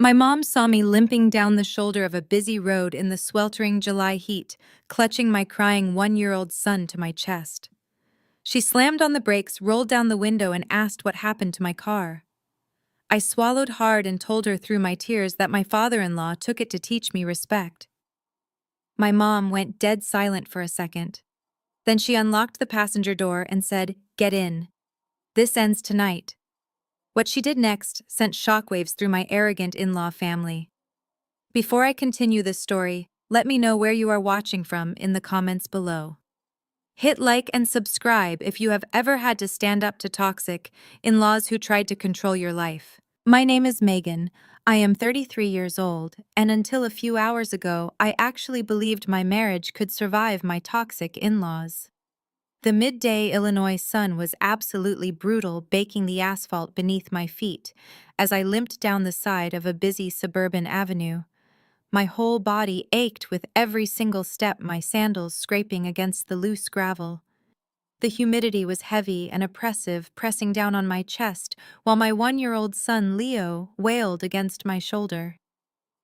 My mom saw me limping down the shoulder of a busy road in the sweltering July heat, clutching my crying 1-year-old son to my chest. She slammed on the brakes, rolled down the window, and asked what happened to my car. I swallowed hard and told her through my tears that my father-in-law took it to teach me respect. My mom went dead silent for a second. Then she unlocked the passenger door and said, "Get in. This ends tonight." What she did next sent shockwaves through my arrogant in-law family. Before I continue this story, let me know where you are watching from in the comments below. Hit like and subscribe if you have ever had to stand up to toxic in-laws who tried to control your life. My name is Megan. I am 33 years old, and until a few hours ago, I actually believed my marriage could survive my toxic in-laws. The midday Illinois sun was absolutely brutal, baking the asphalt beneath my feet as I limped down the side of a busy suburban avenue. My whole body ached with every single step, my sandals scraping against the loose gravel. The humidity was heavy and oppressive, pressing down on my chest, while my 1-year-old son Leo wailed against my shoulder.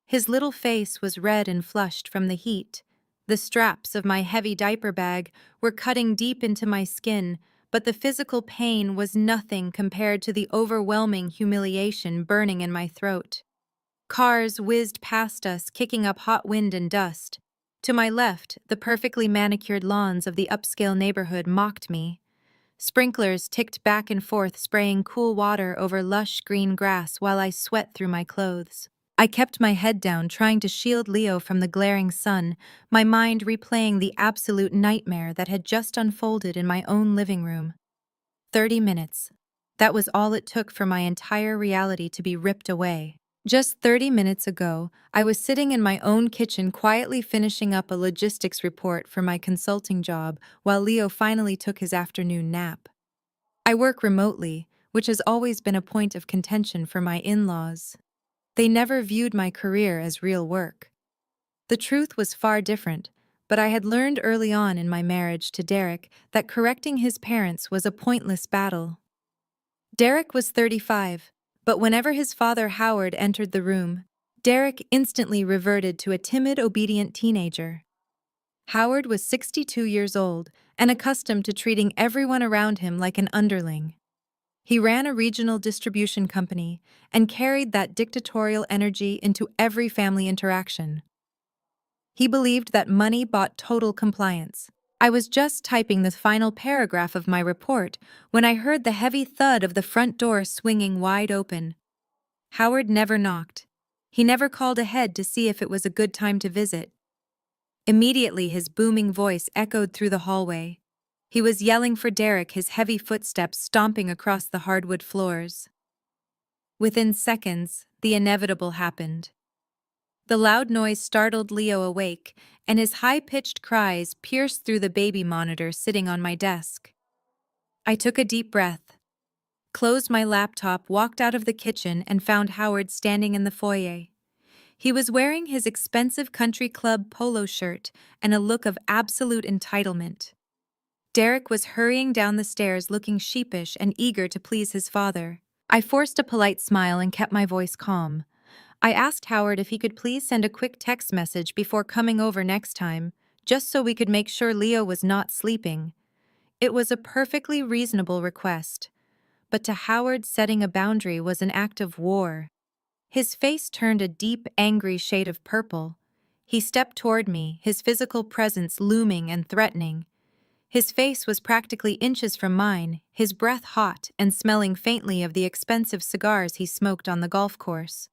His little face was red and flushed from the heat. The straps of my heavy diaper bag were cutting deep into my skin, but the physical pain was nothing compared to the overwhelming humiliation burning in my throat. Cars whizzed past us, kicking up hot wind and dust. To my left, the perfectly manicured lawns of the upscale neighborhood mocked me. Sprinklers ticked back and forth, spraying cool water over lush green grass while I sweat through my clothes. I kept my head down, trying to shield Leo from the glaring sun, my mind replaying the absolute nightmare that had just unfolded in my own living room. 30 minutes. That was all it took for my entire reality to be ripped away. Just 30 minutes ago, I was sitting in my own kitchen quietly finishing up a logistics report for my consulting job while Leo finally took his afternoon nap. I work remotely, which has always been a point of contention for my in-laws. They never viewed my career as real work. The truth was far different, but I had learned early on in my marriage to Derek that correcting his parents was a pointless battle. Derek was 35, but whenever his father Howard entered the room, Derek instantly reverted to a timid, obedient teenager. Howard was 62 years old and accustomed to treating everyone around him like an underling. He ran a regional distribution company and carried that dictatorial energy into every family interaction. He believed that money bought total compliance. I was just typing the final paragraph of my report when I heard the heavy thud of the front door swinging wide open. Howard never knocked. He never called ahead to see if it was a good time to visit. Immediately, his booming voice echoed through the hallway. He was yelling for Derek, his heavy footsteps stomping across the hardwood floors. Within seconds, the inevitable happened. The loud noise startled Leo awake, and his high-pitched cries pierced through the baby monitor sitting on my desk. I took a deep breath, closed my laptop, walked out of the kitchen, and found Howard standing in the foyer. He was wearing his expensive country club polo shirt and a look of absolute entitlement. Derek was hurrying down the stairs looking sheepish and eager to please his father. I forced a polite smile and kept my voice calm. I asked Howard if he could please send a quick text message before coming over next time, just so we could make sure Leo was not sleeping. It was a perfectly reasonable request, but to Howard, setting a boundary was an act of war. His face turned a deep, angry shade of purple. He stepped toward me, his physical presence looming and threatening. His face was practically inches from mine, his breath hot and smelling faintly of the expensive cigars he smoked on the golf course.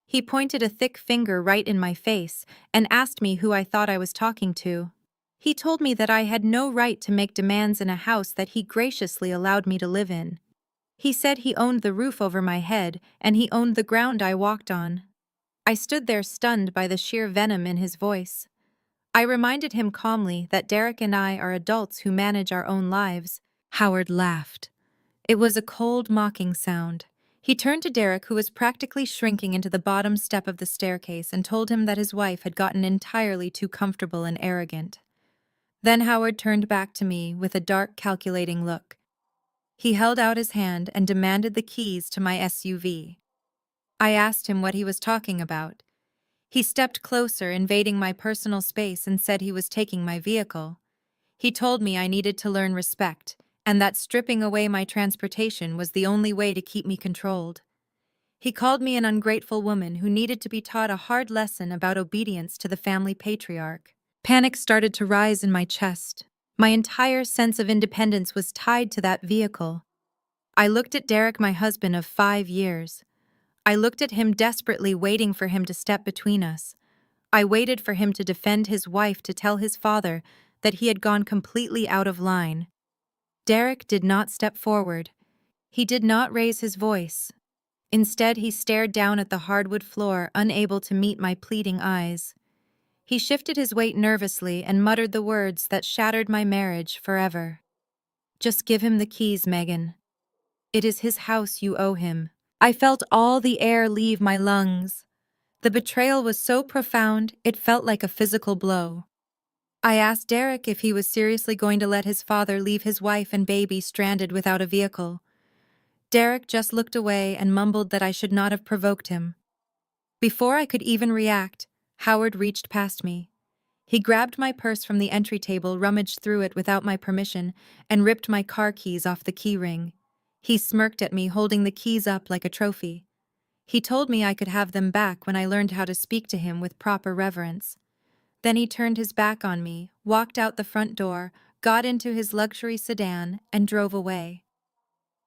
He pointed a thick finger right in my face and asked me who I thought I was talking to. He told me that I had no right to make demands in a house that he graciously allowed me to live in. He said he owned the roof over my head and he owned the ground I walked on. I stood there stunned by the sheer venom in his voice. I reminded him calmly that Derek and I are adults who manage our own lives. Howard laughed. It was a cold, mocking sound. He turned to Derek, who was practically shrinking into the bottom step of the staircase, and told him that his wife had gotten entirely too comfortable and arrogant. Then Howard turned back to me with a dark, calculating look. He held out his hand and demanded the keys to my SUV. I asked him what he was talking about. He stepped closer, invading my personal space, and said he was taking my vehicle. He told me I needed to learn respect, and that stripping away my transportation was the only way to keep me controlled. He called me an ungrateful woman who needed to be taught a hard lesson about obedience to the family patriarch. Panic started to rise in my chest. My entire sense of independence was tied to that vehicle. I looked at Derek, my husband of 5 years. I looked at him desperately, waiting for him to step between us. I waited for him to defend his wife, to tell his father that he had gone completely out of line. Derek did not step forward. He did not raise his voice. Instead, he stared down at the hardwood floor, unable to meet my pleading eyes. He shifted his weight nervously and muttered the words that shattered my marriage forever. "Just give him the keys, Megan. It is his house you owe him." I felt all the air leave my lungs. The betrayal was so profound, it felt like a physical blow. I asked Derek if he was seriously going to let his father leave his wife and baby stranded without a vehicle. Derek just looked away and mumbled that I should not have provoked him. Before I could even react, Howard reached past me. He grabbed my purse from the entry table, rummaged through it without my permission, and ripped my car keys off the key ring. He smirked at me, holding the keys up like a trophy. He told me I could have them back when I learned how to speak to him with proper reverence. Then he turned his back on me, walked out the front door, got into his luxury sedan, and drove away.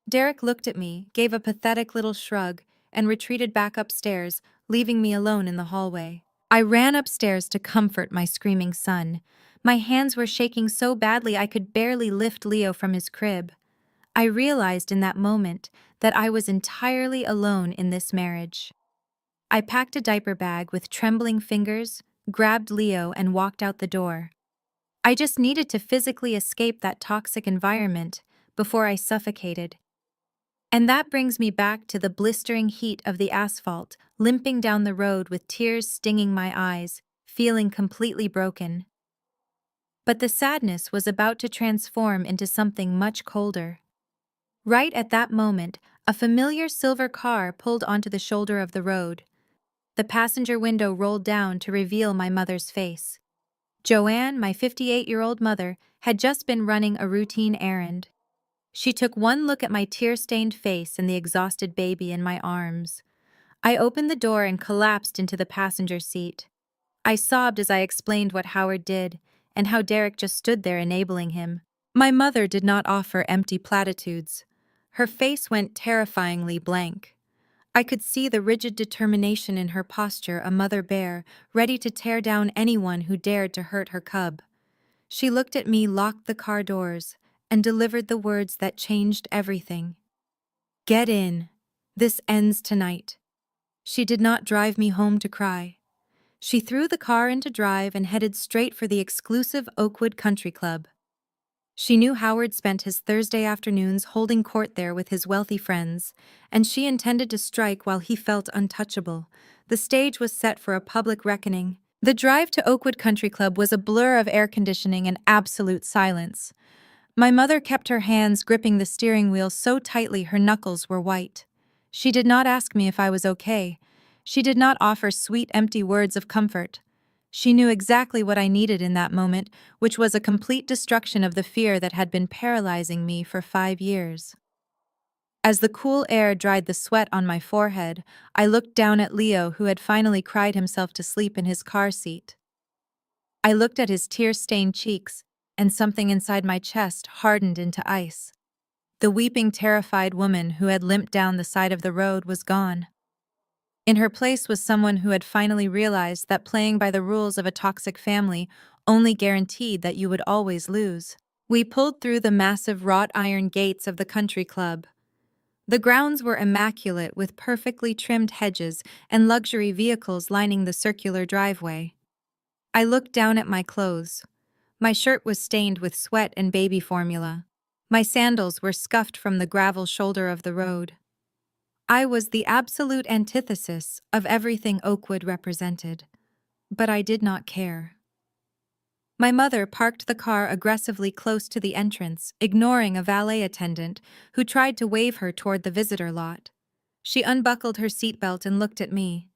Derek looked at me, gave a pathetic little shrug, and retreated back upstairs, leaving me alone in the hallway. I ran upstairs to comfort my screaming son. My hands were shaking so badly I could barely lift Leo from his crib. I realized in that moment that I was entirely alone in this marriage. I packed a diaper bag with trembling fingers, grabbed Leo, and walked out the door. I just needed to physically escape that toxic environment before I suffocated. And that brings me back to the blistering heat of the asphalt, limping down the road with tears stinging my eyes, feeling completely broken. But the sadness was about to transform into something much colder. Right at that moment, a familiar silver car pulled onto the shoulder of the road. The passenger window rolled down to reveal my mother's face. Joanne, my 58-year-old mother, had just been running a routine errand. She took one look at my tear-stained face and the exhausted baby in my arms. I opened the door and collapsed into the passenger seat. I sobbed as I explained what Howard did, and how Derek just stood there enabling him. My mother did not offer empty platitudes. Her face went terrifyingly blank. I could see the rigid determination in her posture, a mother bear, ready to tear down anyone who dared to hurt her cub. She looked at me, locked the car doors, and delivered the words that changed everything. "Get in. This ends tonight." She did not drive me home to cry. She threw the car into drive and headed straight for the exclusive Oakwood Country Club. She knew Howard spent his Thursday afternoons holding court there with his wealthy friends, and she intended to strike while he felt untouchable. The stage was set for a public reckoning. The drive to Oakwood Country Club was a blur of air conditioning and absolute silence. My mother kept her hands gripping the steering wheel so tightly her knuckles were white. She did not ask me if I was okay. She did not offer sweet, empty words of comfort. She knew exactly what I needed in that moment, which was a complete destruction of the fear that had been paralyzing me for 5 years. As the cool air dried the sweat on my forehead, I looked down at Leo, who had finally cried himself to sleep in his car seat. I looked at his tear-stained cheeks, and something inside my chest hardened into ice. The weeping, terrified woman who had limped down the side of the road was gone. In her place was someone who had finally realized that playing by the rules of a toxic family only guaranteed that you would always lose. We pulled through the massive wrought iron gates of the country club. The grounds were immaculate, with perfectly trimmed hedges and luxury vehicles lining the circular driveway. I looked down at my clothes. My shirt was stained with sweat and baby formula. My sandals were scuffed from the gravel shoulder of the road. I was the absolute antithesis of everything Oakwood represented, but I did not care. My mother parked the car aggressively close to the entrance, ignoring a valet attendant who tried to wave her toward the visitor lot. She unbuckled her seatbelt and looked at me.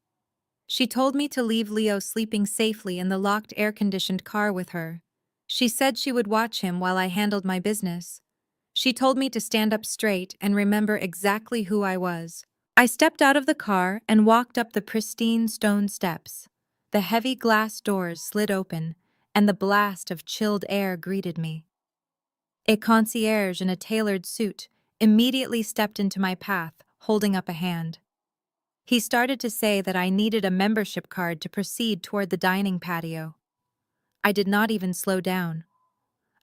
She told me to leave Leo sleeping safely in the locked air-conditioned car with her. She said she would watch him while I handled my business. She told me to stand up straight and remember exactly who I was. I stepped out of the car and walked up the pristine stone steps. The heavy glass doors slid open, and the blast of chilled air greeted me. A concierge in a tailored suit immediately stepped into my path, holding up a hand. He started to say that I needed a membership card to proceed toward the dining patio. I did not even slow down.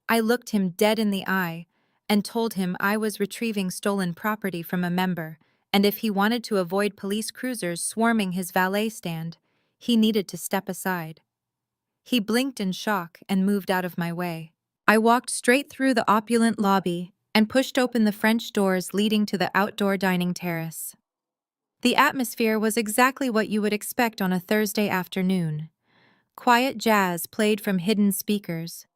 I looked him dead in the eye and told him I was retrieving stolen property from a member, and if he wanted to avoid police cruisers swarming his valet stand, he needed to step aside. He blinked in shock and moved out of my way. I walked straight through the opulent lobby and pushed open the French doors leading to the outdoor dining terrace. The atmosphere was exactly what you would expect on a Thursday afternoon. Quiet jazz played from hidden speakers.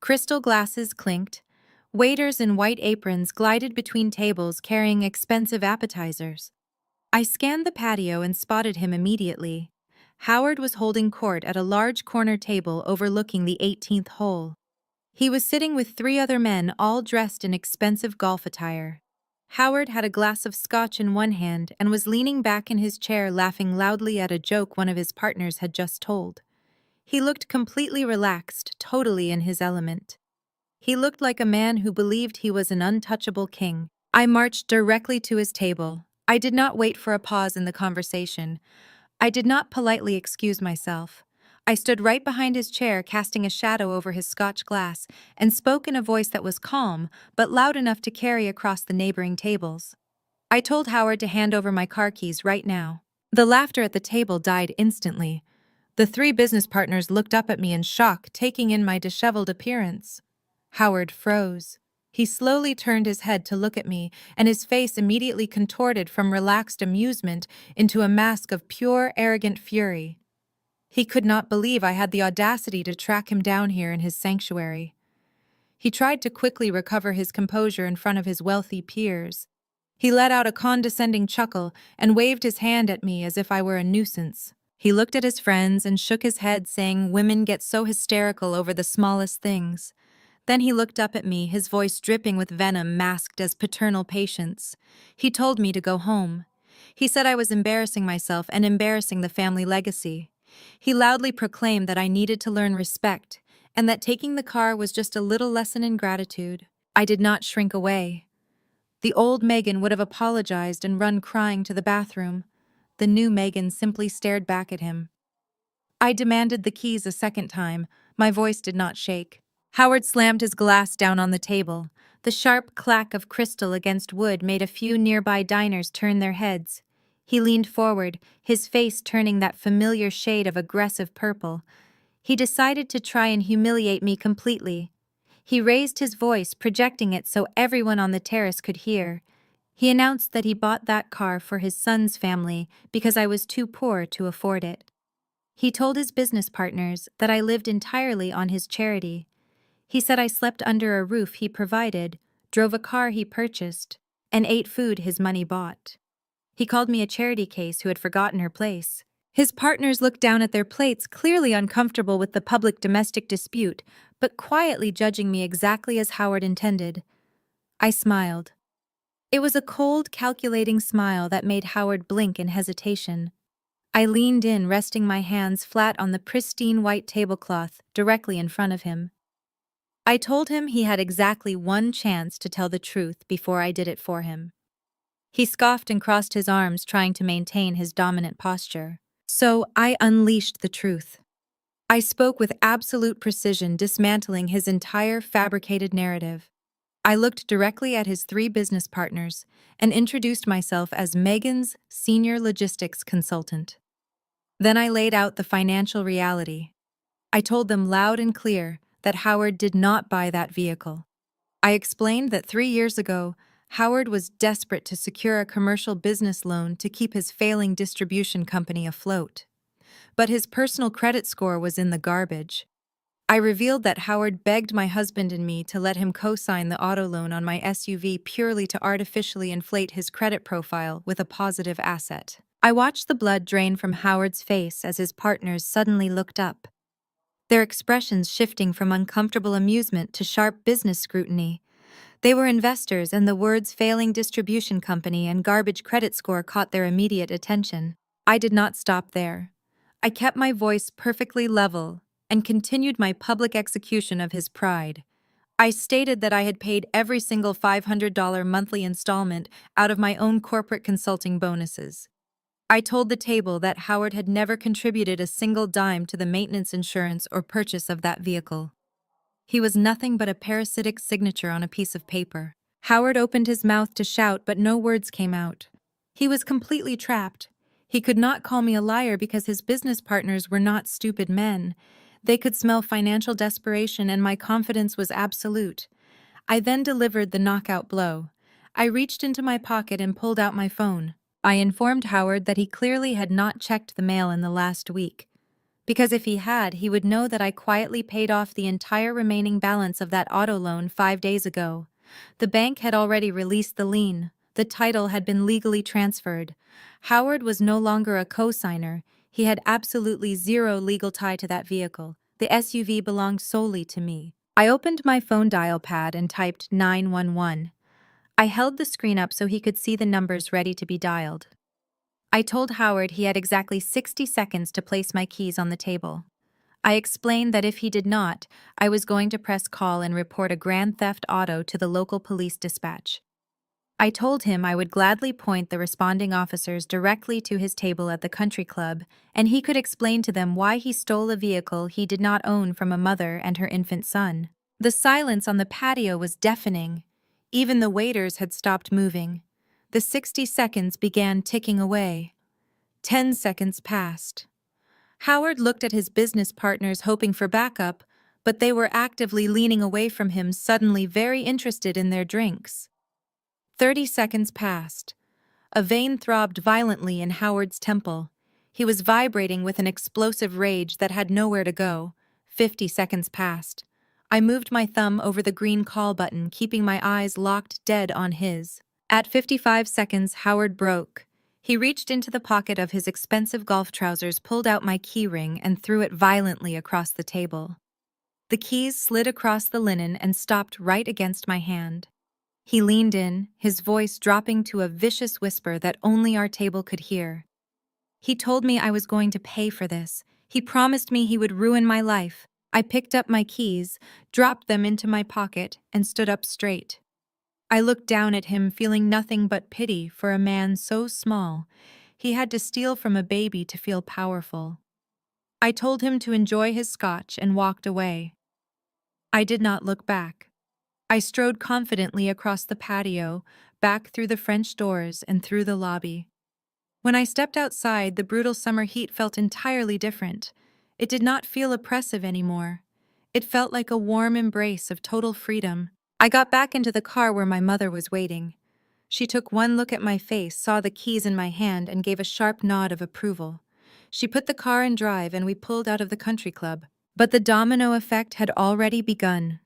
Crystal glasses clinked. Waiters in white aprons glided between tables carrying expensive appetizers. I scanned the patio and spotted him immediately. Howard was holding court at a large corner table overlooking the 18th hole. He was sitting with 3 other men, all dressed in expensive golf attire. Howard had a glass of scotch in one hand and was leaning back in his chair laughing loudly at a joke one of his partners had just told. He looked completely relaxed, totally in his element. He looked like a man who believed he was an untouchable king. I marched directly to his table. I did not wait for a pause in the conversation. I did not politely excuse myself. I stood right behind his chair, casting a shadow over his scotch glass, and spoke in a voice that was calm, but loud enough to carry across the neighboring tables. I told Howard to hand over my car keys right now. The laughter at the table died instantly. The 3 business partners looked up at me in shock, taking in my disheveled appearance. Howard froze. He slowly turned his head to look at me, and his face immediately contorted from relaxed amusement into a mask of pure, arrogant fury. He could not believe I had the audacity to track him down here in his sanctuary. He tried to quickly recover his composure in front of his wealthy peers. He let out a condescending chuckle and waved his hand at me as if I were a nuisance. He looked at his friends and shook his head, saying women get so hysterical over the smallest things. Then he looked up at me, his voice dripping with venom masked as paternal patience. He told me to go home. He said I was embarrassing myself and embarrassing the family legacy. He loudly proclaimed that I needed to learn respect, and that taking the car was just a little lesson in gratitude. I did not shrink away. The old Megan would have apologized and run crying to the bathroom. The new Megan simply stared back at him. I demanded the keys a second time. My voice did not shake. Howard slammed his glass down on the table. The sharp clack of crystal against wood made a few nearby diners turn their heads. He leaned forward, his face turning that familiar shade of aggressive purple. He decided to try and humiliate me completely. He raised his voice, projecting it so everyone on the terrace could hear. He announced that he bought that car for his son's family because I was too poor to afford it. He told his business partners that I lived entirely on his charity. He said I slept under a roof he provided, drove a car he purchased, and ate food his money bought. He called me a charity case who had forgotten her place. His partners looked down at their plates, clearly uncomfortable with the public domestic dispute, but quietly judging me exactly as Howard intended. I smiled. It was a cold, calculating smile that made Howard blink in hesitation. I leaned in, resting my hands flat on the pristine white tablecloth directly in front of him. I told him he had exactly one chance to tell the truth before I did it for him. He scoffed and crossed his arms, trying to maintain his dominant posture. So I unleashed the truth. I spoke with absolute precision, dismantling his entire fabricated narrative. I looked directly at his 3 business partners and introduced myself as Megan's senior logistics consultant. Then I laid out the financial reality. I told them loud and clear that Howard did not buy that vehicle. I explained that 3 years ago, Howard was desperate to secure a commercial business loan to keep his failing distribution company afloat. But his personal credit score was in the garbage. I revealed that Howard begged my husband and me to let him co-sign the auto loan on my SUV purely to artificially inflate his credit profile with a positive asset. I watched the blood drain from Howard's face as his partners suddenly looked up, their expressions shifting from uncomfortable amusement to sharp business scrutiny. They were investors, and the words failing distribution company and garbage credit score caught their immediate attention. I did not stop there. I kept my voice perfectly level and continued my public execution of his pride. I stated that I had paid every single $500 monthly installment out of my own corporate consulting bonuses. I told the table that Howard had never contributed a single dime to the maintenance insurance or purchase of that vehicle. He was nothing but a parasitic signature on a piece of paper. Howard opened his mouth to shout, but no words came out. He was completely trapped. He could not call me a liar because his business partners were not stupid men. They could smell financial desperation, and my confidence was absolute. I then delivered the knockout blow. I reached into my pocket and pulled out my phone. I informed Howard that he clearly had not checked the mail in the last week, because if he had, he would know that I quietly paid off the entire remaining balance of that auto loan 5 days ago. The bank had already released the lien. The title had been legally transferred. Howard was no longer a co-signer. He had absolutely zero legal tie to that vehicle. The SUV belonged solely to me. I opened my phone dial pad and typed 911. I held the screen up so he could see the numbers ready to be dialed. I told Howard he had exactly 60 seconds to place my keys on the table. I explained that if he did not, I was going to press call and report a grand theft auto to the local police dispatch. I told him I would gladly point the responding officers directly to his table at the country club, and he could explain to them why he stole a vehicle he did not own from a mother and her infant son. The silence on the patio was deafening. Even the waiters had stopped moving. The 60 seconds began ticking away. 10 seconds passed. Howard looked at his business partners hoping for backup, but they were actively leaning away from him, suddenly very interested in their drinks. 30 seconds passed. A vein throbbed violently in Howard's temple. He was vibrating with an explosive rage that had nowhere to go. 50 seconds passed. I moved my thumb over the green call button, keeping my eyes locked dead on his. At 55 seconds, Howard broke. He reached into the pocket of his expensive golf trousers, pulled out my key ring, and threw it violently across the table. The keys slid across the linen and stopped right against my hand. He leaned in, his voice dropping to a vicious whisper that only our table could hear. He told me I was going to pay for this. He promised me he would ruin my life. I picked up my keys, dropped them into my pocket, and stood up straight. I looked down at him, feeling nothing but pity for a man so small. He had to steal from a baby to feel powerful. I told him to enjoy his scotch and walked away. I did not look back. I strode confidently across the patio, back through the French doors and through the lobby. When I stepped outside, the brutal summer heat felt entirely different. It did not feel oppressive anymore. It felt like a warm embrace of total freedom. I got back into the car where my mother was waiting. She took one look at my face, saw the keys in my hand, and gave a sharp nod of approval. She put the car in drive and we pulled out of the country club. But the domino effect had already begun.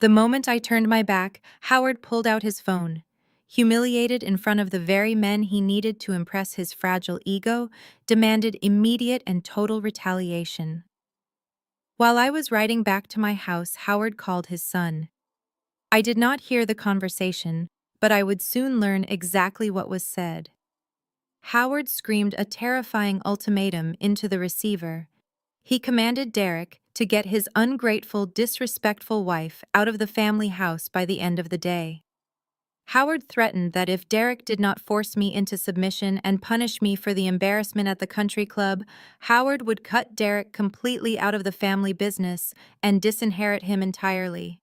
The moment I turned my back, Howard pulled out his phone. Humiliated in front of the very men he needed to impress his fragile ego, demanded immediate and total retaliation. While I was riding back to my house, Howard called his son. I did not hear the conversation, but I would soon learn exactly what was said. Howard screamed a terrifying ultimatum into the receiver. He commanded Derek to get his ungrateful, disrespectful wife out of the family house by the end of the day. Howard threatened that if Derek did not force me into submission and punish me for the embarrassment at the country club, Howard would cut Derek completely out of the family business and disinherit him entirely.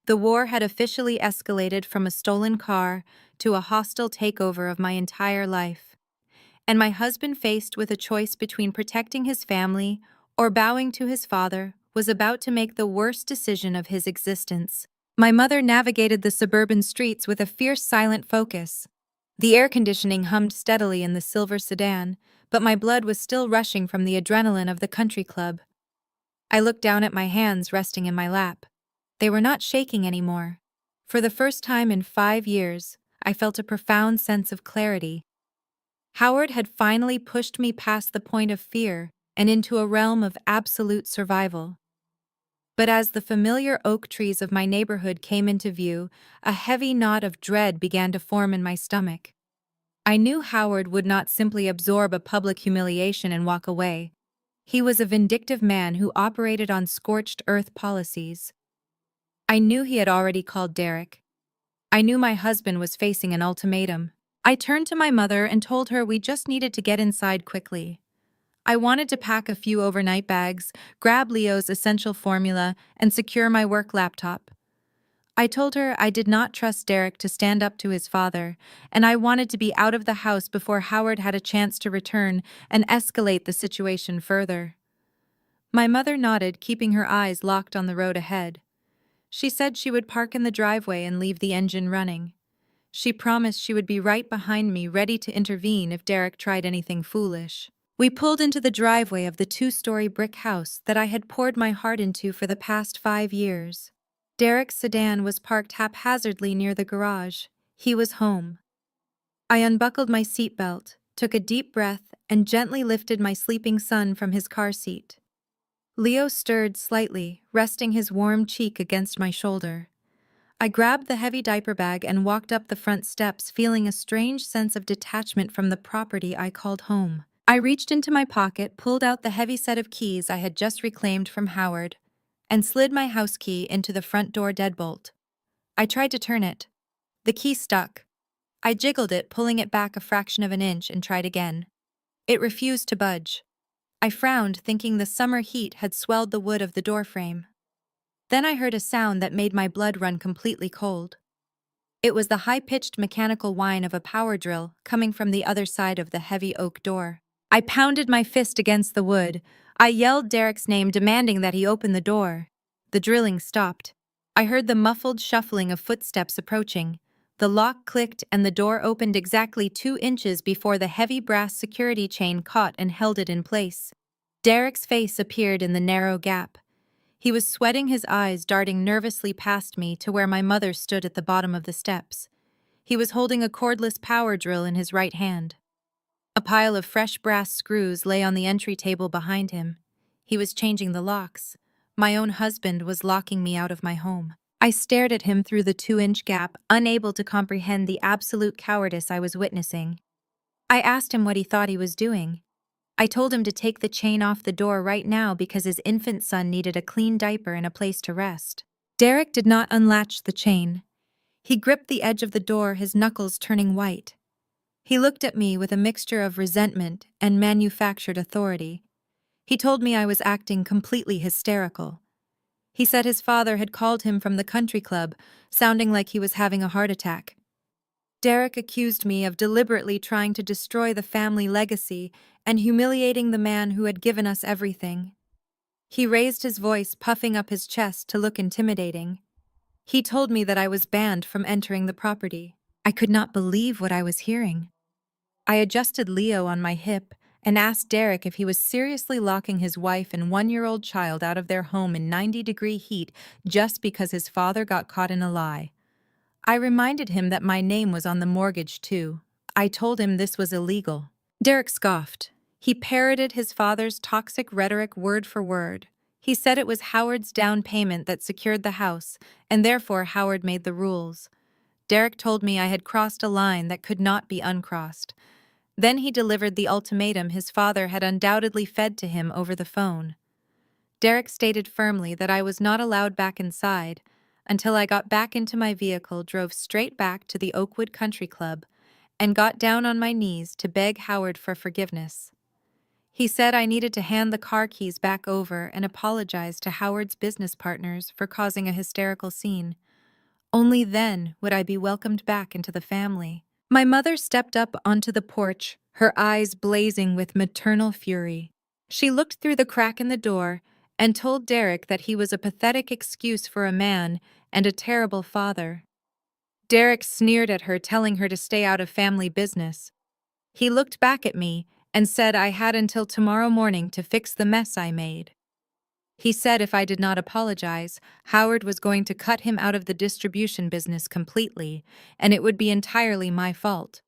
The war had officially escalated from a stolen car to a hostile takeover of my entire life. And my husband, faced with a choice between protecting his family or bowing to his father, was about to make the worst decision of his existence. My mother navigated the suburban streets with a fierce, silent focus. The air conditioning hummed steadily in the silver sedan, but my blood was still rushing from the adrenaline of the country club. I looked down at my hands resting in my lap. They were not shaking anymore. For the first time in 5 years, I felt a profound sense of clarity. Howard had finally pushed me past the point of fear and into a realm of absolute survival. But as the familiar oak trees of my neighborhood came into view, a heavy knot of dread began to form in my stomach. I knew Howard would not simply absorb a public humiliation and walk away. He was a vindictive man who operated on scorched earth policies. I knew he had already called Derek. I knew my husband was facing an ultimatum. I turned to my mother and told her we just needed to get inside quickly. I wanted to pack a few overnight bags, grab Leo's essential formula, and secure my work laptop. I told her I did not trust Derek to stand up to his father, and I wanted to be out of the house before Howard had a chance to return and escalate the situation further. My mother nodded, keeping her eyes locked on the road ahead. She said she would park in the driveway and leave the engine running. She promised she would be right behind me, ready to intervene if Derek tried anything foolish. We pulled into the driveway of the 2-story brick house that I had poured my heart into for the past 5 years. Derek's sedan was parked haphazardly near the garage. He was home. I unbuckled my seatbelt, took a deep breath, and gently lifted my sleeping son from his car seat. Leo stirred slightly, resting his warm cheek against my shoulder. I grabbed the heavy diaper bag and walked up the front steps, feeling a strange sense of detachment from the property I called home. I reached into my pocket, pulled out the heavy set of keys I had just reclaimed from Howard, and slid my house key into the front door deadbolt. I tried to turn it. The key stuck. I jiggled it, pulling it back a fraction of an inch, and tried again. It refused to budge. I frowned, thinking the summer heat had swelled the wood of the doorframe. Then I heard a sound that made my blood run completely cold. It was the high-pitched mechanical whine of a power drill coming from the other side of the heavy oak door. I pounded my fist against the wood. I yelled Derek's name, demanding that he open the door. The drilling stopped. I heard the muffled shuffling of footsteps approaching. The lock clicked and the door opened exactly 2 inches before the heavy brass security chain caught and held it in place. Derek's face appeared in the narrow gap. He was sweating, his eyes darting nervously past me to where my mother stood at the bottom of the steps. He was holding a cordless power drill in his right hand. A pile of fresh brass screws lay on the entry table behind him. He was changing the locks. My own husband was locking me out of my home. I stared at him through the 2-inch gap, unable to comprehend the absolute cowardice I was witnessing. I asked him what he thought he was doing. I told him to take the chain off the door right now because his infant son needed a clean diaper and a place to rest. Derek did not unlatch the chain. He gripped the edge of the door, his knuckles turning white. He looked at me with a mixture of resentment and manufactured authority. He told me I was acting completely hysterical. He said his father had called him from the country club, sounding like he was having a heart attack. Derek accused me of deliberately trying to destroy the family legacy and humiliating the man who had given us everything. He raised his voice, puffing up his chest to look intimidating. He told me that I was banned from entering the property. I could not believe what I was hearing. I adjusted Leo on my hip and asked Derek if he was seriously locking his wife and 1-year-old child out of their home in 90-degree heat just because his father got caught in a lie. I reminded him that my name was on the mortgage too. I told him this was illegal. Derek scoffed. He parroted his father's toxic rhetoric word for word. He said it was Howard's down payment that secured the house, and therefore Howard made the rules. Derek told me I had crossed a line that could not be uncrossed. Then he delivered the ultimatum his father had undoubtedly fed to him over the phone. Derek stated firmly that I was not allowed back inside until I got back into my vehicle, drove straight back to the Oakwood Country Club, and got down on my knees to beg Howard for forgiveness. He said I needed to hand the car keys back over and apologize to Howard's business partners for causing a hysterical scene. Only then would I be welcomed back into the family. My mother stepped up onto the porch, her eyes blazing with maternal fury. She looked through the crack in the door and told Derek that he was a pathetic excuse for a man and a terrible father. Derek sneered at her, telling her to stay out of family business. He looked back at me and said I had until tomorrow morning to fix the mess I made. He said if I did not apologize, Howard was going to cut him out of the distribution business completely, and it would be entirely my fault.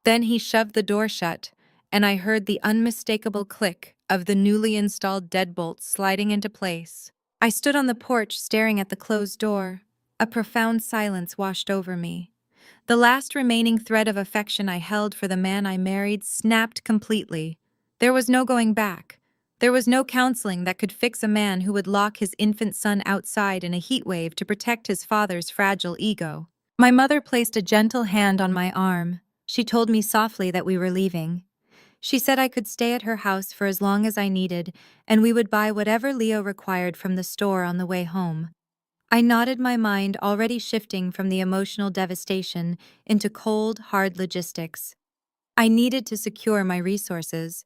Then he shoved the door shut, and I heard the unmistakable click of the newly installed deadbolt sliding into place. I stood on the porch staring at the closed door. A profound silence washed over me. The last remaining thread of affection I held for the man I married snapped completely. There was no going back. There was no counseling that could fix a man who would lock his infant son outside in a heat wave to protect his father's fragile ego. My mother placed a gentle hand on my arm. She told me softly that we were leaving. She said I could stay at her house for as long as I needed, and we would buy whatever Leo required from the store on the way home. I nodded, my mind already shifting from the emotional devastation into cold, hard logistics. I needed to secure my resources.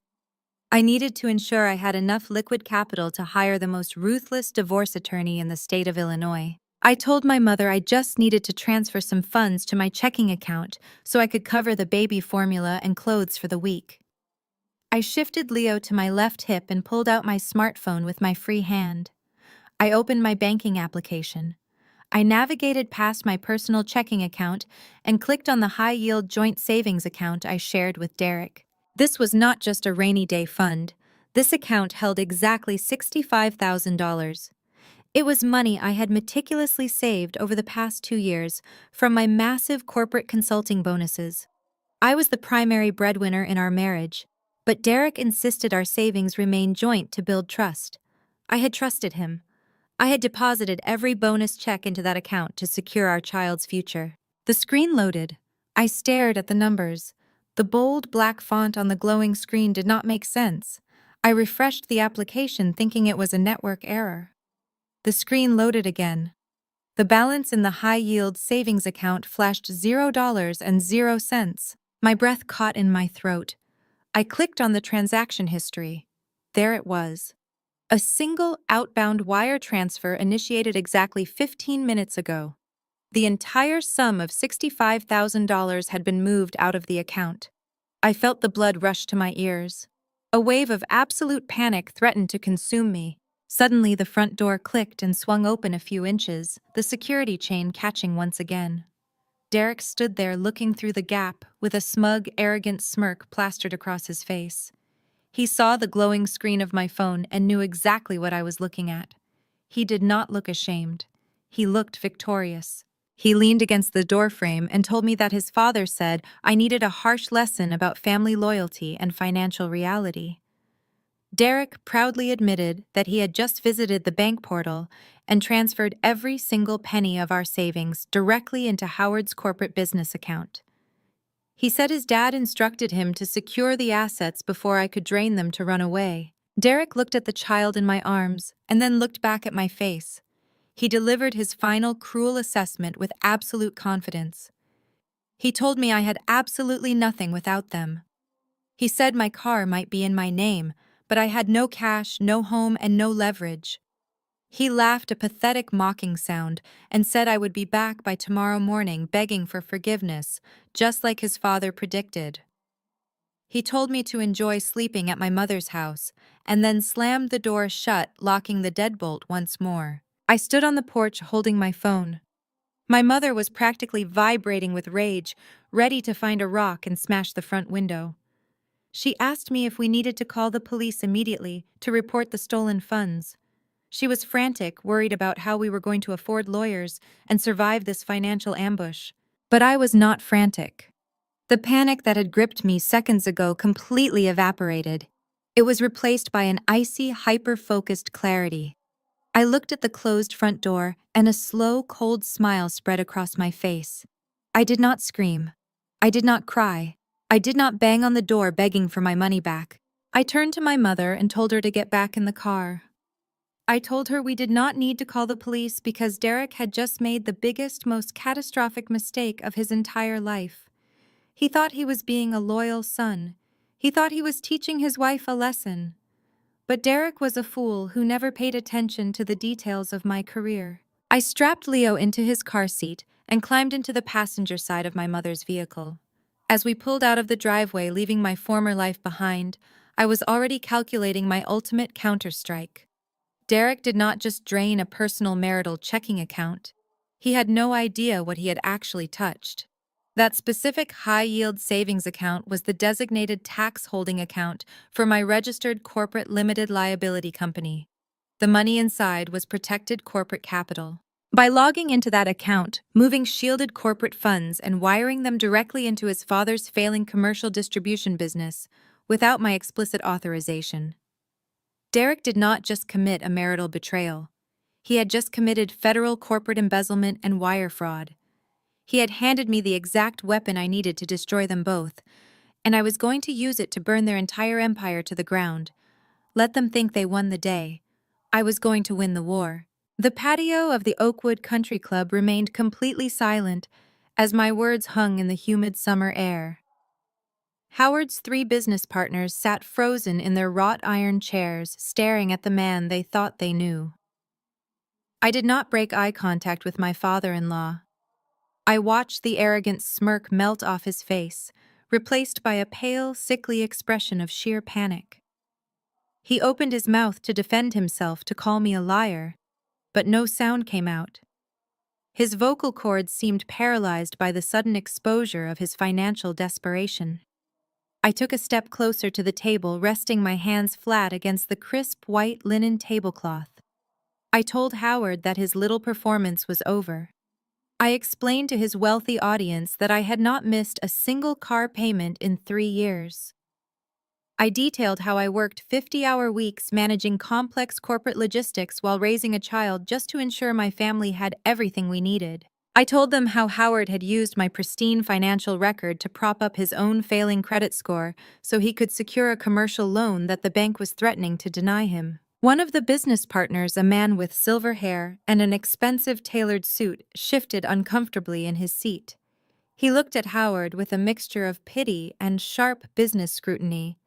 I needed to ensure I had enough liquid capital to hire the most ruthless divorce attorney in the state of Illinois. I told my mother I just needed to transfer some funds to my checking account so I could cover the baby formula and clothes for the week. I shifted Leo to my left hip and pulled out my smartphone with my free hand. I opened my banking application. I navigated past my personal checking account and clicked on the high-yield joint savings account I shared with Derek. This was not just a rainy day fund. This account held exactly $65,000. It was money I had meticulously saved over the past 2 years from my massive corporate consulting bonuses. I was the primary breadwinner in our marriage, but Derek insisted our savings remain joint to build trust. I had trusted him. I had deposited every bonus check into that account to secure our child's future. The screen loaded. I stared at the numbers. The bold black font on the glowing screen did not make sense. I refreshed the application thinking it was a network error. The screen loaded again. The balance in the high-yield savings account flashed $0.00. My breath caught in my throat. I clicked on the transaction history. There it was. A single outbound wire transfer initiated exactly 15 minutes ago. The entire sum of $65,000 had been moved out of the account. I felt the blood rush to my ears. A wave of absolute panic threatened to consume me. Suddenly, the front door clicked and swung open a few inches, the security chain catching once again. Derek stood there looking through the gap with a smug, arrogant smirk plastered across his face. He saw the glowing screen of my phone and knew exactly what I was looking at. He did not look ashamed. He looked victorious. He leaned against the doorframe and told me that his father said I needed a harsh lesson about family loyalty and financial reality. Derek proudly admitted that he had just visited the bank portal and transferred every single penny of our savings directly into Howard's corporate business account. He said his dad instructed him to secure the assets before I could drain them to run away. Derek looked at the child in my arms and then looked back at my face. He delivered his final cruel assessment with absolute confidence. He told me I had absolutely nothing without them. He said my car might be in my name, but I had no cash, no home, and no leverage. He laughed a pathetic mocking sound and said I would be back by tomorrow morning begging for forgiveness, just like his father predicted. He told me to enjoy sleeping at my mother's house, and then slammed the door shut, locking the deadbolt once more. I stood on the porch holding my phone. My mother was practically vibrating with rage, ready to find a rock and smash the front window. She asked me if we needed to call the police immediately to report the stolen funds. She was frantic, worried about how we were going to afford lawyers and survive this financial ambush. But I was not frantic. The panic that had gripped me seconds ago completely evaporated. It was replaced by an icy, hyper-focused clarity. I looked at the closed front door, and a slow, cold smile spread across my face. I did not scream. I did not cry. I did not bang on the door begging for my money back. I turned to my mother and told her to get back in the car. I told her we did not need to call the police because Derek had just made the biggest, most catastrophic mistake of his entire life. He thought he was being a loyal son. He thought he was teaching his wife a lesson. But Derek was a fool who never paid attention to the details of my career. I strapped Leo into his car seat and climbed into the passenger side of my mother's vehicle. As we pulled out of the driveway, leaving my former life behind, I was already calculating my ultimate counterstrike. Derek did not just drain a personal marital checking account. He had no idea what he had actually touched. That specific high-yield savings account was the designated tax holding account for my registered corporate limited liability company. The money inside was protected corporate capital. By logging into that account, moving shielded corporate funds and wiring them directly into his father's failing commercial distribution business, without my explicit authorization. Derek did not just commit a marital betrayal. He had just committed federal corporate embezzlement and wire fraud. He had handed me the exact weapon I needed to destroy them both, and I was going to use it to burn their entire empire to the ground. Let them think they won the day. I was going to win the war. The patio of the Oakwood Country Club remained completely silent as my words hung in the humid summer air. Howard's 3 business partners sat frozen in their wrought iron chairs, staring at the man they thought they knew. I did not break eye contact with my father-in-law. I watched the arrogant smirk melt off his face, replaced by a pale, sickly expression of sheer panic. He opened his mouth to defend himself, to call me a liar, but no sound came out. His vocal cords seemed paralyzed by the sudden exposure of his financial desperation. I took a step closer to the table, resting my hands flat against the crisp white linen tablecloth. I told Howard that his little performance was over. I explained to his wealthy audience that I had not missed a single car payment in 3 years. I detailed how I worked 50-hour weeks managing complex corporate logistics while raising a child just to ensure my family had everything we needed. I told them how Howard had used my pristine financial record to prop up his own failing credit score so he could secure a commercial loan that the bank was threatening to deny him. One of the business partners, a man with silver hair and an expensive tailored suit, shifted uncomfortably in his seat. He looked at Howard with a mixture of pity and sharp business scrutiny.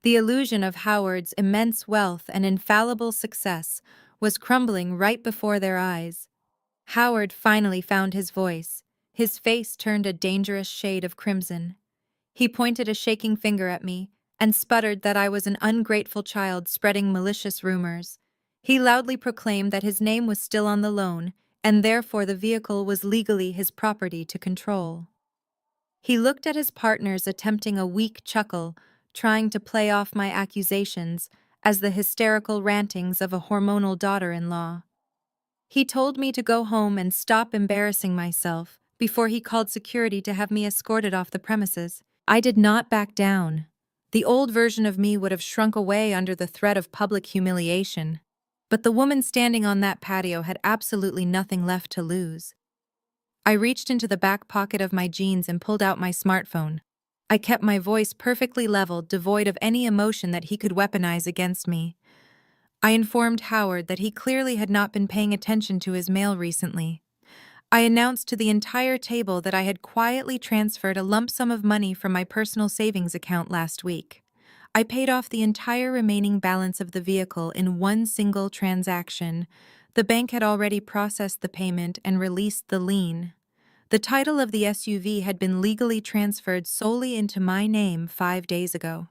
The illusion of Howard's immense wealth and infallible success was crumbling right before their eyes. Howard finally found his voice. His face turned a dangerous shade of crimson. He pointed a shaking finger at me and sputtered that I was an ungrateful child spreading malicious rumors. He loudly proclaimed that his name was still on the loan, and therefore the vehicle was legally his property to control. He looked at his partners, attempting a weak chuckle, trying to play off my accusations as the hysterical rantings of a hormonal daughter-in-law. He told me to go home and stop embarrassing myself before he called security to have me escorted off the premises. I did not back down. The old version of me would have shrunk away under the threat of public humiliation. But the woman standing on that patio had absolutely nothing left to lose. I reached into the back pocket of my jeans and pulled out my smartphone. I kept my voice perfectly leveled, devoid of any emotion that he could weaponize against me. I informed Howard that he clearly had not been paying attention to his mail recently. I announced to the entire table that I had quietly transferred a lump sum of money from my personal savings account last week. I paid off the entire remaining balance of the vehicle in one single transaction. The bank had already processed the payment and released the lien. The title of the SUV had been legally transferred solely into my name 5 days ago.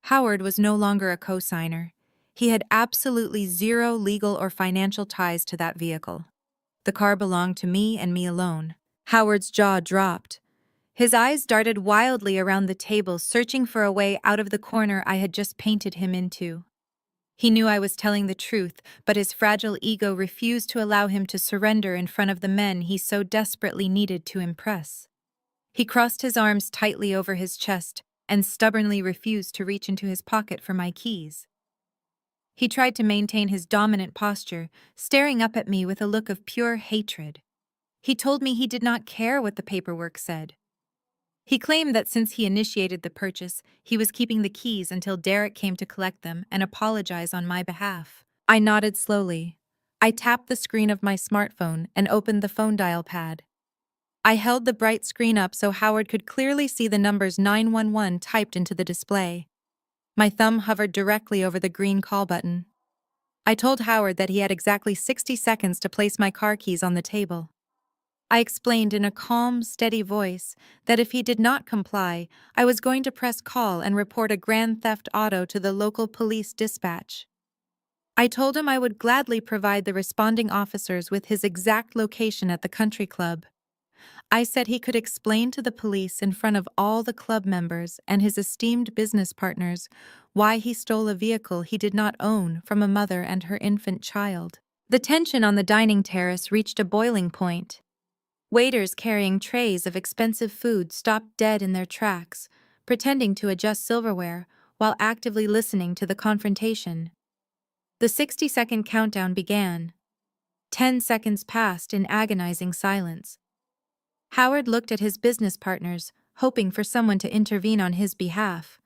Howard was no longer a co-signer. He had absolutely zero legal or financial ties to that vehicle. The car belonged to me and me alone. Howard's jaw dropped. His eyes darted wildly around the table, searching for a way out of the corner I had just painted him into. He knew I was telling the truth, but his fragile ego refused to allow him to surrender in front of the men he so desperately needed to impress. He crossed his arms tightly over his chest and stubbornly refused to reach into his pocket for my keys. He tried to maintain his dominant posture, staring up at me with a look of pure hatred. He told me he did not care what the paperwork said. He claimed that since he initiated the purchase, he was keeping the keys until Derek came to collect them and apologize on my behalf. I nodded slowly. I tapped the screen of my smartphone and opened the phone dial pad. I held the bright screen up so Howard could clearly see the numbers 911 typed into the display. My thumb hovered directly over the green call button. I told Howard that he had exactly 60 seconds to place my car keys on the table. I explained in a calm, steady voice that if he did not comply, I was going to press call and report a grand theft auto to the local police dispatch. I told him I would gladly provide the responding officers with his exact location at the country club. I said he could explain to the police in front of all the club members and his esteemed business partners why he stole a vehicle he did not own from a mother and her infant child. The tension on the dining terrace reached a boiling point. Waiters carrying trays of expensive food stopped dead in their tracks, pretending to adjust silverware while actively listening to the confrontation. The 60-second countdown began. 10 seconds passed in agonizing silence. Howard looked at his business partners, hoping for someone to intervene on his behalf.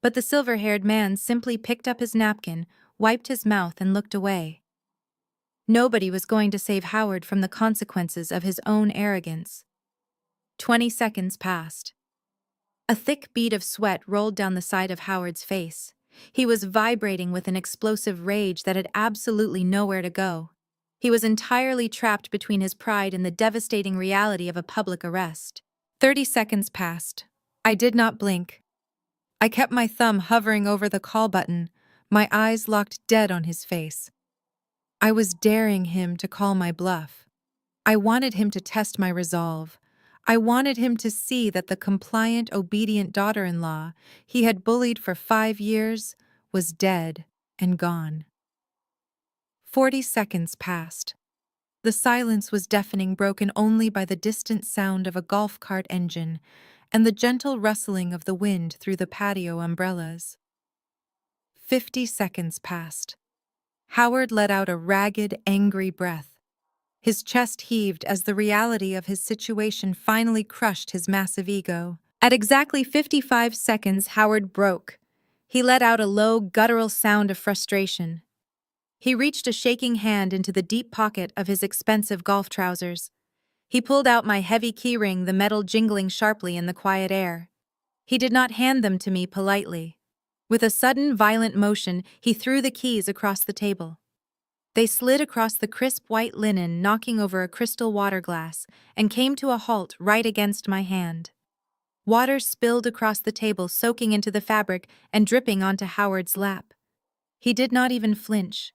But the silver-haired man simply picked up his napkin, wiped his mouth, and looked away. Nobody was going to save Howard from the consequences of his own arrogance. 20 seconds passed. A thick bead of sweat rolled down the side of Howard's face. He was vibrating with an explosive rage that had absolutely nowhere to go. He was entirely trapped between his pride and the devastating reality of a public arrest. 30 seconds passed. I did not blink. I kept my thumb hovering over the call button, my eyes locked dead on his face. I was daring him to call my bluff. I wanted him to test my resolve. I wanted him to see that the compliant, obedient daughter-in-law he had bullied for 5 years was dead and gone. 40 seconds passed. The silence was deafening, broken only by the distant sound of a golf cart engine and the gentle rustling of the wind through the patio umbrellas. 50 seconds passed. Howard let out a ragged, angry breath. His chest heaved as the reality of his situation finally crushed his massive ego. At exactly 55 seconds, Howard broke. He let out a low, guttural sound of frustration. He reached a shaking hand into the deep pocket of his expensive golf trousers. He pulled out my heavy keyring, the metal jingling sharply in the quiet air. He did not hand them to me politely. With a sudden, violent motion, he threw the keys across the table. They slid across the crisp white linen, knocking over a crystal water glass, and came to a halt right against my hand. Water spilled across the table, soaking into the fabric and dripping onto Howard's lap. He did not even flinch.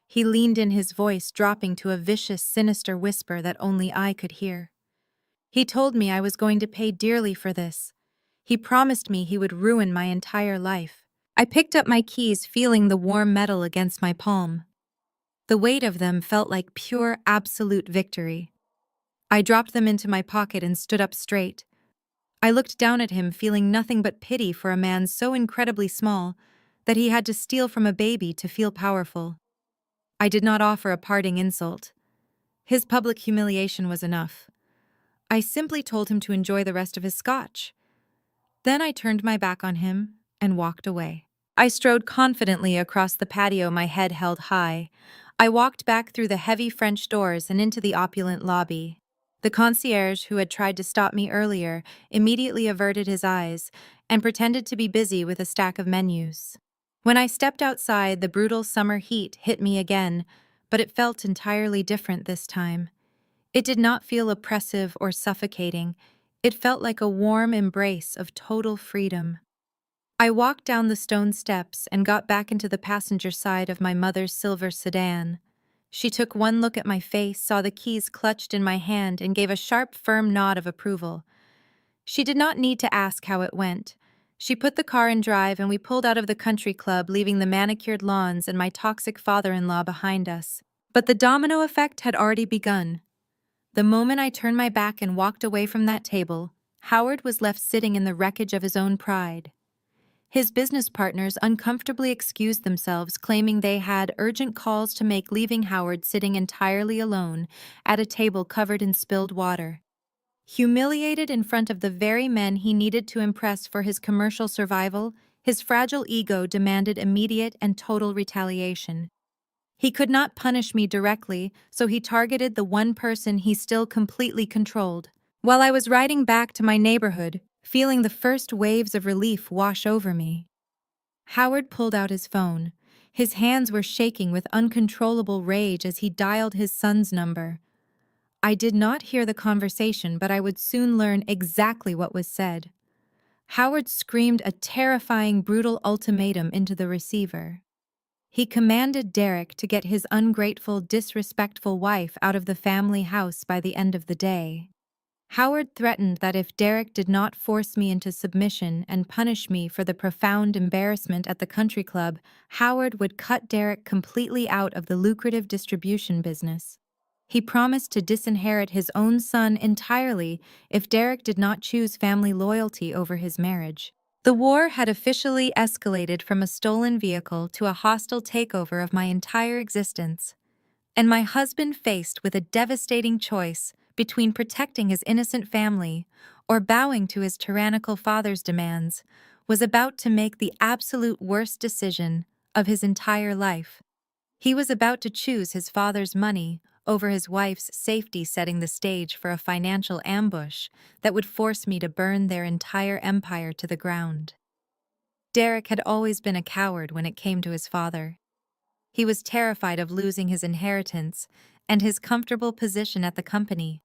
He leaned in, his voice dropping to a vicious, sinister whisper that only I could hear. He told me I was going to pay dearly for this. He promised me he would ruin my entire life. I picked up my keys, feeling the warm metal against my palm. The weight of them felt like pure, absolute victory. I dropped them into my pocket and stood up straight. I looked down at him, feeling nothing but pity for a man so incredibly small that he had to steal from a baby to feel powerful. I did not offer a parting insult. His public humiliation was enough. I simply told him to enjoy the rest of his scotch. Then I turned my back on him and walked away. I strode confidently across the patio, my head held high. I walked back through the heavy French doors and into the opulent lobby. The concierge, who had tried to stop me earlier, immediately averted his eyes and pretended to be busy with a stack of menus. When I stepped outside, the brutal summer heat hit me again, but it felt entirely different this time. It did not feel oppressive or suffocating. It felt like a warm embrace of total freedom. I walked down the stone steps and got back into the passenger side of my mother's silver sedan. She took one look at my face, saw the keys clutched in my hand, and gave a sharp, firm nod of approval. She did not need to ask how it went. She put the car in drive and we pulled out of the country club, leaving the manicured lawns and my toxic father-in-law behind us. But the domino effect had already begun. The moment I turned my back and walked away from that table, Howard was left sitting in the wreckage of his own pride. His business partners uncomfortably excused themselves, claiming they had urgent calls to make, leaving Howard sitting entirely alone at a table covered in spilled water. Humiliated in front of the very men he needed to impress for his commercial survival, his fragile ego demanded immediate and total retaliation. He could not punish me directly, so he targeted the one person he still completely controlled. While I was riding back to my neighborhood, feeling the first waves of relief wash over me, Howard pulled out his phone. His hands were shaking with uncontrollable rage as he dialed his son's number. I did not hear the conversation, but I would soon learn exactly what was said. Howard screamed a terrifying, brutal ultimatum into the receiver. He commanded Derek to get his ungrateful, disrespectful wife out of the family house by the end of the day. Howard threatened that if Derek did not force me into submission and punish me for the profound embarrassment at the country club, Howard would cut Derek completely out of the lucrative distribution business. He promised to disinherit his own son entirely if Derek did not choose family loyalty over his marriage. The war had officially escalated from a stolen vehicle to a hostile takeover of my entire existence, and my husband, faced with a devastating choice between protecting his innocent family or bowing to his tyrannical father's demands, was about to make the absolute worst decision of his entire life. He was about to choose his father's money over his wife's safety, setting the stage for a financial ambush that would force me to burn their entire empire to the ground. Derek had always been a coward when it came to his father. He was terrified of losing his inheritance and his comfortable position at the company.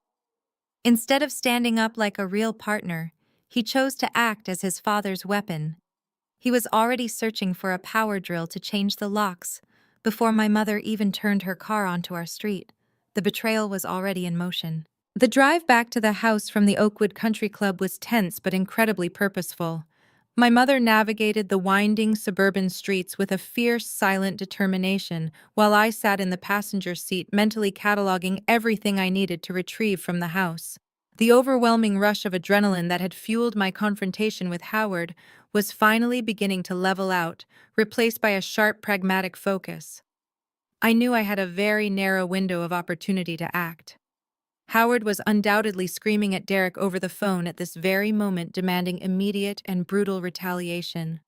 Instead of standing up like a real partner, he chose to act as his father's weapon. He was already searching for a power drill to change the locks before my mother even turned her car onto our street. The betrayal was already in motion. The drive back to the house from the Oakwood Country Club was tense but incredibly purposeful. My mother navigated the winding suburban streets with a fierce, silent determination, while I sat in the passenger seat mentally cataloging everything I needed to retrieve from the house. The overwhelming rush of adrenaline that had fueled my confrontation with Howard was finally beginning to level out, replaced by a sharp, pragmatic focus. I knew I had a very narrow window of opportunity to act. Howard was undoubtedly screaming at Derek over the phone at this very moment, demanding immediate and brutal retaliation.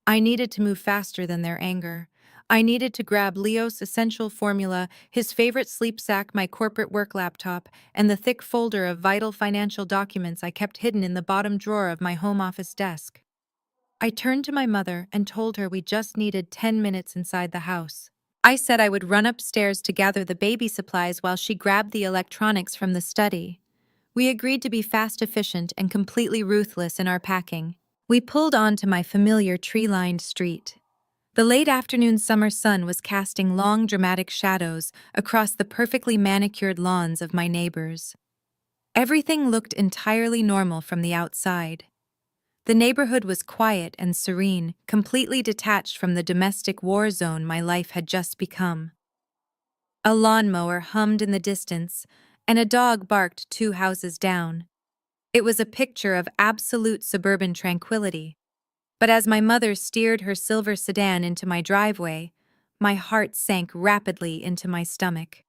I needed to move faster than their anger. I needed to grab Leo's essential formula, his favorite sleep sack, my corporate work laptop, and the thick folder of vital financial documents I kept hidden in the bottom drawer of my home office desk. I turned to my mother and told her we just needed 10 minutes inside the house. I said I would run upstairs to gather the baby supplies while she grabbed the electronics from the study. We agreed to be fast, efficient, and completely ruthless in our packing. We pulled onto my familiar tree-lined street. The late afternoon summer sun was casting long, dramatic shadows across the perfectly manicured lawns of my neighbors. Everything looked entirely normal from the outside. The neighborhood was quiet and serene, completely detached from the domestic war zone my life had just become. A lawnmower hummed in the distance, and a dog barked 2 houses down. It was a picture of absolute suburban tranquility. But as my mother steered her silver sedan into my driveway, my heart sank rapidly into my stomach.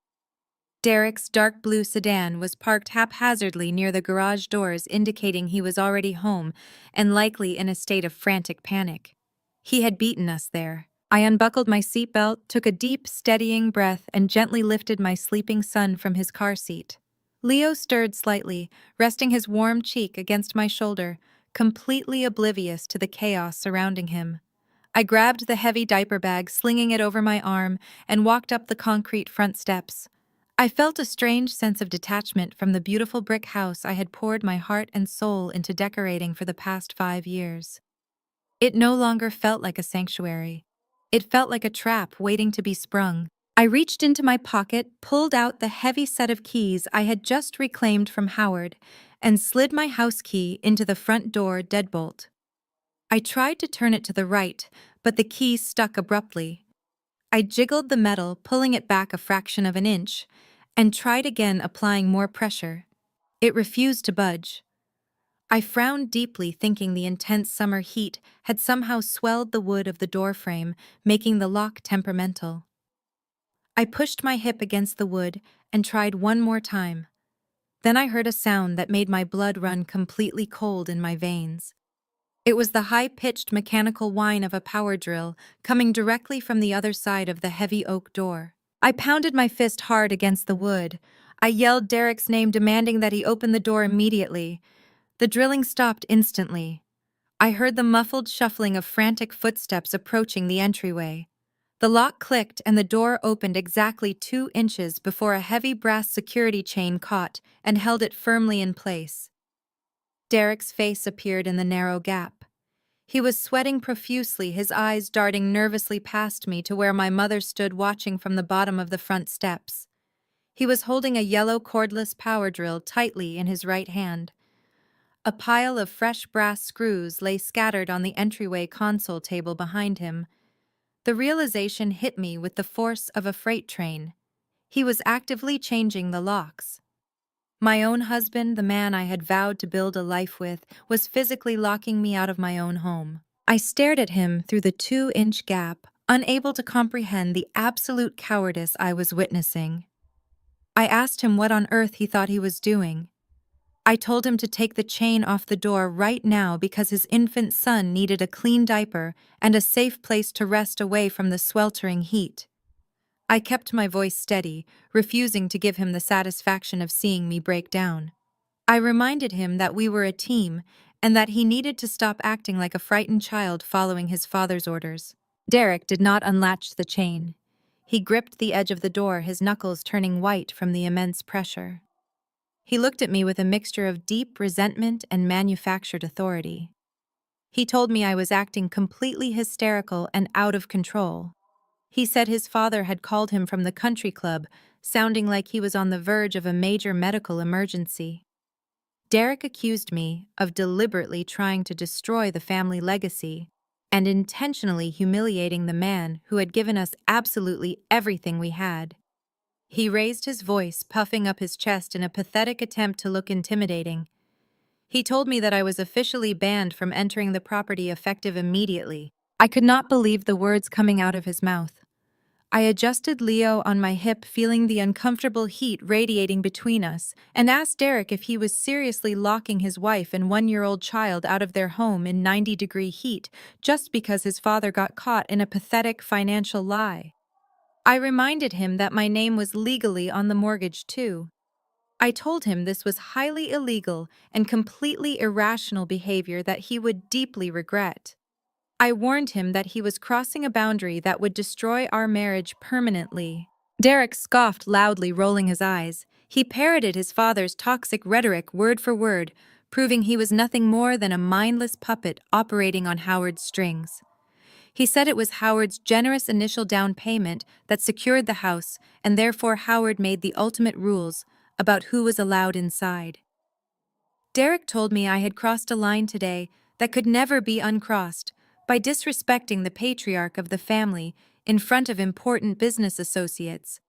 Derek's dark blue sedan was parked haphazardly near the garage doors, indicating he was already home and likely in a state of frantic panic. He had beaten us there. I unbuckled my seatbelt, took a deep, steadying breath, and gently lifted my sleeping son from his car seat. Leo stirred slightly, resting his warm cheek against my shoulder, completely oblivious to the chaos surrounding him. I grabbed the heavy diaper bag, slinging it over my arm, and walked up the concrete front steps. I felt a strange sense of detachment from the beautiful brick house I had poured my heart and soul into decorating for the past 5 years. It no longer felt like a sanctuary. It felt like a trap waiting to be sprung. I reached into my pocket, pulled out the heavy set of keys I had just reclaimed from Howard, and slid my house key into the front door deadbolt. I tried to turn it to the right, but the key stuck abruptly. I jiggled the metal, pulling it back a fraction of an inch, and tried again, applying more pressure. It refused to budge. I frowned deeply, thinking the intense summer heat had somehow swelled the wood of the doorframe, making the lock temperamental. I pushed my hip against the wood and tried one more time. Then I heard a sound that made my blood run completely cold in my veins. It was the high-pitched mechanical whine of a power drill coming directly from the other side of the heavy oak door. I pounded my fist hard against the wood. I yelled Derek's name, demanding that he open the door immediately. The drilling stopped instantly. I heard the muffled shuffling of frantic footsteps approaching the entryway. The lock clicked and the door opened exactly 2 inches before a heavy brass security chain caught and held it firmly in place. Derek's face appeared in the narrow gap. He was sweating profusely, his eyes darting nervously past me to where my mother stood watching from the bottom of the front steps. He was holding a yellow cordless power drill tightly in his right hand. A pile of fresh brass screws lay scattered on the entryway console table behind him. The realization hit me with the force of a freight train. He was actively changing the locks. My own husband, the man I had vowed to build a life with, was physically locking me out of my own home. I stared at him through the 2-inch gap, unable to comprehend the absolute cowardice I was witnessing. I asked him what on earth he thought he was doing. I told him to take the chain off the door right now because his infant son needed a clean diaper and a safe place to rest away from the sweltering heat. I kept my voice steady, refusing to give him the satisfaction of seeing me break down. I reminded him that we were a team and that he needed to stop acting like a frightened child following his father's orders. Derek did not unlatch the chain. He gripped the edge of the door, his knuckles turning white from the immense pressure. He looked at me with a mixture of deep resentment and manufactured authority. He told me I was acting completely hysterical and out of control. He said his father had called him from the country club, sounding like he was on the verge of a major medical emergency. Derek accused me of deliberately trying to destroy the family legacy and intentionally humiliating the man who had given us absolutely everything we had. He raised his voice, puffing up his chest in a pathetic attempt to look intimidating. He told me that I was officially banned from entering the property effective immediately. I could not believe the words coming out of his mouth. I adjusted Leo on my hip, feeling the uncomfortable heat radiating between us, and asked Derek if he was seriously locking his wife and 1-year-old child out of their home in 90-degree heat just because his father got caught in a pathetic financial lie. I reminded him that my name was legally on the mortgage too. I told him this was highly illegal and completely irrational behavior that he would deeply regret. I warned him that he was crossing a boundary that would destroy our marriage permanently. Derek scoffed loudly, rolling his eyes. He parroted his father's toxic rhetoric word for word, proving he was nothing more than a mindless puppet operating on Howard's strings. He said it was Howard's generous initial down payment that secured the house, and therefore Howard made the ultimate rules about who was allowed inside. Derek told me I had crossed a line today that could never be uncrossed by disrespecting the patriarch of the family in front of important business associates.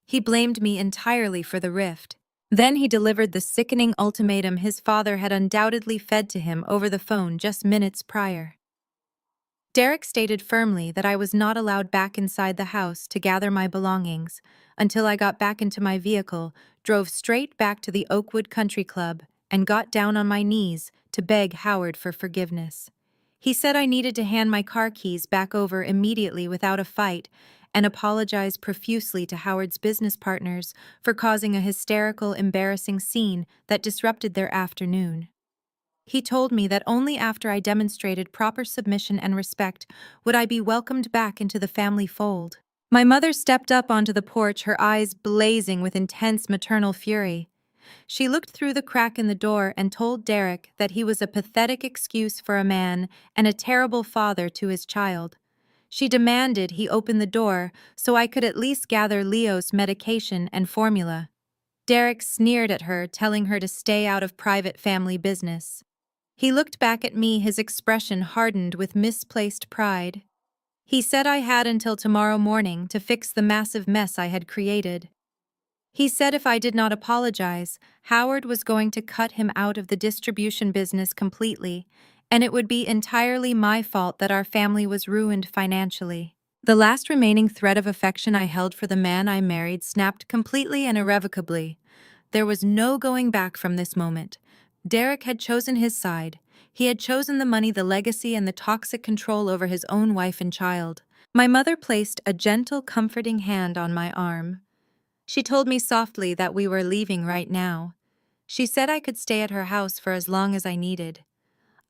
He blamed me entirely for the rift. Then he delivered the sickening ultimatum his father had undoubtedly fed to him over the phone just minutes prior. Derek stated firmly that I was not allowed back inside the house to gather my belongings until I got back into my vehicle, drove straight back to the Oakwood Country Club, and got down on my knees to beg Howard for forgiveness. He said I needed to hand my car keys back over immediately without a fight and apologize profusely to Howard's business partners for causing a hysterical, embarrassing scene that disrupted their afternoon. He told me that only after I demonstrated proper submission and respect would I be welcomed back into the family fold. My mother stepped up onto the porch, her eyes blazing with intense maternal fury. She looked through the crack in the door and told Derek that he was a pathetic excuse for a man and a terrible father to his child. She demanded he open the door so I could at least gather Leo's medication and formula. Derek sneered at her, telling her to stay out of private family business. He looked back at me, his expression hardened with misplaced pride. He said I had until tomorrow morning to fix the massive mess I had created. He said if I did not apologize, Howard was going to cut him out of the distribution business completely, and it would be entirely my fault that our family was ruined financially. The last remaining thread of affection I held for the man I married snapped completely and irrevocably. There was no going back from this moment. Derek had chosen his side. He had chosen the money, the legacy, and the toxic control over his own wife and child. My mother placed a gentle, comforting hand on my arm. She told me softly that we were leaving right now. She said I could stay at her house for as long as I needed.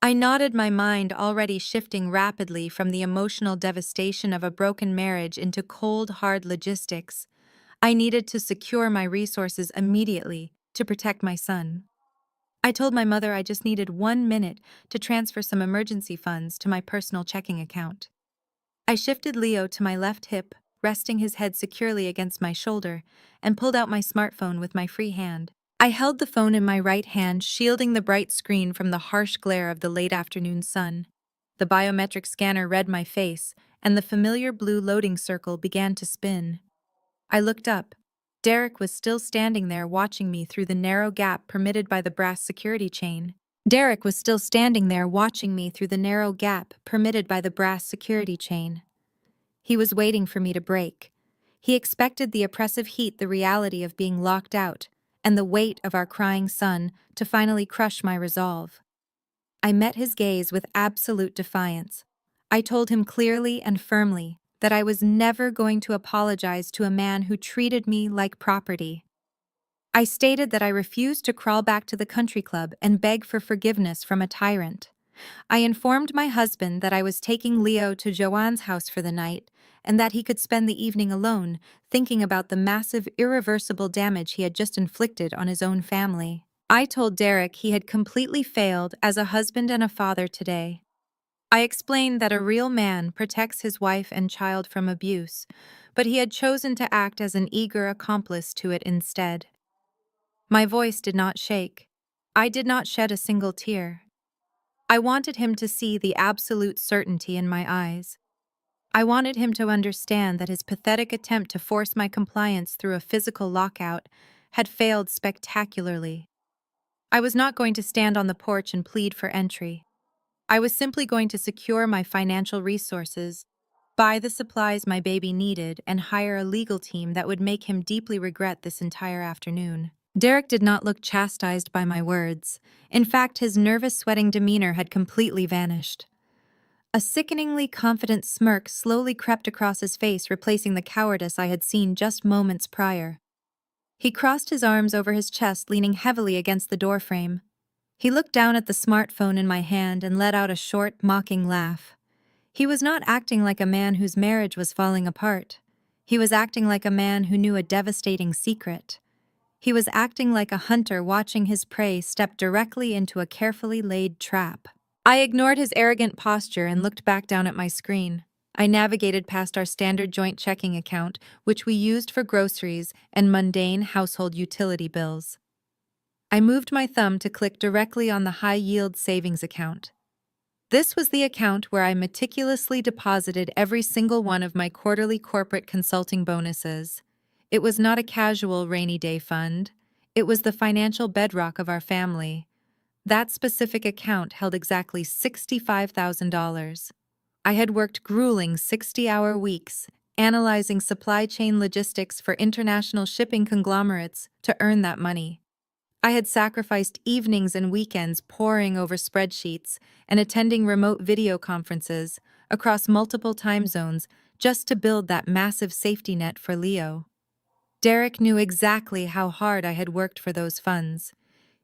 I nodded, my mind already shifting rapidly from the emotional devastation of a broken marriage into cold, hard logistics. I needed to secure my resources immediately to protect my son. I told my mother I just needed 1 minute to transfer some emergency funds to my personal checking account. I shifted Leo to my left hip, resting his head securely against my shoulder, and pulled out my smartphone with my free hand. I held the phone in my right hand, shielding the bright screen from the harsh glare of the late afternoon sun. The biometric scanner read my face, and the familiar blue loading circle began to spin. I looked up. Derek was still standing there watching me through the narrow gap permitted by the brass security chain. Derek was still standing there watching me through the narrow gap permitted by the brass security chain. He was waiting for me to break. He expected the oppressive heat, the reality of being locked out, and the weight of our crying son to finally crush my resolve. I met his gaze with absolute defiance. I told him clearly and firmly that I was never going to apologize to a man who treated me like property. I stated that I refused to crawl back to the country club and beg for forgiveness from a tyrant. I informed my husband that I was taking Leo to Joanne's house for the night and that he could spend the evening alone, thinking about the massive, irreversible damage he had just inflicted on his own family. I told Derek he had completely failed as a husband and a father today. I explained that a real man protects his wife and child from abuse, but he had chosen to act as an eager accomplice to it instead. My voice did not shake. I did not shed a single tear. I wanted him to see the absolute certainty in my eyes. I wanted him to understand that his pathetic attempt to force my compliance through a physical lockout had failed spectacularly. I was not going to stand on the porch and plead for entry. I was simply going to secure my financial resources, buy the supplies my baby needed, and hire a legal team that would make him deeply regret this entire afternoon. Derek did not look chastised by my words. In fact, his nervous, sweating demeanor had completely vanished. A sickeningly confident smirk slowly crept across his face, replacing the cowardice I had seen just moments prior. He crossed his arms over his chest, leaning heavily against the doorframe. He looked down at the smartphone in my hand and let out a short, mocking laugh. He was not acting like a man whose marriage was falling apart. He was acting like a man who knew a devastating secret. He was acting like a hunter watching his prey step directly into a carefully laid trap. I ignored his arrogant posture and looked back down at my screen. I navigated past our standard joint checking account, which we used for groceries and mundane household utility bills. I moved my thumb to click directly on the high-yield savings account. This was the account where I meticulously deposited every single one of my quarterly corporate consulting bonuses. It was not a casual rainy day fund. It was the financial bedrock of our family. That specific account held exactly $65,000. I had worked grueling 60-hour weeks, analyzing supply chain logistics for international shipping conglomerates to earn that money. I had sacrificed evenings and weekends poring over spreadsheets and attending remote video conferences across multiple time zones just to build that massive safety net for Leo. Derek knew exactly how hard I had worked for those funds.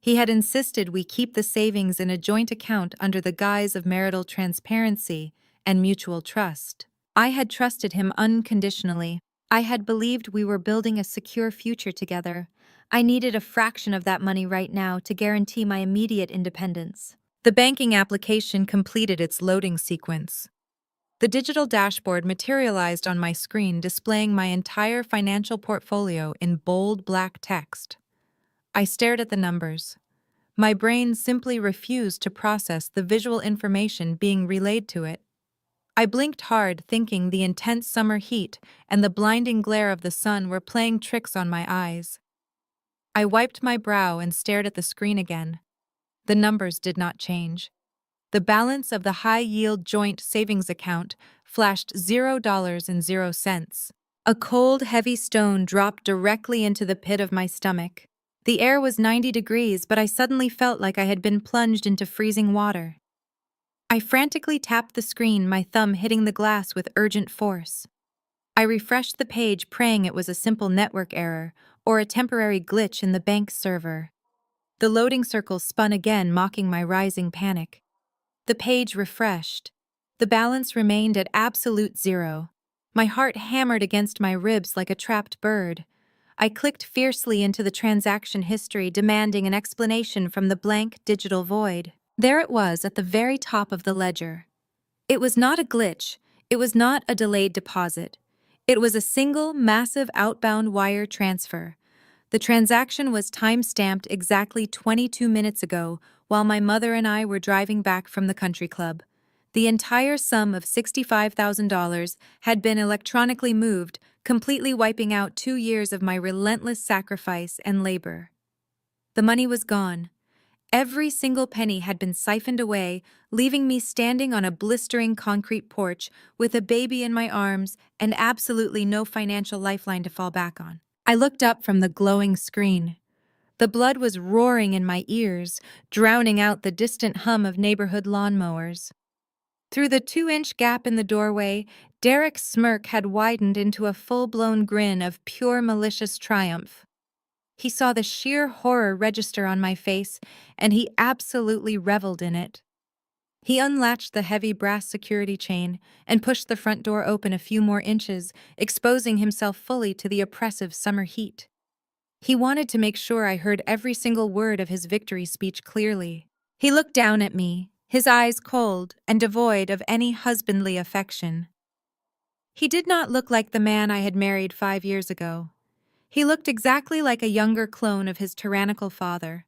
He had insisted we keep the savings in a joint account under the guise of marital transparency and mutual trust. I had trusted him unconditionally. I had believed we were building a secure future together. I needed a fraction of that money right now to guarantee my immediate independence. The banking application completed its loading sequence. The digital dashboard materialized on my screen, displaying my entire financial portfolio in bold black text. I stared at the numbers. My brain simply refused to process the visual information being relayed to it. I blinked hard, thinking the intense summer heat and the blinding glare of the sun were playing tricks on my eyes. I wiped my brow and stared at the screen again. The numbers did not change. The balance of the high-yield joint savings account flashed $0.00. A cold, heavy stone dropped directly into the pit of my stomach. The air was 90 degrees, but I suddenly felt like I had been plunged into freezing water. I frantically tapped the screen, my thumb hitting the glass with urgent force. I refreshed the page, praying it was a simple network error or a temporary glitch in the bank's server. The loading circle spun again, mocking my rising panic. The page refreshed. The balance remained at absolute zero. My heart hammered against my ribs like a trapped bird. I clicked fiercely into the transaction history, demanding an explanation from the blank digital void. There it was at the very top of the ledger. It was not a glitch. It was not a delayed deposit. It was a single, massive outbound wire transfer. The transaction was time-stamped exactly 22 minutes ago while my mother and I were driving back from the country club. The entire sum of $65,000 had been electronically moved, completely wiping out 2 years of my relentless sacrifice and labor. The money was gone. Every single penny had been siphoned away, leaving me standing on a blistering concrete porch with a baby in my arms and absolutely no financial lifeline to fall back on. I looked up from the glowing screen. The blood was roaring in my ears, drowning out the distant hum of neighborhood lawnmowers. Through the 2-inch gap in the doorway, Derek's smirk had widened into a full-blown grin of pure malicious triumph. He saw the sheer horror register on my face, and he absolutely reveled in it. He unlatched the heavy brass security chain and pushed the front door open a few more inches, exposing himself fully to the oppressive summer heat. He wanted to make sure I heard every single word of his victory speech clearly. He looked down at me, his eyes cold and devoid of any husbandly affection. He did not look like the man I had married 5 years ago. He looked exactly like a younger clone of his tyrannical father.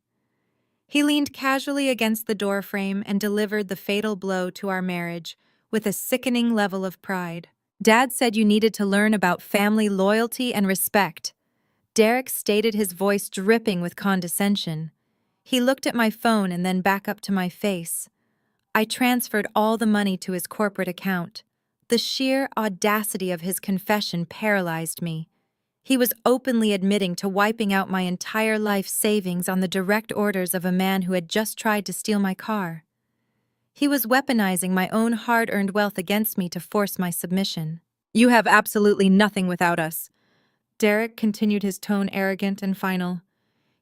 He leaned casually against the doorframe and delivered the fatal blow to our marriage with a sickening level of pride. "Dad said you needed to learn about family loyalty and respect." Derek stated, his voice dripping with condescension. He looked at my phone and then back up to my face. I transferred all the money to his corporate account. The sheer audacity of his confession paralyzed me. He was openly admitting to wiping out my entire life savings on the direct orders of a man who had just tried to steal my car. He was weaponizing my own hard-earned wealth against me to force my submission. "You have absolutely nothing without us." Derek continued, his tone arrogant and final.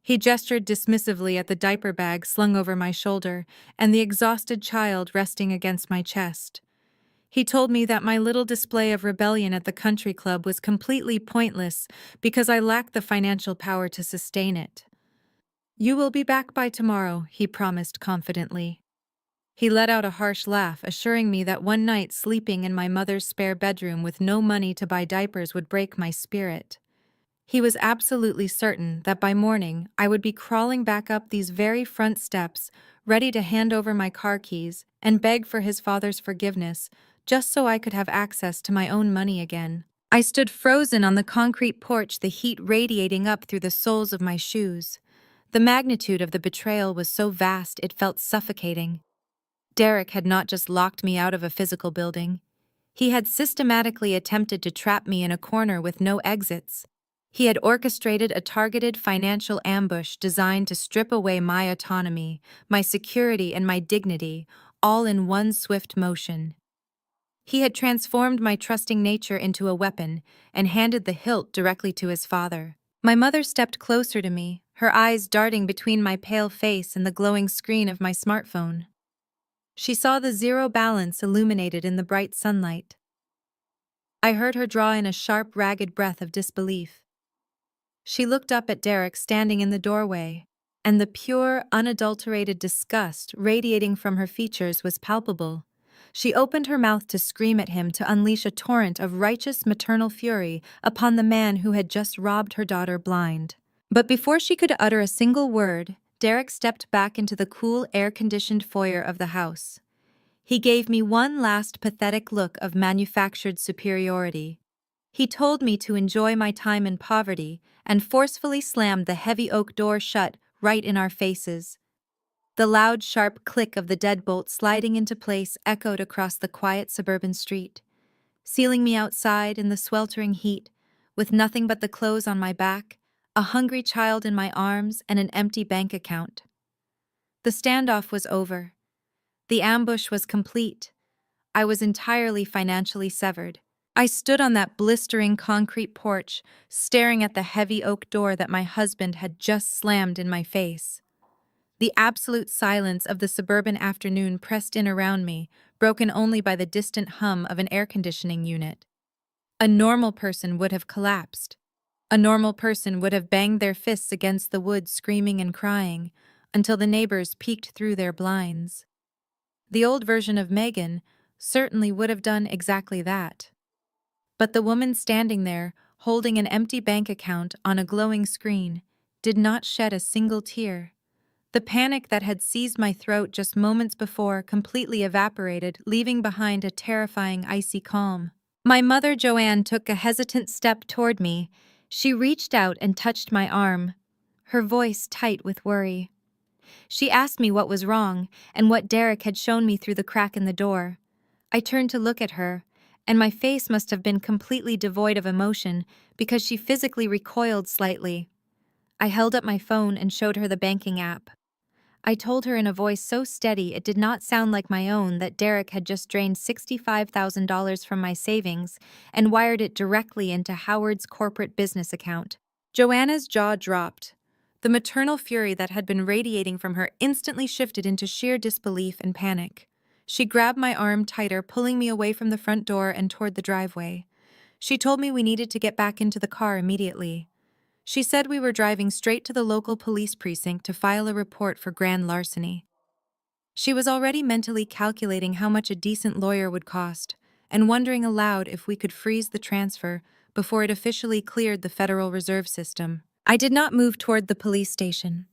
He gestured dismissively at the diaper bag slung over my shoulder and the exhausted child resting against my chest. He told me that my little display of rebellion at the country club was completely pointless because I lacked the financial power to sustain it. "You will be back by tomorrow," he promised confidently. He let out a harsh laugh, assuring me that one night sleeping in my mother's spare bedroom with no money to buy diapers would break my spirit. He was absolutely certain that by morning I would be crawling back up these very front steps, ready to hand over my car keys and beg for his father's forgiveness, just so I could have access to my own money again. I stood frozen on the concrete porch, the heat radiating up through the soles of my shoes. The magnitude of the betrayal was so vast it felt suffocating. Derek had not just locked me out of a physical building. He had systematically attempted to trap me in a corner with no exits. He had orchestrated a targeted financial ambush designed to strip away my autonomy, my security, and my dignity, all in one swift motion. He had transformed my trusting nature into a weapon and handed the hilt directly to his father. My mother stepped closer to me, her eyes darting between my pale face and the glowing screen of my smartphone. She saw the zero balance illuminated in the bright sunlight. I heard her draw in a sharp, ragged breath of disbelief. She looked up at Derek standing in the doorway, and the pure, unadulterated disgust radiating from her features was palpable. She opened her mouth to scream at him, to unleash a torrent of righteous maternal fury upon the man who had just robbed her daughter blind. But before she could utter a single word, Derek stepped back into the cool, air-conditioned foyer of the house. He gave me one last pathetic look of manufactured superiority. He told me to enjoy my time in poverty and forcefully slammed the heavy oak door shut right in our faces. The loud, sharp click of the deadbolt sliding into place echoed across the quiet suburban street, sealing me outside in the sweltering heat, with nothing but the clothes on my back, a hungry child in my arms, and an empty bank account. The standoff was over. The ambush was complete. I was entirely financially severed. I stood on that blistering concrete porch, staring at the heavy oak door that my husband had just slammed in my face. The absolute silence of the suburban afternoon pressed in around me, broken only by the distant hum of an air conditioning unit. A normal person would have collapsed. A normal person would have banged their fists against the wood, screaming and crying, until the neighbors peeked through their blinds. The old version of Megan certainly would have done exactly that. But the woman standing there, holding an empty bank account on a glowing screen, did not shed a single tear. The panic that had seized my throat just moments before completely evaporated, leaving behind a terrifying icy calm. My mother, Joanne, took a hesitant step toward me. She reached out and touched my arm, her voice tight with worry. She asked me what was wrong and what Derek had shown me through the crack in the door. I turned to look at her, and my face must have been completely devoid of emotion because she physically recoiled slightly. I held up my phone and showed her the banking app. I told her in a voice so steady it did not sound like my own that Derek had just drained $65,000 from my savings and wired it directly into Howard's corporate business account. Joanna's jaw dropped. The maternal fury that had been radiating from her instantly shifted into sheer disbelief and panic. She grabbed my arm tighter, pulling me away from the front door and toward the driveway. She told me we needed to get back into the car immediately. She said we were driving straight to the local police precinct to file a report for grand larceny. She was already mentally calculating how much a decent lawyer would cost, and wondering aloud if we could freeze the transfer before it officially cleared the Federal Reserve System. I did not move toward the police station.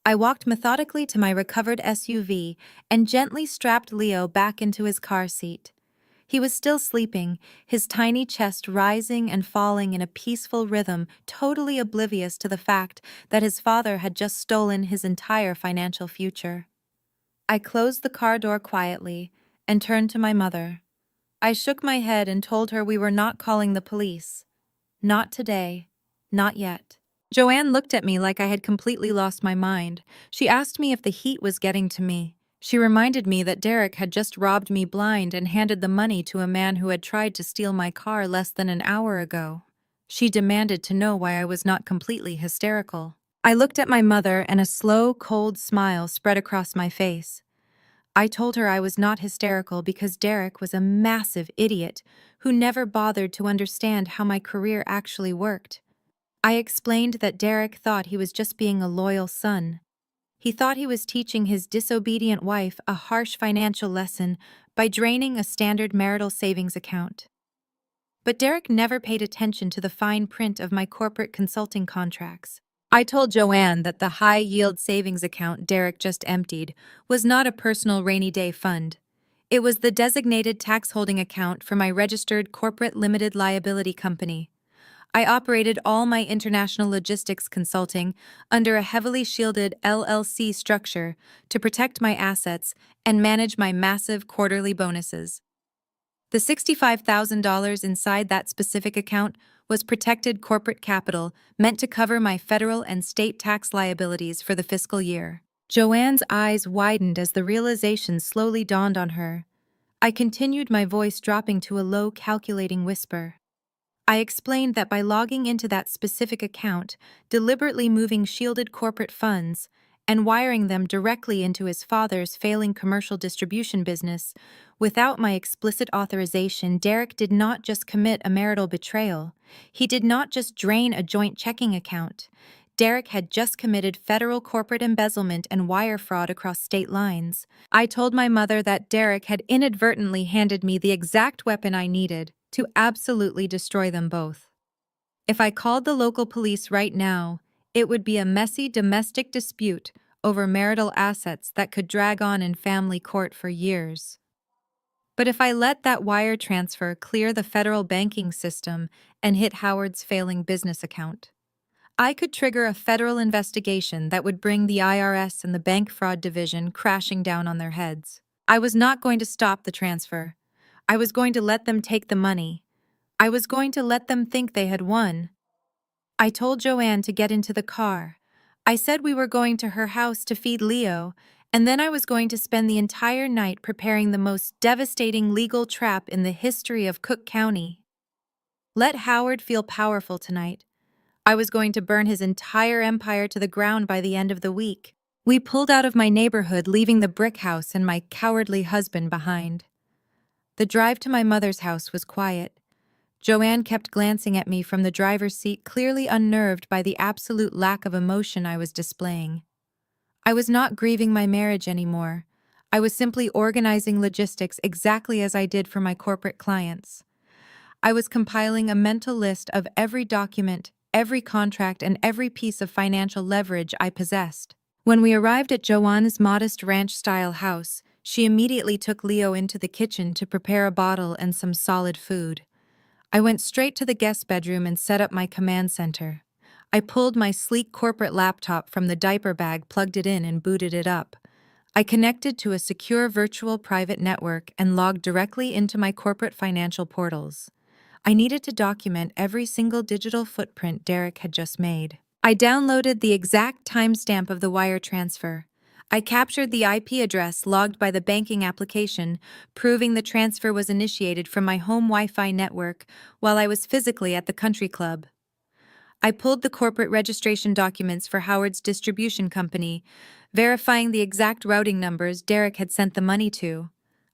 I walked methodically to my recovered SUV and gently strapped Leo back into his car seat. He was still sleeping, his tiny chest rising and falling in a peaceful rhythm, totally oblivious to the fact that his father had just stolen his entire financial future. I closed the car door quietly and turned to my mother. I shook my head and told her we were not calling the police. Not today. Not yet. Joanne looked at me like I had completely lost my mind. She asked me if the heat was getting to me. She reminded me that Derek had just robbed me blind and handed the money to a man who had tried to steal my car less than an hour ago. She demanded to know why I was not completely hysterical. I looked at my mother and a slow, cold smile spread across my face. I told her I was not hysterical because Derek was a massive idiot who never bothered to understand how my career actually worked. I explained that Derek thought he was just being a loyal son. He thought he was teaching his disobedient wife a harsh financial lesson by draining a standard marital savings account. But Derek never paid attention to the fine print of my corporate consulting contracts. I told Joanne that the high-yield savings account Derek just emptied was not a personal rainy day fund. It was the designated tax-holding account for my registered corporate limited liability company. I operated all my international logistics consulting under a heavily shielded LLC structure to protect my assets and manage my massive quarterly bonuses. The $65,000 inside that specific account was protected corporate capital meant to cover my federal and state tax liabilities for the fiscal year. Joanne's eyes widened as the realization slowly dawned on her. I continued, my voice dropping to a low, calculating whisper. I explained that by logging into that specific account, deliberately moving shielded corporate funds, and wiring them directly into his father's failing commercial distribution business, without my explicit authorization, Derek did not just commit a marital betrayal. He did not just drain a joint checking account. Derek had just committed federal corporate embezzlement and wire fraud across state lines. I told my mother that Derek had inadvertently handed me the exact weapon I needed to absolutely destroy them both. If I called the local police right now, it would be a messy domestic dispute over marital assets that could drag on in family court for years. But if I let that wire transfer clear the federal banking system and hit Howard's failing business account, I could trigger a federal investigation that would bring the IRS and the Bank Fraud Division crashing down on their heads. I was not going to stop the transfer. I was going to let them take the money. I was going to let them think they had won. I told Joanne to get into the car. I said we were going to her house to feed Leo, and then I was going to spend the entire night preparing the most devastating legal trap in the history of Cook County. Let Howard feel powerful tonight. I was going to burn his entire empire to the ground by the end of the week. We pulled out of my neighborhood, leaving the brick house and my cowardly husband behind. The drive to my mother's house was quiet. Joanne kept glancing at me from the driver's seat, clearly unnerved by the absolute lack of emotion I was displaying. I was not grieving my marriage anymore. I was simply organizing logistics exactly as I did for my corporate clients. I was compiling a mental list of every document, every contract, and every piece of financial leverage I possessed. When we arrived at Joanne's modest ranch-style house, she immediately took Leo into the kitchen to prepare a bottle and some solid food. I went straight to the guest bedroom and set up my command center. I pulled my sleek corporate laptop from the diaper bag, plugged it in, and booted it up. I connected to a secure virtual private network and logged directly into my corporate financial portals. I needed to document every single digital footprint Derek had just made. I downloaded the exact timestamp of the wire transfer. I captured the IP address logged by the banking application, proving the transfer was initiated from my home Wi-Fi network while I was physically at the country club. I pulled the corporate registration documents for Howard's distribution company, verifying the exact routing numbers Derek had sent the money to.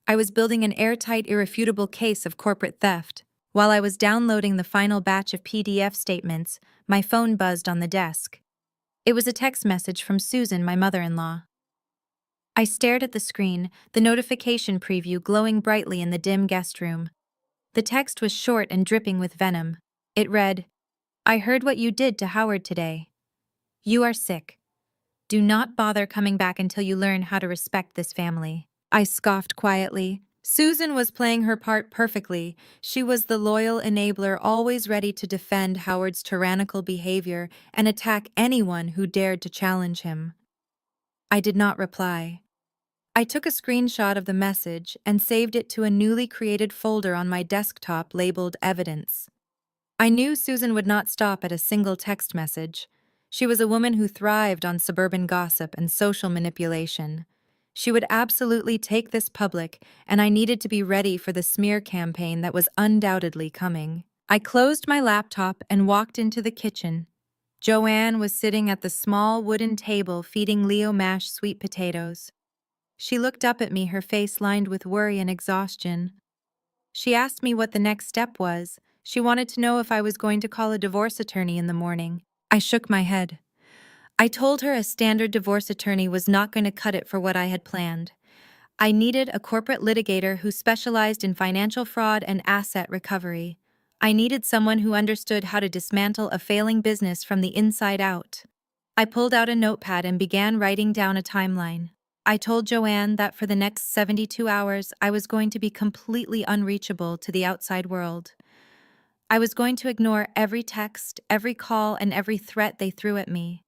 I was building an airtight, irrefutable case of corporate theft. While I was downloading the final batch of PDF statements, my phone buzzed on the desk. It was a text message from Susan, my mother-in-law. I stared at the screen, the notification preview glowing brightly in the dim guest room. The text was short and dripping with venom. It read, "I heard what you did to Howard today. You are sick. Do not bother coming back until you learn how to respect this family." I scoffed quietly. Susan was playing her part perfectly. She was the loyal enabler, always ready to defend Howard's tyrannical behavior and attack anyone who dared to challenge him. I did not reply. I took a screenshot of the message and saved it to a newly created folder on my desktop labeled Evidence. I knew Susan would not stop at a single text message. She was a woman who thrived on suburban gossip and social manipulation. She would absolutely take this public, and I needed to be ready for the smear campaign that was undoubtedly coming. I closed my laptop and walked into the kitchen. Joanne was sitting at the small wooden table feeding Leo mashed sweet potatoes. She looked up at me, her face lined with worry and exhaustion. She asked me what the next step was. She wanted to know if I was going to call a divorce attorney in the morning. I shook my head. I told her a standard divorce attorney was not going to cut it for what I had planned. I needed a corporate litigator who specialized in financial fraud and asset recovery. I needed someone who understood how to dismantle a failing business from the inside out. I pulled out a notepad and began writing down a timeline. I told Joanne that for the next 72 hours, I was going to be completely unreachable to the outside world. I was going to ignore every text, every call, and every threat they threw at me.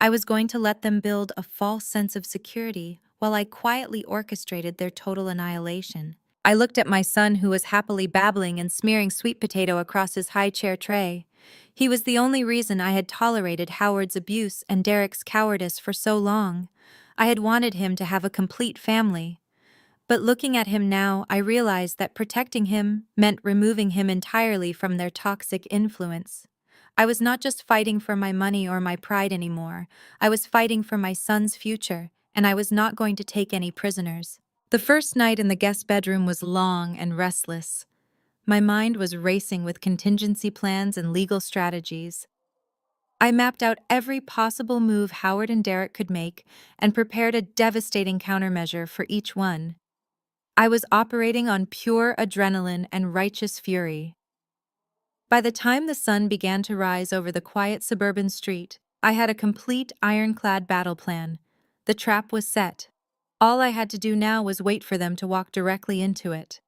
I was going to let them build a false sense of security while I quietly orchestrated their total annihilation. I looked at my son, who was happily babbling and smearing sweet potato across his high chair tray. He was the only reason I had tolerated Howard's abuse and Derek's cowardice for so long. I had wanted him to have a complete family. But looking at him now, I realized that protecting him meant removing him entirely from their toxic influence. I was not just fighting for my money or my pride anymore. I was fighting for my son's future, and I was not going to take any prisoners. The first night in the guest bedroom was long and restless. My mind was racing with contingency plans and legal strategies. I mapped out every possible move Howard and Derek could make and prepared a devastating countermeasure for each one. I was operating on pure adrenaline and righteous fury. By the time the sun began to rise over the quiet suburban street, I had a complete ironclad battle plan. The trap was set. All I had to do now was wait for them to walk directly into it.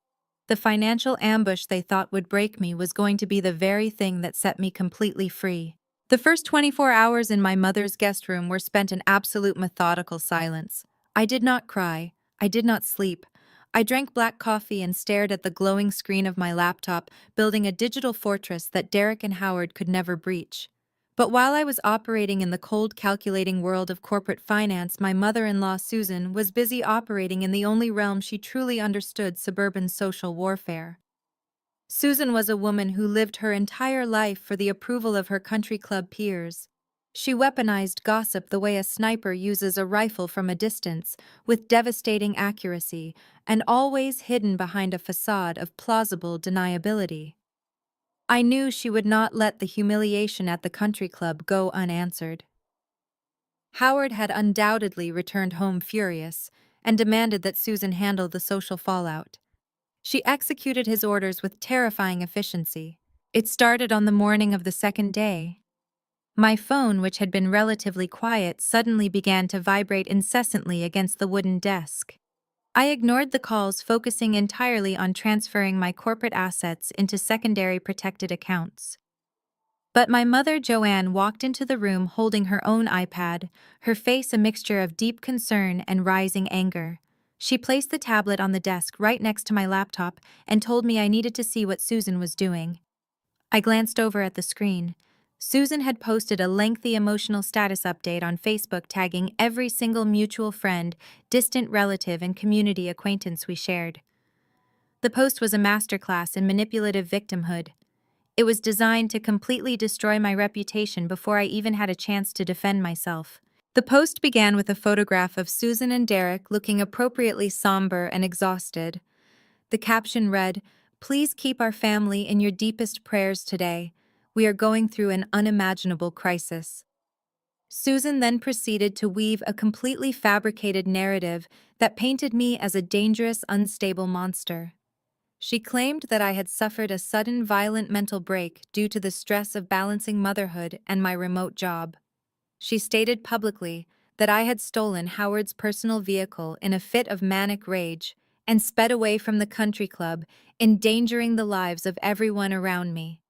The financial ambush they thought would break me was going to be the very thing that set me completely free. The first 24 hours in my mother's guest room were spent in absolute methodical silence. I did not cry. I did not sleep. I drank black coffee and stared at the glowing screen of my laptop, building a digital fortress that Derek and Howard could never breach. But while I was operating in the cold, calculating world of corporate finance, my mother-in-law, Susan, was busy operating in the only realm she truly understood: suburban social warfare. Susan was a woman who lived her entire life for the approval of her country club peers. She weaponized gossip the way a sniper uses a rifle from a distance, with devastating accuracy, and always hidden behind a facade of plausible deniability. I knew she would not let the humiliation at the country club go unanswered. Howard had undoubtedly returned home furious and demanded that Susan handle the social fallout. She executed his orders with terrifying efficiency. It started on the morning of the second day. My phone, which had been relatively quiet, suddenly began to vibrate incessantly against the wooden desk. I ignored the calls, focusing entirely on transferring my corporate assets into secondary protected accounts. But my mother, Joanne, walked into the room holding her own iPad, her face a mixture of deep concern and rising anger. She placed the tablet on the desk right next to my laptop and told me I needed to see what Susan was doing. I glanced over at the screen. Susan had posted a lengthy emotional status update on Facebook tagging every single mutual friend, distant relative, and community acquaintance we shared. The post was a masterclass in manipulative victimhood. It was designed to completely destroy my reputation before I even had a chance to defend myself. The post began with a photograph of Susan and Derek looking appropriately somber and exhausted. The caption read, "Please keep our family in your deepest prayers today. We are going through an unimaginable crisis." Susan then proceeded to weave a completely fabricated narrative that painted me as a dangerous, unstable monster. She claimed that I had suffered a sudden violent mental break due to the stress of balancing motherhood and my remote job. She stated publicly that I had stolen Howard's personal vehicle in a fit of manic rage and sped away from the country club, endangering the lives of everyone around me.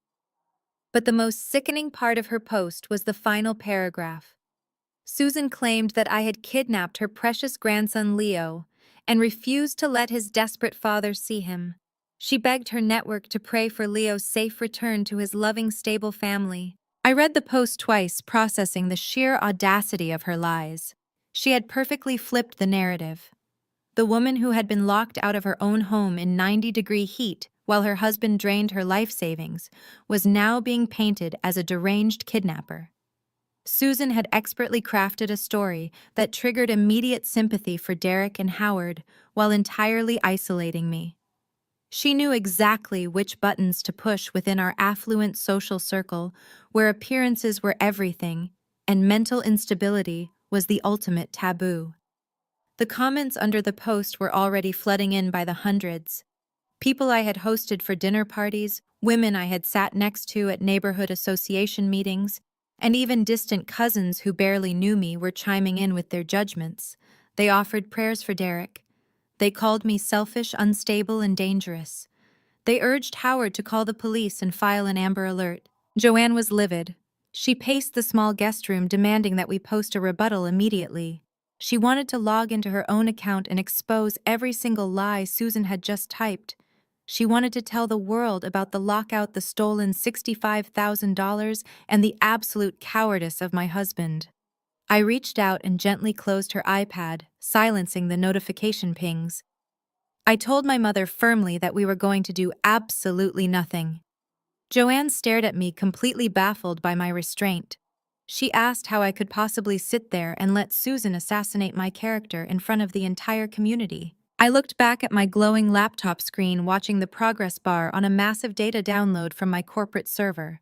But the most sickening part of her post was the final paragraph. Susan claimed that I had kidnapped her precious grandson Leo and refused to let his desperate father see him. She begged her network to pray for Leo's safe return to his loving, stable family. I read the post twice, processing the sheer audacity of her lies. She had perfectly flipped the narrative. The woman who had been locked out of her own home in 90-degree heat while her husband drained her life savings was now being painted as a deranged kidnapper. Susan had expertly crafted a story that triggered immediate sympathy for Derek and Howard while entirely isolating me. She knew exactly which buttons to push within our affluent social circle, where appearances were everything and mental instability was the ultimate taboo. The comments under the post were already flooding in by the hundreds. People I had hosted for dinner parties, women I had sat next to at neighborhood association meetings, and even distant cousins who barely knew me were chiming in with their judgments. They offered prayers for Derek. They called me selfish, unstable, and dangerous. They urged Howard to call the police and file an Amber Alert. Joanne was livid. She paced the small guest room, demanding that we post a rebuttal immediately. She wanted to log into her own account and expose every single lie Susan had just typed. She wanted to tell the world about the lockout, the stolen $65,000, and the absolute cowardice of my husband. I reached out and gently closed her iPad, silencing the notification pings. I told my mother firmly that we were going to do absolutely nothing. Joanne stared at me, completely baffled by my restraint. She asked how I could possibly sit there and let Susan assassinate my character in front of the entire community. I looked back at my glowing laptop screen, watching the progress bar on a massive data download from my corporate server.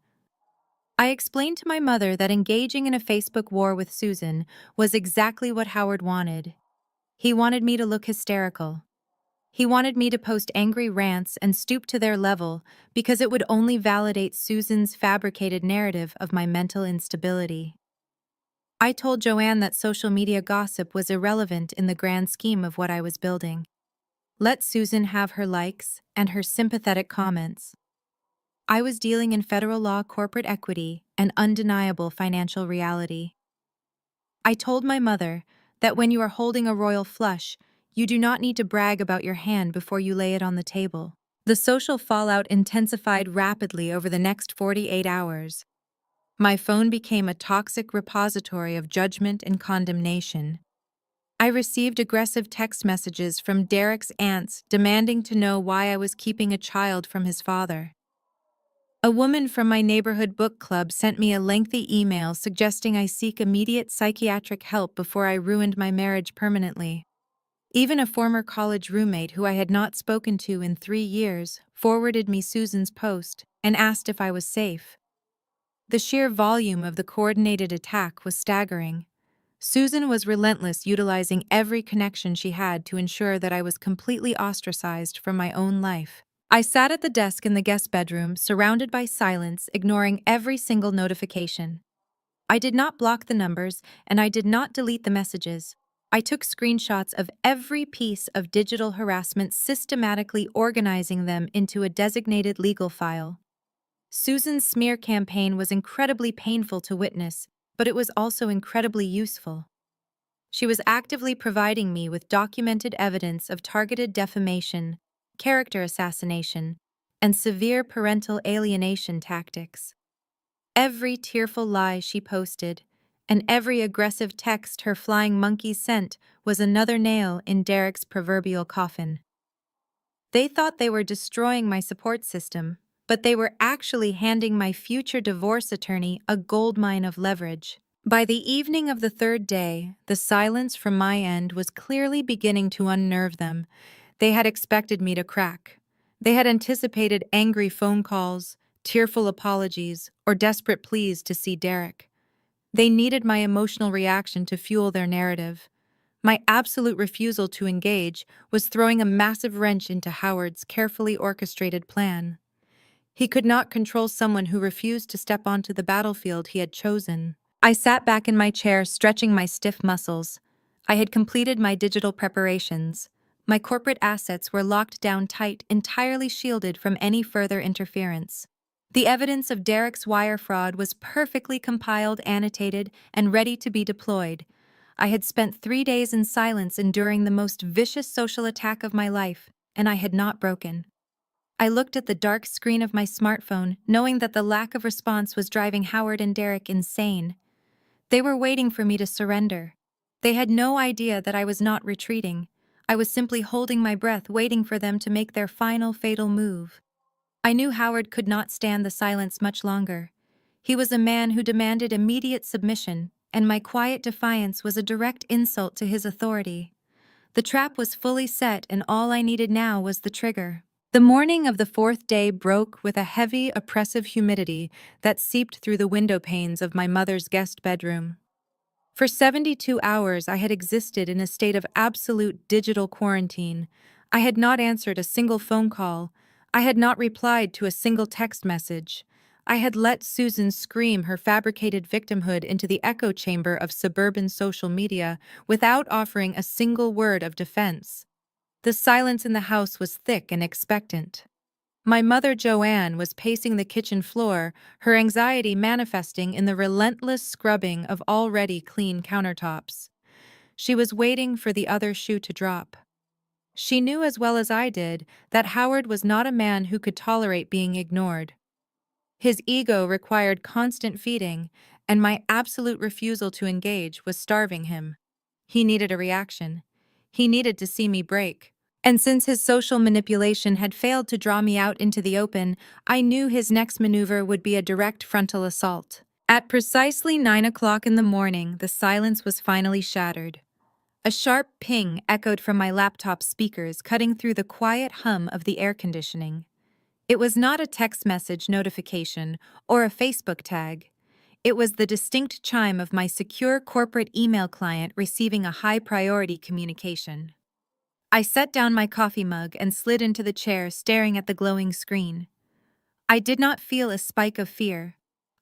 I explained to my mother that engaging in a Facebook war with Susan was exactly what Howard wanted. He wanted me to look hysterical. He wanted me to post angry rants and stoop to their level because it would only validate Susan's fabricated narrative of my mental instability. I told Joanne that social media gossip was irrelevant in the grand scheme of what I was building. Let Susan have her likes and her sympathetic comments. I was dealing in federal law, corporate equity, and undeniable financial reality. I told my mother that when you are holding a royal flush, you do not need to brag about your hand before you lay it on the table. The social fallout intensified rapidly over the next 48 hours. My phone became a toxic repository of judgment and condemnation. I received aggressive text messages from Derek's aunts demanding to know why I was keeping a child from his father. A woman from my neighborhood book club sent me a lengthy email suggesting I seek immediate psychiatric help before I ruined my marriage permanently. Even a former college roommate who I had not spoken to in 3 years forwarded me Susan's post, and asked if I was safe. The sheer volume of the coordinated attack was staggering. Susan was relentless, utilizing every connection she had to ensure that I was completely ostracized from my own life. I sat at the desk in the guest bedroom, surrounded by silence, ignoring every single notification. I did not block the numbers, and I did not delete the messages. I took screenshots of every piece of digital harassment, systematically organizing them into a designated legal file. Susan's smear campaign was incredibly painful to witness, but it was also incredibly useful. She was actively providing me with documented evidence of targeted defamation, character assassination, and severe parental alienation tactics. Every tearful lie she posted, and every aggressive text her flying monkeys sent was another nail in Derek's proverbial coffin. They thought they were destroying my support system, but they were actually handing my future divorce attorney a goldmine of leverage. By the evening of the third day, the silence from my end was clearly beginning to unnerve them. They had expected me to crack. They had anticipated angry phone calls, tearful apologies, or desperate pleas to see Derek. They needed my emotional reaction to fuel their narrative. My absolute refusal to engage was throwing a massive wrench into Howard's carefully orchestrated plan. He could not control someone who refused to step onto the battlefield he had chosen. I sat back in my chair, stretching my stiff muscles. I had completed my digital preparations. My corporate assets were locked down tight, entirely shielded from any further interference. The evidence of Derek's wire fraud was perfectly compiled, annotated, and ready to be deployed. I had spent 3 days in silence enduring the most vicious social attack of my life, and I had not broken. I looked at the dark screen of my smartphone, knowing that the lack of response was driving Howard and Derek insane. They were waiting for me to surrender. They had no idea that I was not retreating. I was simply holding my breath, waiting for them to make their final fatal move. I knew Howard could not stand the silence much longer. He was a man who demanded immediate submission, and my quiet defiance was a direct insult to his authority. The trap was fully set, and all I needed now was the trigger. The morning of the fourth day broke with a heavy, oppressive humidity that seeped through the window panes of my mother's guest bedroom. For 72 hours, I had existed in a state of absolute digital quarantine. I had not answered a single phone call. I had not replied to a single text message. I had let Susan scream her fabricated victimhood into the echo chamber of suburban social media without offering a single word of defense. The silence in the house was thick and expectant. My mother, Joanne, was pacing the kitchen floor, her anxiety manifesting in the relentless scrubbing of already clean countertops. She was waiting for the other shoe to drop. She knew as well as I did that Howard was not a man who could tolerate being ignored. His ego required constant feeding, and my absolute refusal to engage was starving him. He needed a reaction. He needed to see me break. And since his social manipulation had failed to draw me out into the open, I knew his next maneuver would be a direct frontal assault. At precisely 9 o'clock in the morning, the silence was finally shattered. A sharp ping echoed from my laptop speakers, cutting through the quiet hum of the air conditioning. It was not a text message notification or a Facebook tag. It was the distinct chime of my secure corporate email client receiving a high-priority communication. I set down my coffee mug and slid into the chair, staring at the glowing screen. I did not feel a spike of fear.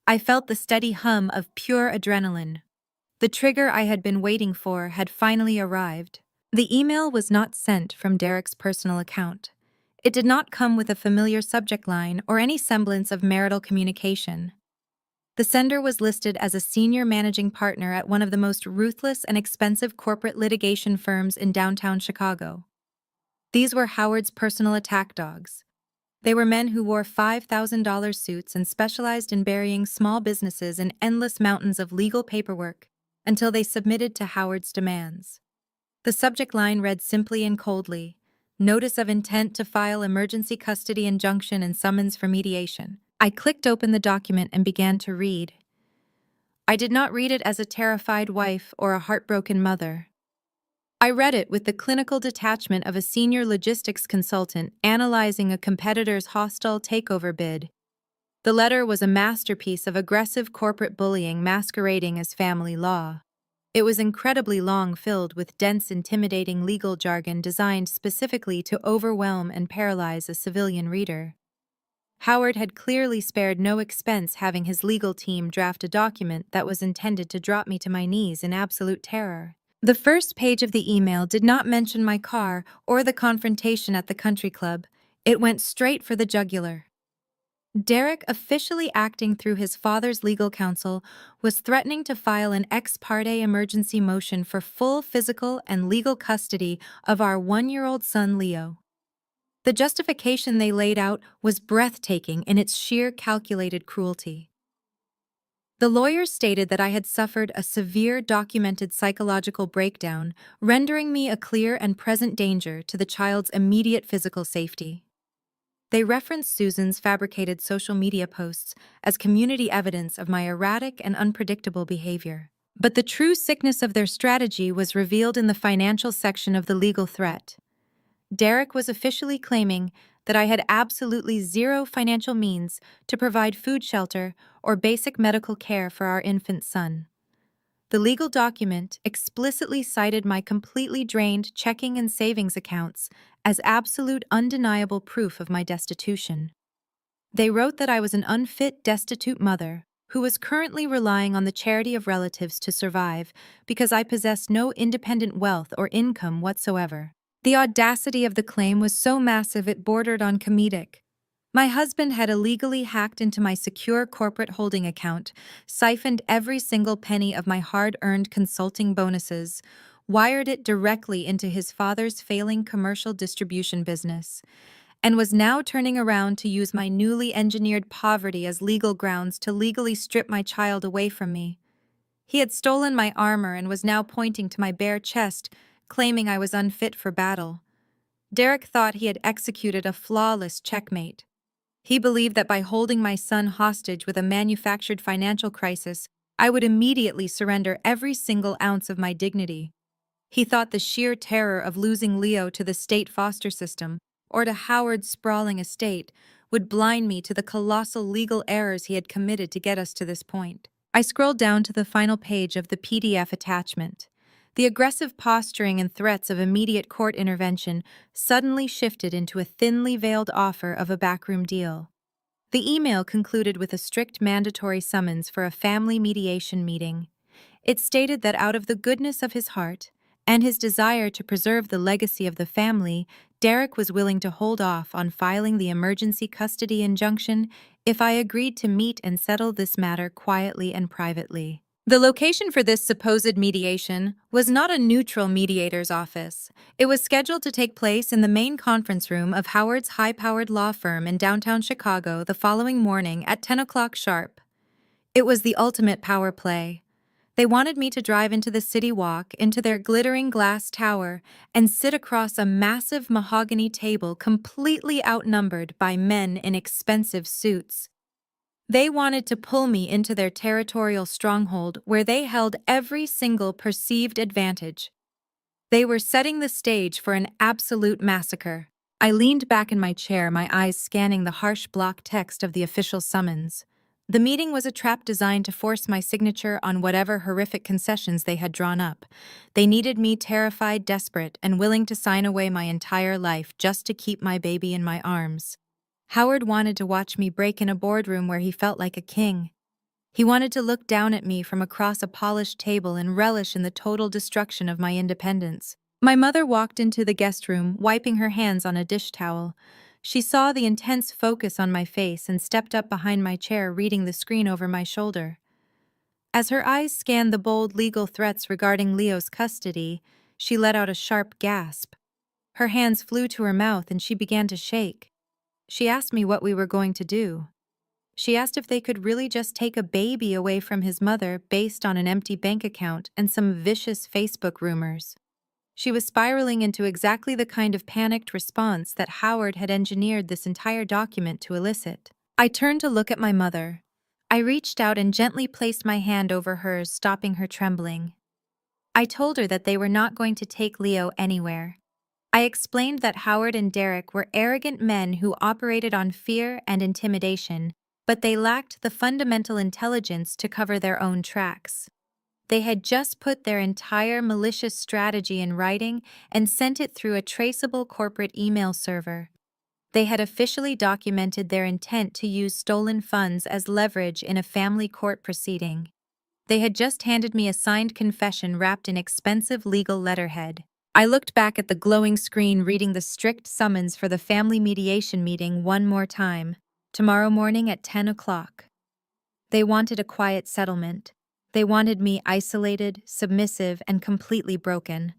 I felt the steady hum of pure adrenaline. The trigger I had been waiting for had finally arrived. The email was not sent from Derek's personal account. It did not come with a familiar subject line or any semblance of marital communication. The sender was listed as a senior managing partner at one of the most ruthless and expensive corporate litigation firms in downtown Chicago. These were Howard's personal attack dogs. They were men who wore $5,000 suits and specialized in burying small businesses in endless mountains of legal paperwork until they submitted to Howard's demands. The subject line read simply and coldly, "Notice of intent to file emergency custody injunction and summons for mediation." I clicked open the document and began to read. I did not read it as a terrified wife or a heartbroken mother. I read it with the clinical detachment of a senior logistics consultant analyzing a competitor's hostile takeover bid. The letter was a masterpiece of aggressive corporate bullying masquerading as family law. It was incredibly long, filled with dense, intimidating legal jargon designed specifically to overwhelm and paralyze a civilian reader. Howard had clearly spared no expense having his legal team draft a document that was intended to drop me to my knees in absolute terror. The first page of the email did not mention my car or the confrontation at the country club. It went straight for the jugular. Derek, officially acting through his father's legal counsel, was threatening to file an ex parte emergency motion for full physical and legal custody of our 1-year-old son Leo. The justification they laid out was breathtaking in its sheer calculated cruelty. The lawyers stated that I had suffered a severe documented psychological breakdown, rendering me a clear and present danger to the child's immediate physical safety. They referenced Susan's fabricated social media posts as community evidence of my erratic and unpredictable behavior. But the true sickness of their strategy was revealed in the financial section of the legal threat. Derek was officially claiming that I had absolutely zero financial means to provide food, shelter, or basic medical care for our infant son. The legal document explicitly cited my completely drained checking and savings accounts as absolute undeniable proof of my destitution. They wrote that I was an unfit, destitute mother who was currently relying on the charity of relatives to survive because I possessed no independent wealth or income whatsoever. The audacity of the claim was so massive it bordered on comedic. My husband had illegally hacked into my secure corporate holding account, siphoned every single penny of my hard-earned consulting bonuses, wired it directly into his father's failing commercial distribution business, and was now turning around to use my newly engineered poverty as legal grounds to legally strip my child away from me. He had stolen my armor and was now pointing to my bare chest, claiming I was unfit for battle. Derek thought he had executed a flawless checkmate. He believed that by holding my son hostage with a manufactured financial crisis, I would immediately surrender every single ounce of my dignity. He thought the sheer terror of losing Leo to the state foster system, or to Howard's sprawling estate, would blind me to the colossal legal errors he had committed to get us to this point. I scrolled down to the final page of the PDF attachment. The aggressive posturing and threats of immediate court intervention suddenly shifted into a thinly veiled offer of a backroom deal. The email concluded with a strict mandatory summons for a family mediation meeting. It stated that out of the goodness of his heart and his desire to preserve the legacy of the family, Derek was willing to hold off on filing the emergency custody injunction if I agreed to meet and settle this matter quietly and privately. The location for this supposed mediation was not a neutral mediator's office. It was scheduled to take place in the main conference room of Howard's high-powered law firm in downtown Chicago the following morning at 10 o'clock sharp. It was the ultimate power play. They wanted me to drive into the city walk, into their glittering glass tower, and sit across a massive mahogany table completely outnumbered by men in expensive suits. They wanted to pull me into their territorial stronghold where they held every single perceived advantage. They were setting the stage for an absolute massacre. I leaned back in my chair, my eyes scanning the harsh block text of the official summons. The meeting was a trap designed to force my signature on whatever horrific concessions they had drawn up. They needed me terrified, desperate, and willing to sign away my entire life just to keep my baby in my arms. Howard wanted to watch me break in a boardroom where he felt like a king. He wanted to look down at me from across a polished table and relish in the total destruction of my independence. My mother walked into the guest room, wiping her hands on a dish towel. She saw the intense focus on my face and stepped up behind my chair, reading the screen over my shoulder. As her eyes scanned the bold legal threats regarding Leo's custody, she let out a sharp gasp. Her hands flew to her mouth and she began to shake. She asked me what we were going to do. She asked if they could really just take a baby away from his mother based on an empty bank account and some vicious Facebook rumors. She was spiraling into exactly the kind of panicked response that Howard had engineered this entire document to elicit. I turned to look at my mother. I reached out and gently placed my hand over hers, stopping her trembling. I told her that they were not going to take Leo anywhere. I explained that Howard and Derek were arrogant men who operated on fear and intimidation, but they lacked the fundamental intelligence to cover their own tracks. They had just put their entire malicious strategy in writing and sent it through a traceable corporate email server. They had officially documented their intent to use stolen funds as leverage in a family court proceeding. They had just handed me a signed confession wrapped in expensive legal letterhead. I looked back at the glowing screen, reading the strict summons for the family mediation meeting one more time. Tomorrow morning at 10 o'clock. They wanted a quiet settlement. They wanted me isolated, submissive, and completely broken.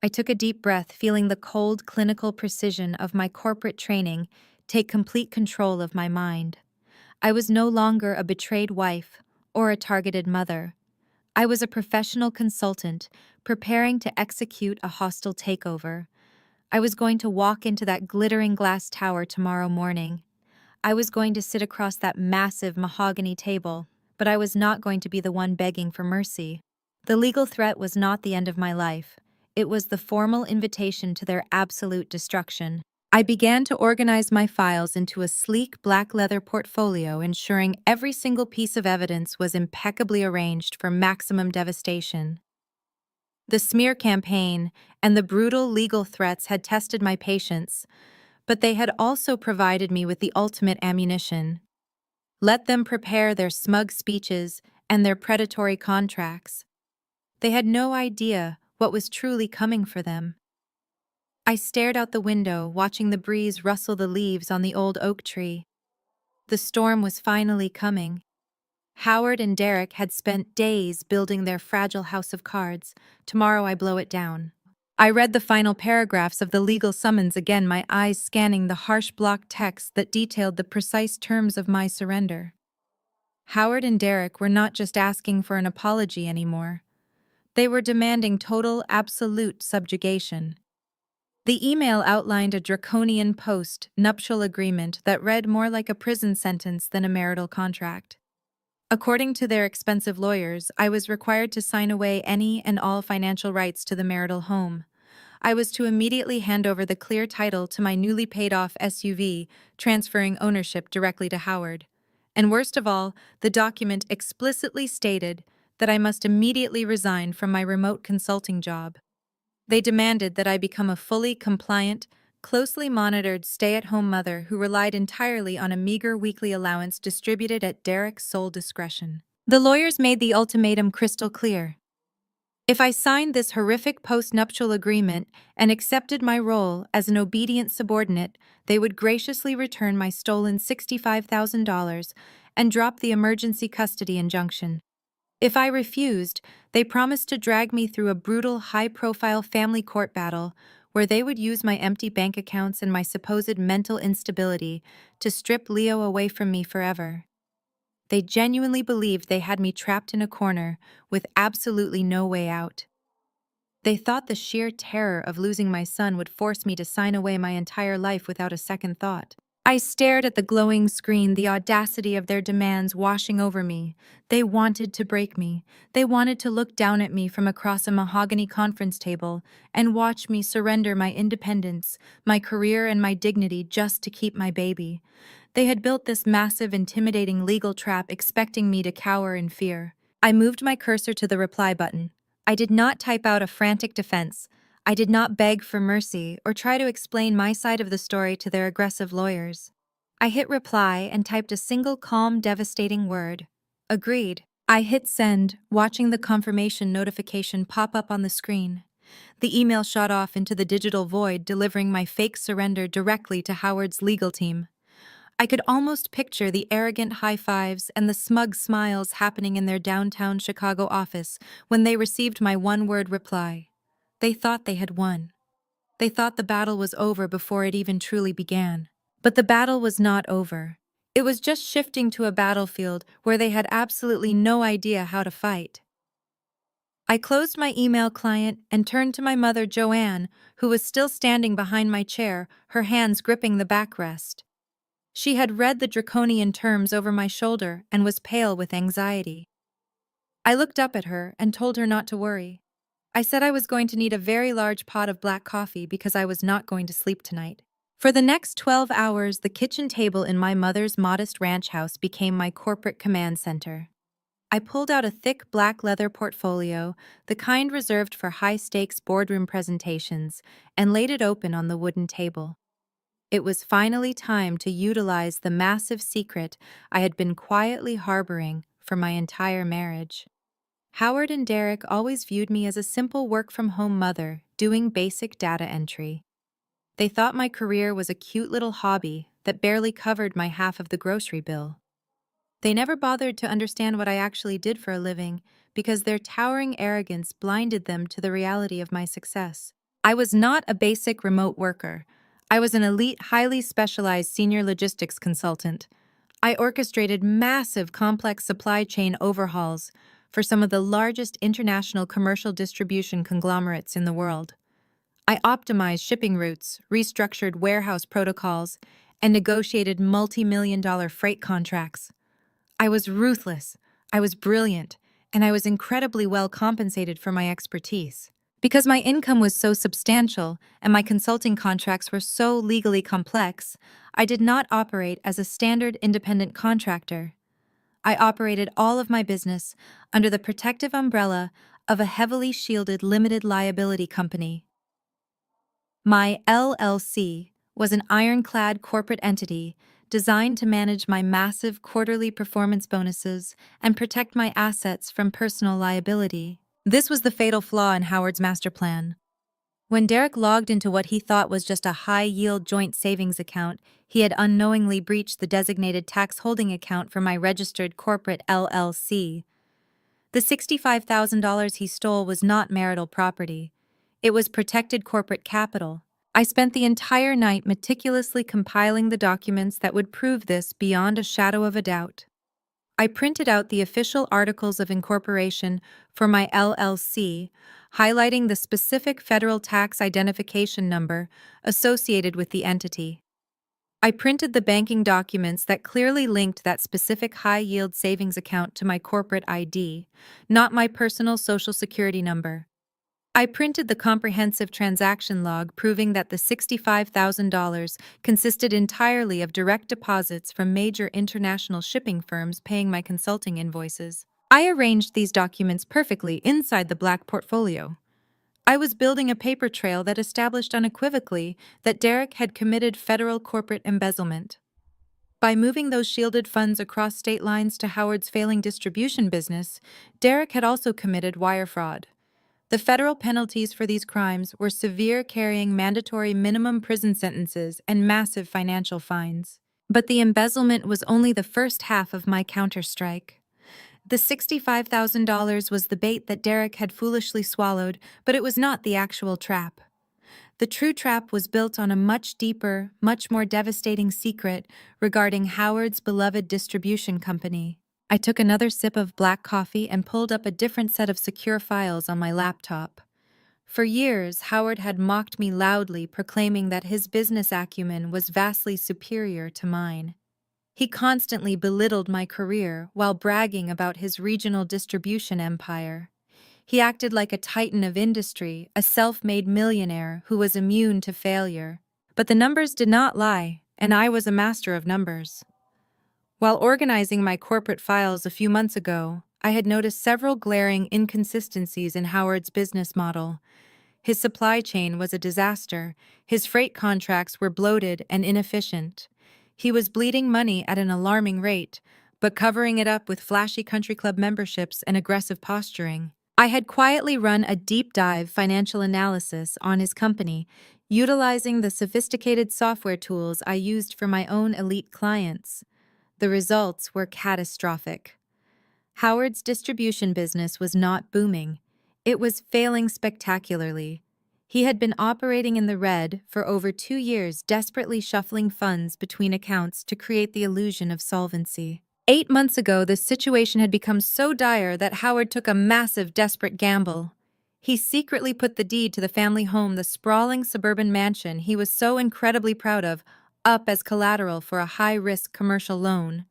I took a deep breath, feeling the cold, clinical precision of my corporate training take complete control of my mind. I was no longer a betrayed wife or a targeted mother. I was a professional consultant preparing to execute a hostile takeover. I was going to walk into that glittering glass tower tomorrow morning. I was going to sit across that massive mahogany table, but I was not going to be the one begging for mercy. The legal threat was not the end of my life. It was the formal invitation to their absolute destruction. I began to organize my files into a sleek black leather portfolio, ensuring every single piece of evidence was impeccably arranged for maximum devastation. The smear campaign and the brutal legal threats had tested my patience, but they had also provided me with the ultimate ammunition. Let them prepare their smug speeches and their predatory contracts. They had no idea what was truly coming for them. I stared out the window, watching the breeze rustle the leaves on the old oak tree. The storm was finally coming. Howard and Derek had spent days building their fragile house of cards. Tomorrow I blow it down. I read the final paragraphs of the legal summons again, my eyes scanning the harsh block text that detailed the precise terms of my surrender. Howard and Derek were not just asking for an apology anymore. They were demanding total, absolute subjugation. The email outlined a draconian post-nuptial agreement that read more like a prison sentence than a marital contract. According to their expensive lawyers, I was required to sign away any and all financial rights to the marital home. I was to immediately hand over the clear title to my newly paid-off SUV, transferring ownership directly to Howard. And worst of all, the document explicitly stated that I must immediately resign from my remote consulting job. They demanded that I become a fully compliant, closely monitored stay-at-home mother who relied entirely on a meager weekly allowance distributed at Derek's sole discretion. The lawyers made the ultimatum crystal clear. If I signed this horrific post-nuptial agreement and accepted my role as an obedient subordinate, they would graciously return my stolen $65,000 and drop the emergency custody injunction. If I refused, they promised to drag me through a brutal, high-profile family court battle where they would use my empty bank accounts and my supposed mental instability to strip Leo away from me forever. They genuinely believed they had me trapped in a corner with absolutely no way out. They thought the sheer terror of losing my son would force me to sign away my entire life without a second thought. I stared at the glowing screen, the audacity of their demands washing over me. They wanted to break me. They wanted to look down at me from across a mahogany conference table and watch me surrender my independence, my career, and my dignity just to keep my baby. They had built this massive, intimidating legal trap, expecting me to cower in fear. I moved my cursor to the reply button. I did not type out a frantic defense. I did not beg for mercy or try to explain my side of the story to their aggressive lawyers. I hit reply and typed a single calm, devastating word. Agreed. I hit send, watching the confirmation notification pop up on the screen. The email shot off into the digital void, delivering my fake surrender directly to Howard's legal team. I could almost picture the arrogant high fives and the smug smiles happening in their downtown Chicago office when they received my one-word reply. They thought they had won. They thought the battle was over before it even truly began. But the battle was not over. It was just shifting to a battlefield where they had absolutely no idea how to fight. I closed my email client and turned to my mother, Joanne, who was still standing behind my chair, her hands gripping the backrest. She had read the draconian terms over my shoulder and was pale with anxiety. I looked up at her and told her not to worry. I said I was going to need a very large pot of black coffee because I was not going to sleep tonight. For the next 12 hours, the kitchen table in my mother's modest ranch house became my corporate command center. I pulled out a thick black leather portfolio, the kind reserved for high-stakes boardroom presentations, and laid it open on the wooden table. It was finally time to utilize the massive secret I had been quietly harboring for my entire marriage. Howard and Derek always viewed me as a simple work-from-home mother doing basic data entry. They thought my career was a cute little hobby that barely covered my half of the grocery bill. They never bothered to understand what I actually did for a living because their towering arrogance blinded them to the reality of my success. I was not a basic remote worker. I was an elite, highly specialized senior logistics consultant. I orchestrated massive, complex supply chain overhauls for some of the largest international commercial distribution conglomerates in the world. I optimized shipping routes, restructured warehouse protocols, and negotiated multi-million-dollar freight contracts. I was ruthless, I was brilliant, and I was incredibly well compensated for my expertise. Because my income was so substantial and my consulting contracts were so legally complex, I did not operate as a standard independent contractor. I operated all of my business under the protective umbrella of a heavily shielded limited liability company. My LLC was an ironclad corporate entity designed to manage my massive quarterly performance bonuses and protect my assets from personal liability. This was the fatal flaw in Howard's master plan. When Derek logged into what he thought was just a high-yield joint savings account, he had unknowingly breached the designated tax holding account for my registered corporate LLC. The $65,000 he stole was not marital property. It was protected corporate capital. I spent the entire night meticulously compiling the documents that would prove this beyond a shadow of a doubt. I printed out the official articles of incorporation for my LLC, highlighting the specific federal tax identification number associated with the entity. I printed the banking documents that clearly linked that specific high-yield savings account to my corporate ID, not my personal Social Security number. I printed the comprehensive transaction log proving that the $65,000 consisted entirely of direct deposits from major international shipping firms paying my consulting invoices. I arranged these documents perfectly inside the black portfolio. I was building a paper trail that established unequivocally that Derek had committed federal corporate embezzlement. By moving those shielded funds across state lines to Howard's failing distribution business, Derek had also committed wire fraud. The federal penalties for these crimes were severe, carrying mandatory minimum prison sentences and massive financial fines. But the embezzlement was only the first half of my counterstrike. The $65,000 was the bait that Derek had foolishly swallowed, but it was not the actual trap. The true trap was built on a much deeper, much more devastating secret regarding Howard's beloved distribution company. I took another sip of black coffee and pulled up a different set of secure files on my laptop. For years, Howard had mocked me loudly, proclaiming that his business acumen was vastly superior to mine. He constantly belittled my career while bragging about his regional distribution empire. He acted like a titan of industry, a self-made millionaire who was immune to failure. But the numbers did not lie, and I was a master of numbers. While organizing my corporate files a few months ago, I had noticed several glaring inconsistencies in Howard's business model. His supply chain was a disaster. His freight contracts were bloated and inefficient. He was bleeding money at an alarming rate, but covering it up with flashy country club memberships and aggressive posturing. I had quietly run a deep-dive financial analysis on his company, utilizing the sophisticated software tools I used for my own elite clients. The results were catastrophic. Howard's distribution business was not booming. It was failing spectacularly. He had been operating in the red for over 2 years, desperately shuffling funds between accounts to create the illusion of solvency. 8 months ago, the situation had become so dire that Howard took a massive, desperate gamble. He secretly put the deed to the family home, the sprawling suburban mansion he was so incredibly proud of, up as collateral for a high-risk commercial loan.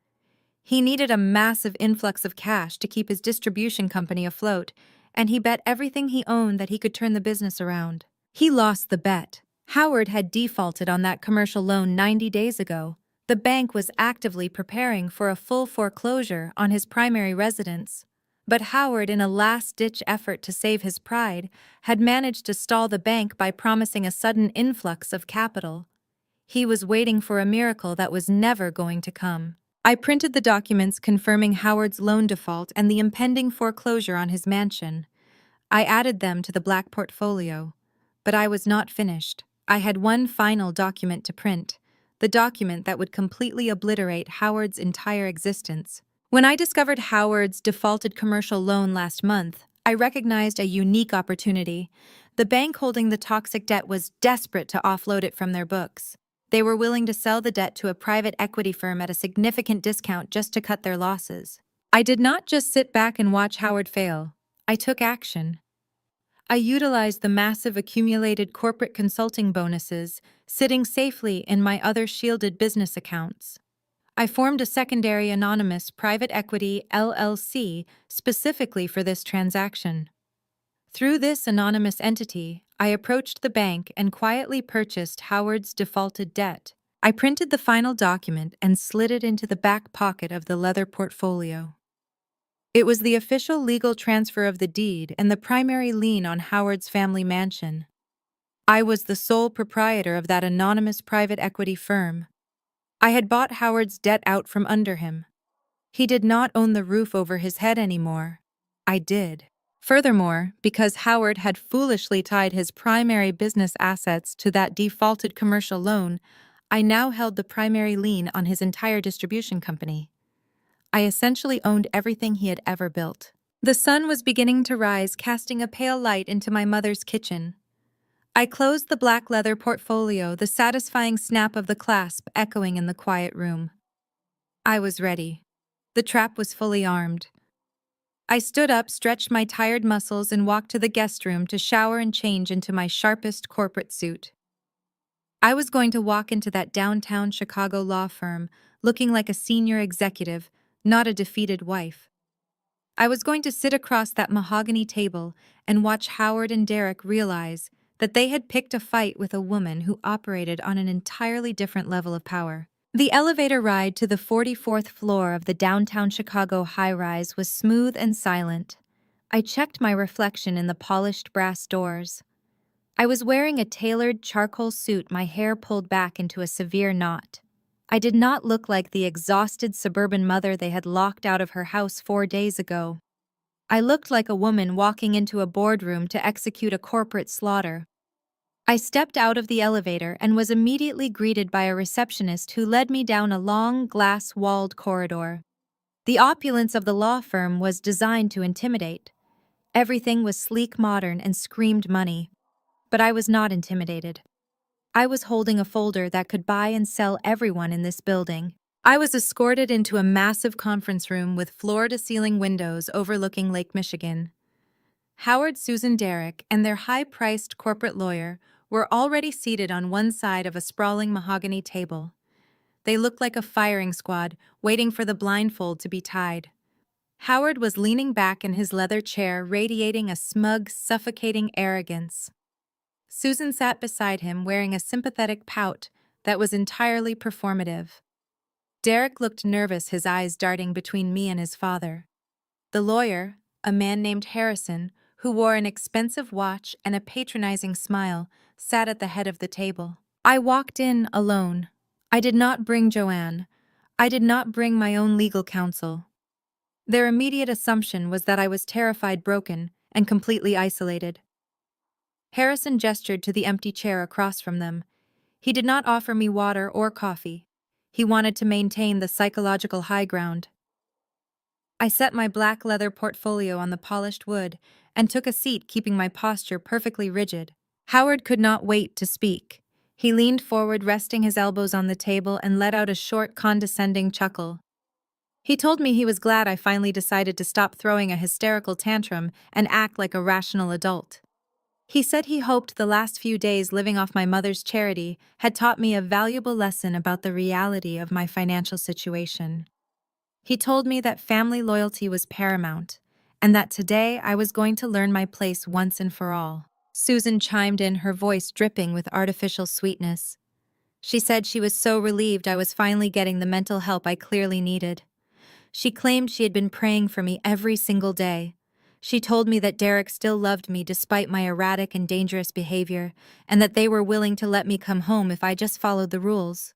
He needed a massive influx of cash to keep his distribution company afloat, and he bet everything he owned that he could turn the business around. He lost the bet. Howard had defaulted on that commercial loan 90 days ago. The bank was actively preparing for a full foreclosure on his primary residence. But Howard, in a last-ditch effort to save his pride, had managed to stall the bank by promising a sudden influx of capital. He was waiting for a miracle that was never going to come. I printed the documents confirming Howard's loan default and the impending foreclosure on his mansion. I added them to the black portfolio. But I was not finished. I had one final document to print, the document that would completely obliterate Howard's entire existence. When I discovered Howard's defaulted commercial loan last month, I recognized a unique opportunity. The bank holding the toxic debt was desperate to offload it from their books. They were willing to sell the debt to a private equity firm at a significant discount just to cut their losses. I did not just sit back and watch Howard fail. I took action. I utilized the massive accumulated corporate consulting bonuses sitting safely in my other shielded business accounts. I formed a secondary anonymous private equity LLC specifically for this transaction. Through this anonymous entity, I approached the bank and quietly purchased Howard's defaulted debt. I printed the final document and slid it into the back pocket of the leather portfolio. It was the official legal transfer of the deed and the primary lien on Howard's family mansion. I was the sole proprietor of that anonymous private equity firm. I had bought Howard's debt out from under him. He did not own the roof over his head anymore. I did. Furthermore, because Howard had foolishly tied his primary business assets to that defaulted commercial loan, I now held the primary lien on his entire distribution company. I essentially owned everything he had ever built. The sun was beginning to rise, casting a pale light into my mother's kitchen. I closed the black leather portfolio, the satisfying snap of the clasp echoing in the quiet room. I was ready. The trap was fully armed. I stood up, stretched my tired muscles, and walked to the guest room to shower and change into my sharpest corporate suit. I was going to walk into that downtown Chicago law firm, looking like a senior executive, not a defeated wife. I was going to sit across that mahogany table and watch Howard and Derek realize that they had picked a fight with a woman who operated on an entirely different level of power. The elevator ride to the 44th floor of the downtown Chicago high-rise was smooth and silent. I checked my reflection in the polished brass doors. I was wearing a tailored charcoal suit, my hair pulled back into a severe knot. I did not look like the exhausted suburban mother they had locked out of her house 4 days ago. I looked like a woman walking into a boardroom to execute a corporate slaughter. I stepped out of the elevator and was immediately greeted by a receptionist who led me down a long, glass-walled corridor. The opulence of the law firm was designed to intimidate. Everything was sleek, modern, and screamed money. But I was not intimidated. I was holding a folder that could buy and sell everyone in this building. I was escorted into a massive conference room with floor-to-ceiling windows overlooking Lake Michigan. Howard, Susan, Derek, and their high-priced corporate lawyer were already seated on one side of a sprawling mahogany table. They looked like a firing squad, waiting for the blindfold to be tied. Howard was leaning back in his leather chair, radiating a smug, suffocating arrogance. Susan sat beside him, wearing a sympathetic pout that was entirely performative. Derek looked nervous, his eyes darting between me and his father. The lawyer, a man named Harrison, who wore an expensive watch and a patronizing smile, sat at the head of the table. I walked in alone. I did not bring Joanne. I did not bring my own legal counsel. Their immediate assumption was that I was terrified, broken, and completely isolated. Harrison gestured to the empty chair across from them. He did not offer me water or coffee. He wanted to maintain the psychological high ground. I set my black leather portfolio on the polished wood and took a seat, keeping my posture perfectly rigid. Howard could not wait to speak. He leaned forward, resting his elbows on the table, and let out a short, condescending chuckle. He told me he was glad I finally decided to stop throwing a hysterical tantrum and act like a rational adult. He said he hoped the last few days living off my mother's charity had taught me a valuable lesson about the reality of my financial situation. He told me that family loyalty was paramount, and that today I was going to learn my place once and for all. Susan chimed in, her voice dripping with artificial sweetness. She said she was so relieved I was finally getting the mental help I clearly needed. She claimed she had been praying for me every single day. She told me that Derek still loved me despite my erratic and dangerous behavior, and that they were willing to let me come home if I just followed the rules.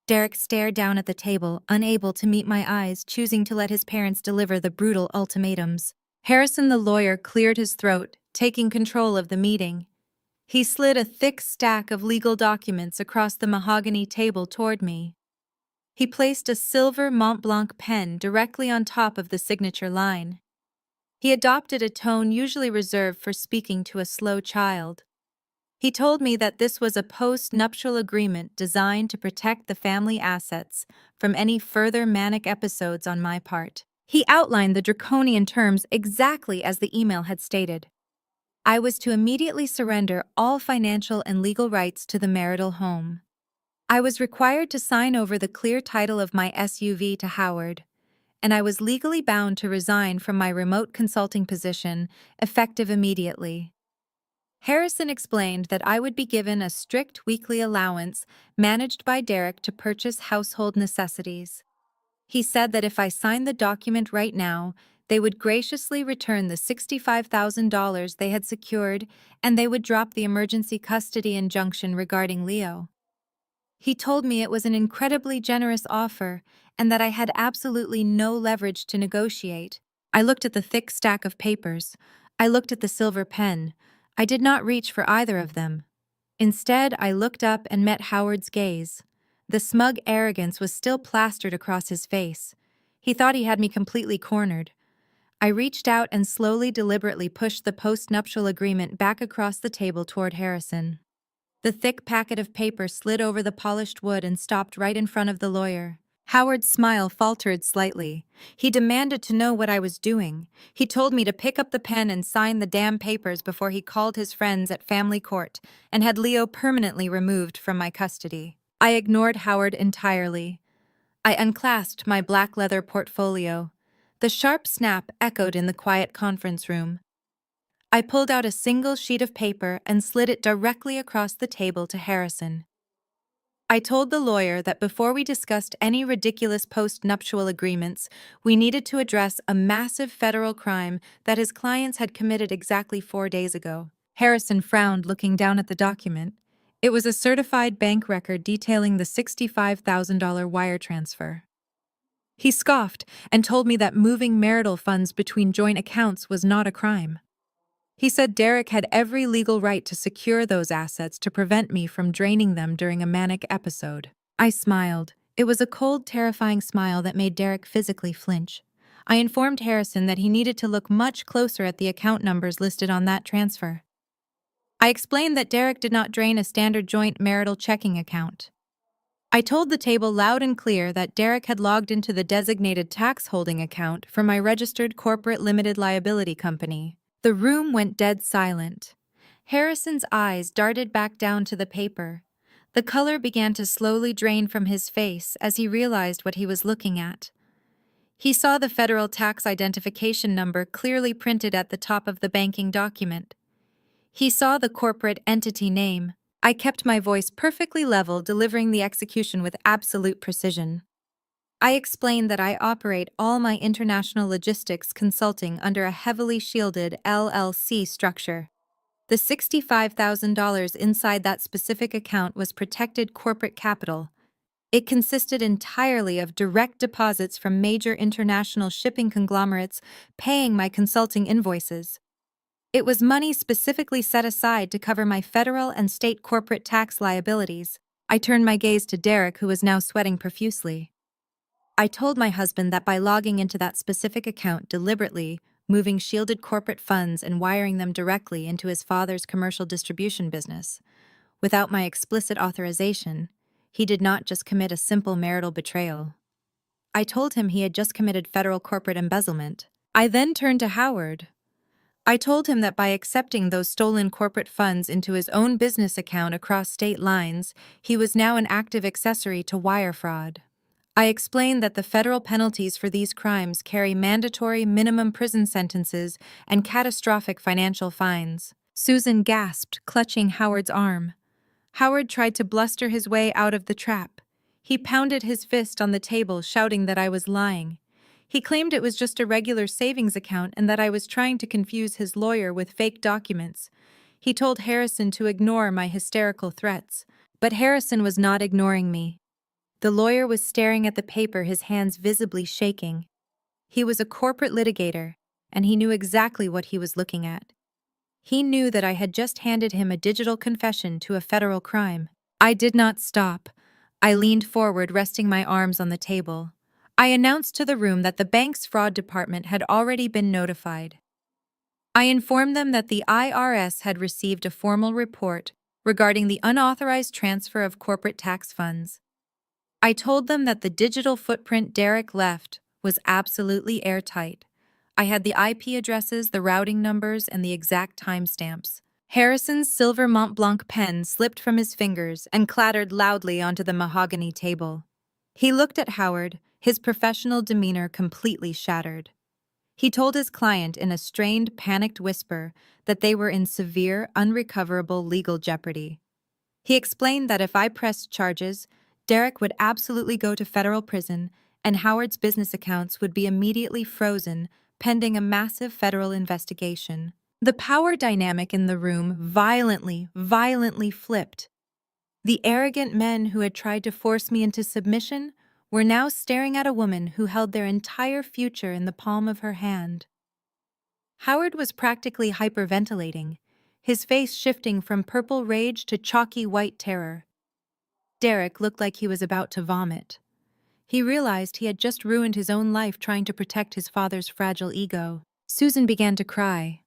Derek stared down at the table, unable to meet my eyes, choosing to let his parents deliver the brutal ultimatums. Harrison, the lawyer, cleared his throat, taking control of the meeting. He slid a thick stack of legal documents across the mahogany table toward me. He placed a silver Mont Blanc pen directly on top of the signature line. He adopted a tone usually reserved for speaking to a slow child. He told me that this was a post-nuptial agreement designed to protect the family assets from any further manic episodes on my part. He outlined the draconian terms exactly as the email had stated. I was to immediately surrender all financial and legal rights to the marital home. I was required to sign over the clear title of my SUV to Howard, and I was legally bound to resign from my remote consulting position, effective immediately. Harrison explained that I would be given a strict weekly allowance managed by Derek to purchase household necessities. He said that if I signed the document right now, they would graciously return the $65,000 they had secured, and they would drop the emergency custody injunction regarding Leo. He told me it was an incredibly generous offer and that I had absolutely no leverage to negotiate. I looked at the thick stack of papers. I looked at the silver pen. I did not reach for either of them. Instead, I looked up and met Howard's gaze. The smug arrogance was still plastered across his face. He thought he had me completely cornered. I reached out and slowly, deliberately pushed the post-nuptial agreement back across the table toward Harrison. The thick packet of paper slid over the polished wood and stopped right in front of the lawyer. Howard's smile faltered slightly. He demanded to know what I was doing. He told me to pick up the pen and sign the damn papers before he called his friends at family court and had Leo permanently removed from my custody. I ignored Howard entirely. I unclasped my black leather portfolio. The sharp snap echoed in the quiet conference room. I pulled out a single sheet of paper and slid it directly across the table to Harrison. I told the lawyer that before we discussed any ridiculous post-nuptial agreements, we needed to address a massive federal crime that his clients had committed exactly 4 days ago. Harrison frowned, looking down at the document. It was a certified bank record detailing the $65,000 wire transfer. He scoffed and told me that moving marital funds between joint accounts was not a crime. He said Derek had every legal right to secure those assets to prevent me from draining them during a manic episode. I smiled. It was a cold, terrifying smile that made Derek physically flinch. I informed Harrison that he needed to look much closer at the account numbers listed on that transfer. I explained that Derek did not drain a standard joint marital checking account. I told the table loud and clear that Derek had logged into the designated tax holding account for my registered corporate limited liability company. The room went dead silent. Harrison's eyes darted back down to the paper. The color began to slowly drain from his face as he realized what he was looking at. He saw the federal tax identification number clearly printed at the top of the banking document. He saw the corporate entity name. I kept my voice perfectly level, delivering the execution with absolute precision. I explained that I operate all my international logistics consulting under a heavily shielded LLC structure. The $65,000 inside that specific account was protected corporate capital. It consisted entirely of direct deposits from major international shipping conglomerates paying my consulting invoices. It was money specifically set aside to cover my federal and state corporate tax liabilities. I turned my gaze to Derek, who was now sweating profusely. I told my husband that by logging into that specific account deliberately, moving shielded corporate funds and wiring them directly into his father's commercial distribution business, without my explicit authorization, he did not just commit a simple marital betrayal. I told him he had just committed federal corporate embezzlement. I then turned to Howard. I told him that by accepting those stolen corporate funds into his own business account across state lines, he was now an active accessory to wire fraud. I explained that the federal penalties for these crimes carry mandatory minimum prison sentences and catastrophic financial fines. Susan gasped, clutching Howard's arm. Howard tried to bluster his way out of the trap. He pounded his fist on the table, shouting that I was lying. He claimed it was just a regular savings account and that I was trying to confuse his lawyer with fake documents. He told Harrison to ignore my hysterical threats. But Harrison was not ignoring me. The lawyer was staring at the paper, his hands visibly shaking. He was a corporate litigator, and he knew exactly what he was looking at. He knew that I had just handed him a digital confession to a federal crime. I did not stop. I leaned forward, resting my arms on the table. I announced to the room that the bank's fraud department had already been notified. I informed them that the IRS had received a formal report regarding the unauthorized transfer of corporate tax funds. I told them that the digital footprint Derek left was absolutely airtight. I had the IP addresses, the routing numbers, and the exact timestamps. Harrison's silver Mont Blanc pen slipped from his fingers and clattered loudly onto the mahogany table. He looked at Howard, his professional demeanor completely shattered. He told his client in a strained, panicked whisper that they were in severe, unrecoverable legal jeopardy. He explained that if I pressed charges, Derek would absolutely go to federal prison, and Howard's business accounts would be immediately frozen, pending a massive federal investigation. The power dynamic in the room violently flipped. The arrogant men who had tried to force me into submission were now staring at a woman who held their entire future in the palm of her hand. Howard was practically hyperventilating, his face shifting from purple rage to chalky white terror. Derek looked like he was about to vomit. He realized he had just ruined his own life trying to protect his father's fragile ego. Susan began to cry.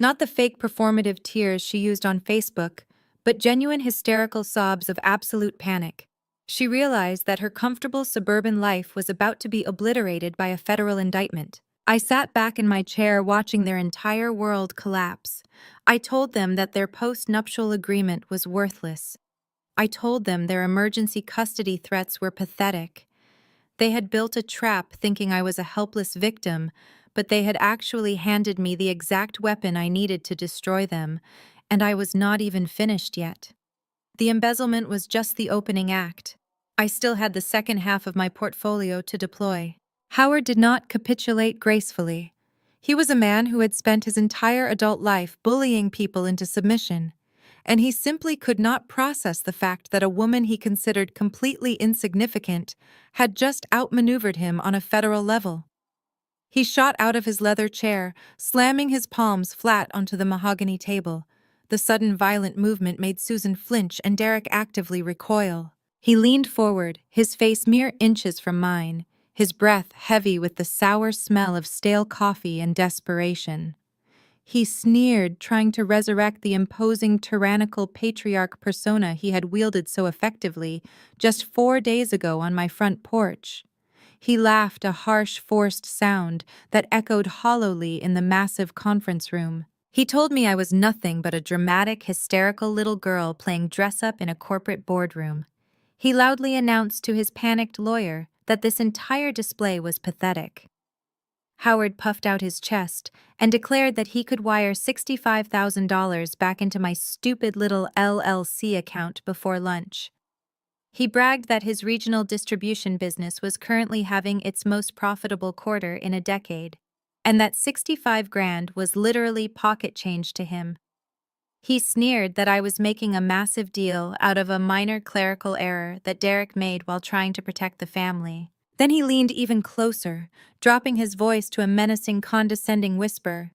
Not the fake performative tears she used on Facebook, but genuine hysterical sobs of absolute panic. She realized that her comfortable suburban life was about to be obliterated by a federal indictment. I sat back in my chair watching their entire world collapse. I told them that their post-nuptial agreement was worthless. I told them their emergency custody threats were pathetic. They had built a trap thinking I was a helpless victim, but they had actually handed me the exact weapon I needed to destroy them, and I was not even finished yet. The embezzlement was just the opening act. I still had the second half of my portfolio to deploy. Howard did not capitulate gracefully. He was a man who had spent his entire adult life bullying people into submission, and he simply could not process the fact that a woman he considered completely insignificant had just outmaneuvered him on a federal level. He shot out of his leather chair, slamming his palms flat onto the mahogany table. The sudden violent movement made Susan flinch and Derek actively recoil. He leaned forward, his face mere inches from mine, his breath heavy with the sour smell of stale coffee and desperation. He sneered, trying to resurrect the imposing tyrannical patriarch persona he had wielded so effectively just 4 days ago on my front porch. He laughed, a harsh, forced sound that echoed hollowly in the massive conference room. He told me I was nothing but a dramatic, hysterical little girl playing dress-up in a corporate boardroom. He loudly announced to his panicked lawyer that this entire display was pathetic. Howard puffed out his chest and declared that he could wire $65,000 back into my stupid little LLC account before lunch. He bragged that his regional distribution business was currently having its most profitable quarter in a decade, and that 65 grand was literally pocket change to him. He sneered that I was making a massive deal out of a minor clerical error that Derek made while trying to protect the family. Then he leaned even closer, dropping his voice to a menacing, condescending whisper.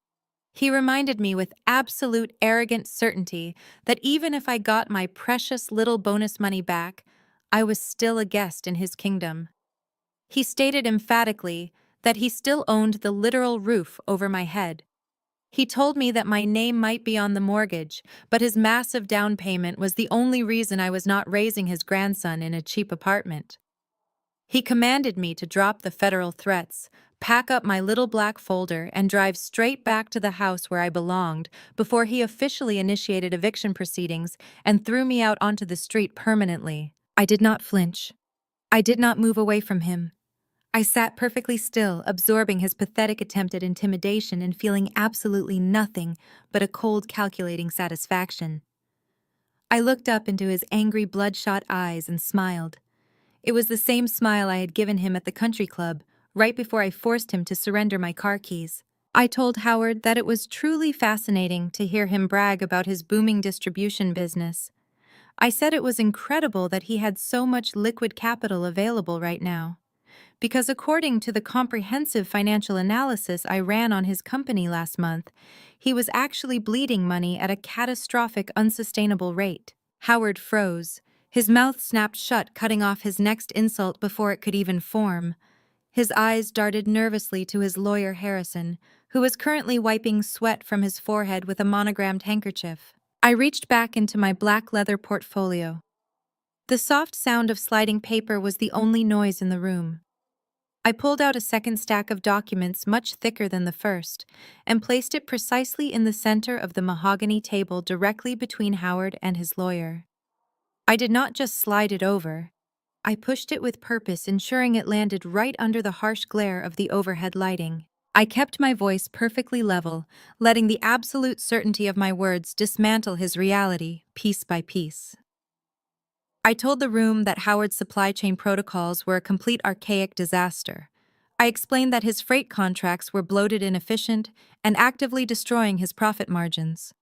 He reminded me with absolute arrogant certainty that even if I got my precious little bonus money back, I was still a guest in his kingdom. He stated emphatically that he still owned the literal roof over my head. He told me that my name might be on the mortgage, but his massive down payment was the only reason I was not raising his grandson in a cheap apartment. He commanded me to drop the federal threats, pack up my little black folder, and drive straight back to the house where I belonged before he officially initiated eviction proceedings and threw me out onto the street permanently. I did not flinch. I did not move away from him. I sat perfectly still, absorbing his pathetic attempt at intimidation and feeling absolutely nothing but a cold, calculating satisfaction. I looked up into his angry, bloodshot eyes and smiled. It was the same smile I had given him at the country club, right before I forced him to surrender my car keys. I told Howard that it was truly fascinating to hear him brag about his booming distribution business. I said it was incredible that he had so much liquid capital available right now, because according to the comprehensive financial analysis I ran on his company last month, he was actually bleeding money at a catastrophic, unsustainable rate. Howard froze. His mouth snapped shut, cutting off his next insult before it could even form. His eyes darted nervously to his lawyer Harrison, who was currently wiping sweat from his forehead with a monogrammed handkerchief. I reached back into my black leather portfolio. The soft sound of sliding paper was the only noise in the room. I pulled out a second stack of documents much thicker than the first, and placed it precisely in the center of the mahogany table directly between Howard and his lawyer. I did not just slide it over. I pushed it with purpose, ensuring it landed right under the harsh glare of the overhead lighting. I kept my voice perfectly level, letting the absolute certainty of my words dismantle his reality, piece by piece. I told the room that Howard's supply chain protocols were a complete archaic disaster. I explained that his freight contracts were bloated, inefficient, and actively destroying his profit margins.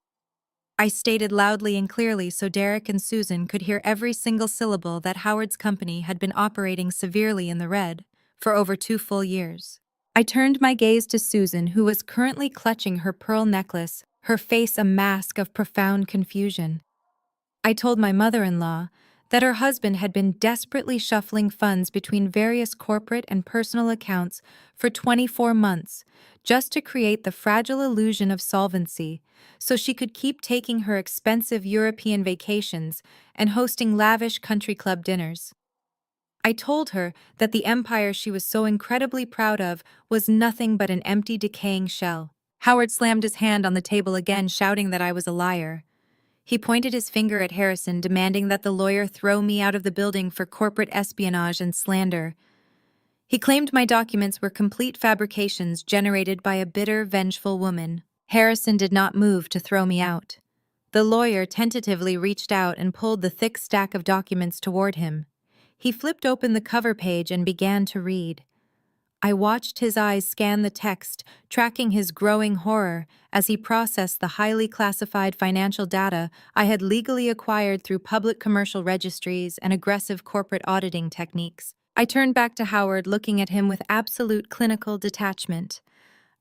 I stated loudly and clearly so Derek and Susan could hear every single syllable that Howard's company had been operating severely in the red for over 2 full years. I turned my gaze to Susan, who was currently clutching her pearl necklace, her face a mask of profound confusion. I told my mother-in-law that her husband had been desperately shuffling funds between various corporate and personal accounts for 24 months, just to create the fragile illusion of solvency, so she could keep taking her expensive European vacations and hosting lavish country club dinners. I told her that the empire she was so incredibly proud of was nothing but an empty, decaying shell. Howard slammed his hand on the table again, shouting that I was a liar. He pointed his finger at Harrison, demanding that the lawyer throw me out of the building for corporate espionage and slander. He claimed my documents were complete fabrications generated by a bitter, vengeful woman. Harrison did not move to throw me out. The lawyer tentatively reached out and pulled the thick stack of documents toward him. He flipped open the cover page and began to read. I watched his eyes scan the text, tracking his growing horror as he processed the highly classified financial data I had legally acquired through public commercial registries and aggressive corporate auditing techniques. I turned back to Howard, looking at him with absolute clinical detachment.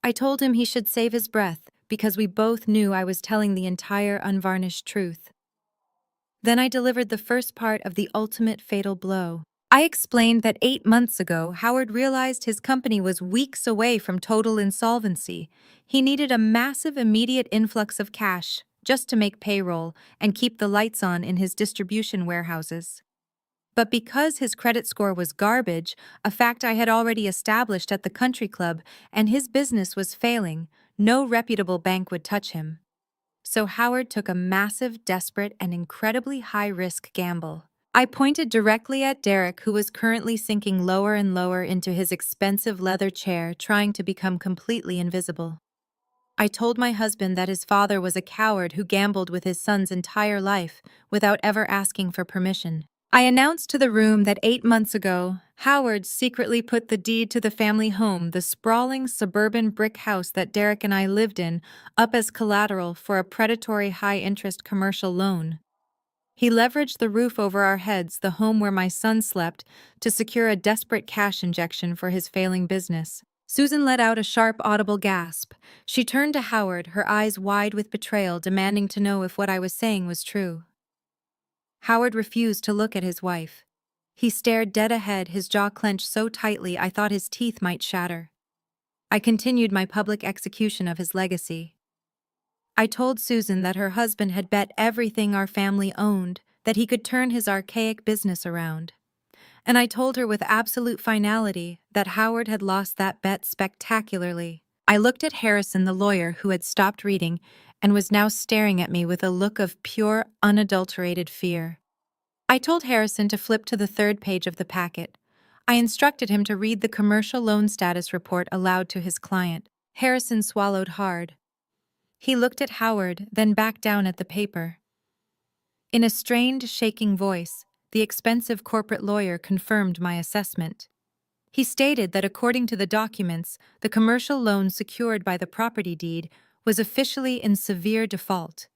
I told him he should save his breath, because we both knew I was telling the entire unvarnished truth. Then I delivered the first part of the ultimate fatal blow. I explained that 8 months ago, Howard realized his company was weeks away from total insolvency. He needed a massive immediate influx of cash just to make payroll and keep the lights on in his distribution warehouses. But because his credit score was garbage, a fact I had already established at the country club, and his business was failing, no reputable bank would touch him. So Howard took a massive, desperate, and incredibly high-risk gamble. I pointed directly at Derek, who was currently sinking lower and lower into his expensive leather chair, trying to become completely invisible. I told my husband that his father was a coward who gambled with his son's entire life without ever asking for permission. I announced to the room that 8 months ago, Howard secretly put the deed to the family home, the sprawling suburban brick house that Derek and I lived in, up as collateral for a predatory high-interest commercial loan. He leveraged the roof over our heads, the home where my son slept, to secure a desperate cash injection for his failing business. Susan let out a sharp, audible gasp. She turned to Howard, her eyes wide with betrayal, demanding to know if what I was saying was true. Howard refused to look at his wife. He stared dead ahead, his jaw clenched so tightly I thought his teeth might shatter. I continued my public execution of his legacy. I told Susan that her husband had bet everything our family owned that he could turn his archaic business around. And I told her with absolute finality that Howard had lost that bet spectacularly. I looked at Harrison, the lawyer, who had stopped reading and was now staring at me with a look of pure, unadulterated fear. I told Harrison to flip to the third page of the packet, I instructed him to read the commercial loan status report aloud to his client. Harrison swallowed hard. He looked at Howard, then back down at the paper. In a strained, shaking voice, the expensive corporate lawyer confirmed my assessment. He stated that according to the documents, the commercial loan secured by the property deed was officially in severe default.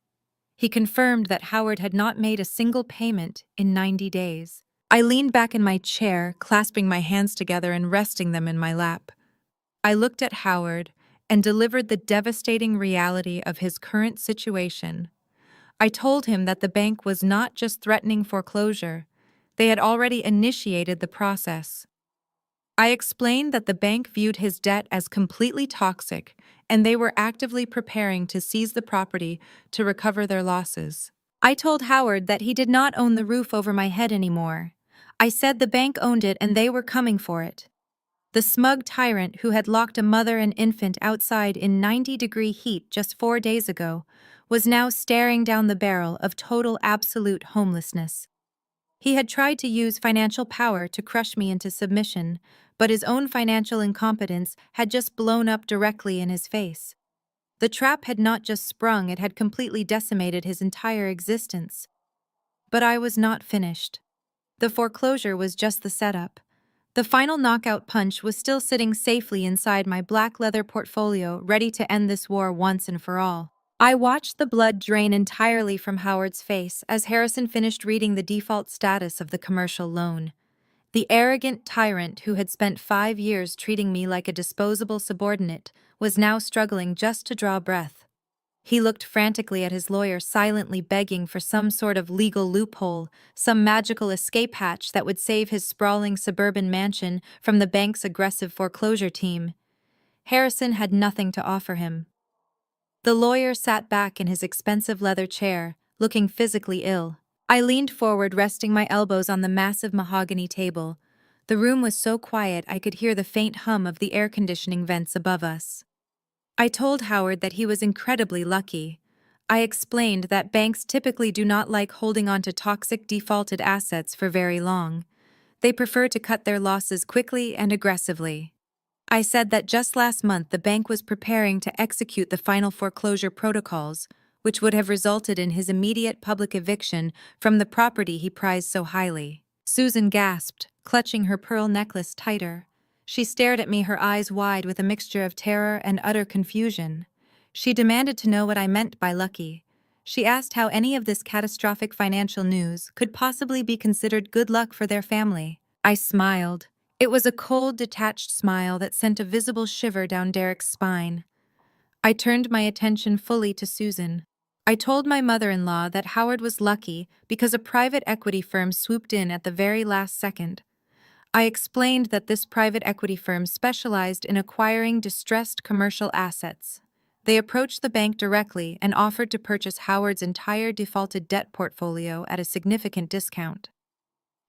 He confirmed that Howard had not made a single payment in 90 days. I leaned back in my chair, clasping my hands together and resting them in my lap. I looked at Howard and delivered the devastating reality of his current situation. I told him that the bank was not just threatening foreclosure, they had already initiated the process. I explained that the bank viewed his debt as completely toxic and they were actively preparing to seize the property to recover their losses. I told Howard that he did not own the roof over my head anymore. I said the bank owned it and they were coming for it. The smug tyrant who had locked a mother and infant outside in 90-degree heat just 4 days ago was now staring down the barrel of total absolute homelessness. He had tried to use financial power to crush me into submission, but his own financial incompetence had just blown up directly in his face. The trap had not just sprung, it had completely decimated his entire existence. But I was not finished. The foreclosure was just the setup. The final knockout punch was still sitting safely inside my black leather portfolio, ready to end this war once and for all. I watched the blood drain entirely from Howard's face as Harrison finished reading the default status of the commercial loan. The arrogant tyrant who had spent 5 years treating me like a disposable subordinate was now struggling just to draw breath. He looked frantically at his lawyer, silently begging for some sort of legal loophole, some magical escape hatch that would save his sprawling suburban mansion from the bank's aggressive foreclosure team. Harrison had nothing to offer him. The lawyer sat back in his expensive leather chair, looking physically ill. I leaned forward, resting my elbows on the massive mahogany table. The room was so quiet I could hear the faint hum of the air conditioning vents above us. I told Howard that he was incredibly lucky. I explained that banks typically do not like holding on to toxic defaulted assets for very long. They prefer to cut their losses quickly and aggressively. I said that just last month the bank was preparing to execute the final foreclosure protocols, which would have resulted in his immediate public eviction from the property he prized so highly. Susan gasped, clutching her pearl necklace tighter. She stared at me, her eyes wide with a mixture of terror and utter confusion. She demanded to know what I meant by lucky. She asked how any of this catastrophic financial news could possibly be considered good luck for their family. I smiled. It was a cold, detached smile that sent a visible shiver down Derek's spine. I turned my attention fully to Susan. I told my mother-in-law that Howard was lucky because a private equity firm swooped in at the very last second. I explained that this private equity firm specialized in acquiring distressed commercial assets. They approached the bank directly and offered to purchase Howard's entire defaulted debt portfolio at a significant discount.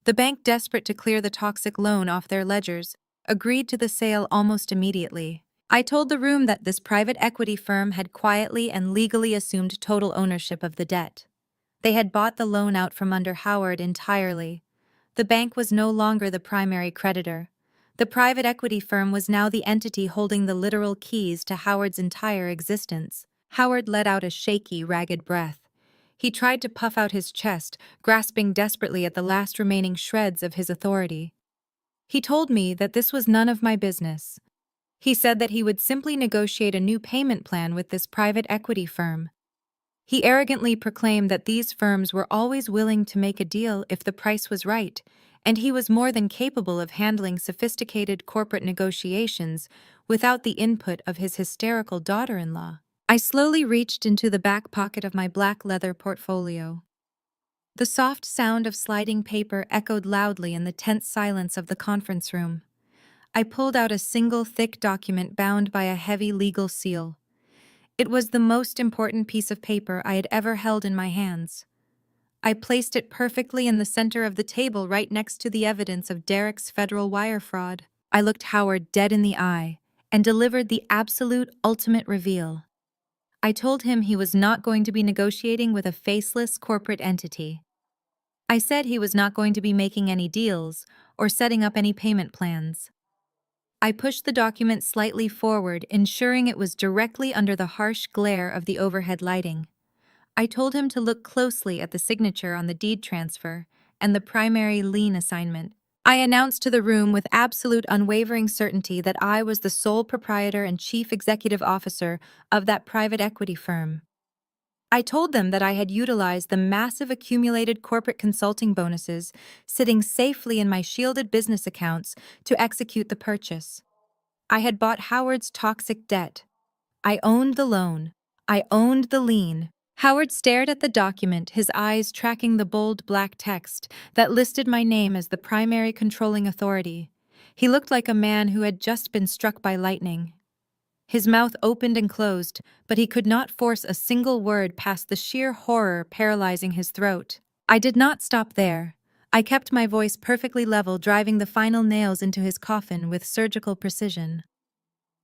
The bank, desperate to clear the toxic loan off their ledgers, agreed to the sale almost immediately. I told the room that this private equity firm had quietly and legally assumed total ownership of the debt. They had bought the loan out from under Howard entirely. The bank was no longer the primary creditor. The private equity firm was now the entity holding the literal keys to Howard's entire existence. Howard let out a shaky, ragged breath. He tried to puff out his chest, grasping desperately at the last remaining shreds of his authority. He told me that this was none of my business. He said that he would simply negotiate a new payment plan with this private equity firm. He arrogantly proclaimed that these firms were always willing to make a deal if the price was right, and he was more than capable of handling sophisticated corporate negotiations without the input of his hysterical daughter-in-law. I slowly reached into the back pocket of my black leather portfolio. The soft sound of sliding paper echoed loudly in the tense silence of the conference room. I pulled out a single thick document bound by a heavy legal seal. It was the most important piece of paper I had ever held in my hands. I placed it perfectly in the center of the table, right next to the evidence of Derek's federal wire fraud. I looked Howard dead in the eye and delivered the absolute ultimate reveal. I told him he was not going to be negotiating with a faceless corporate entity. I said he was not going to be making any deals or setting up any payment plans. I pushed the document slightly forward, ensuring it was directly under the harsh glare of the overhead lighting. I told him to look closely at the signature on the deed transfer and the primary lien assignment. I announced to the room with absolute unwavering certainty that I was the sole proprietor and chief executive officer of that private equity firm. I told them that I had utilized the massive accumulated corporate consulting bonuses sitting safely in my shielded business accounts to execute the purchase. I had bought Howard's toxic debt. I owned the loan. I owned the lien. Howard stared at the document, his eyes tracking the bold black text that listed my name as the primary controlling authority. He looked like a man who had just been struck by lightning. His mouth opened and closed, but he could not force a single word past the sheer horror paralyzing his throat. I did not stop there. I kept my voice perfectly level, driving the final nails into his coffin with surgical precision.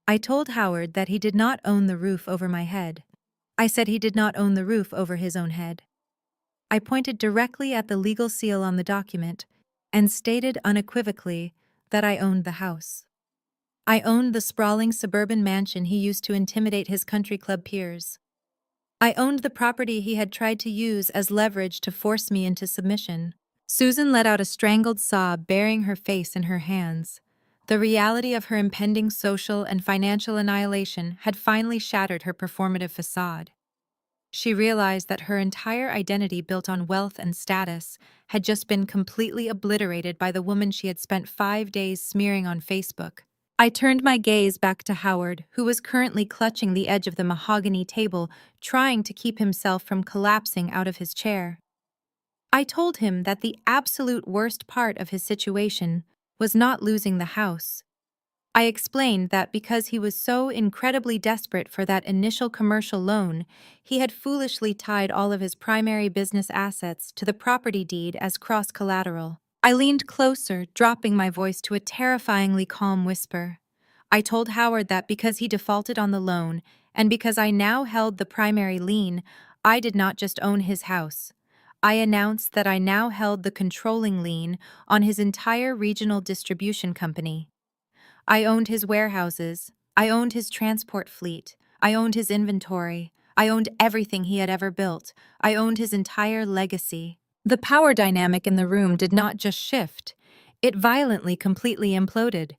I told Howard that he did not own the roof over my head. I said he did not own the roof over his own head. I pointed directly at the legal seal on the document and stated unequivocally that I owned the house. I owned the sprawling suburban mansion he used to intimidate his country club peers. I owned the property he had tried to use as leverage to force me into submission. Susan let out a strangled sob, burying her face in her hands. The reality of her impending social and financial annihilation had finally shattered her performative facade. She realized that her entire identity, built on wealth and status, had just been completely obliterated by the woman she had spent 5 days smearing on Facebook. I turned my gaze back to Howard, who was currently clutching the edge of the mahogany table, trying to keep himself from collapsing out of his chair. I told him that the absolute worst part of his situation was not losing the house. I explained that because he was so incredibly desperate for that initial commercial loan, he had foolishly tied all of his primary business assets to the property deed as cross-collateral. I leaned closer, dropping my voice to a terrifyingly calm whisper. I told Howard that because he defaulted on the loan, and because I now held the primary lien, I did not just own his house. I announced that I now held the controlling lien on his entire regional distribution company. I owned his warehouses. I owned his transport fleet. I owned his inventory. I owned everything he had ever built. I owned his entire legacy. The power dynamic in the room did not just shift. It violently, completely imploded.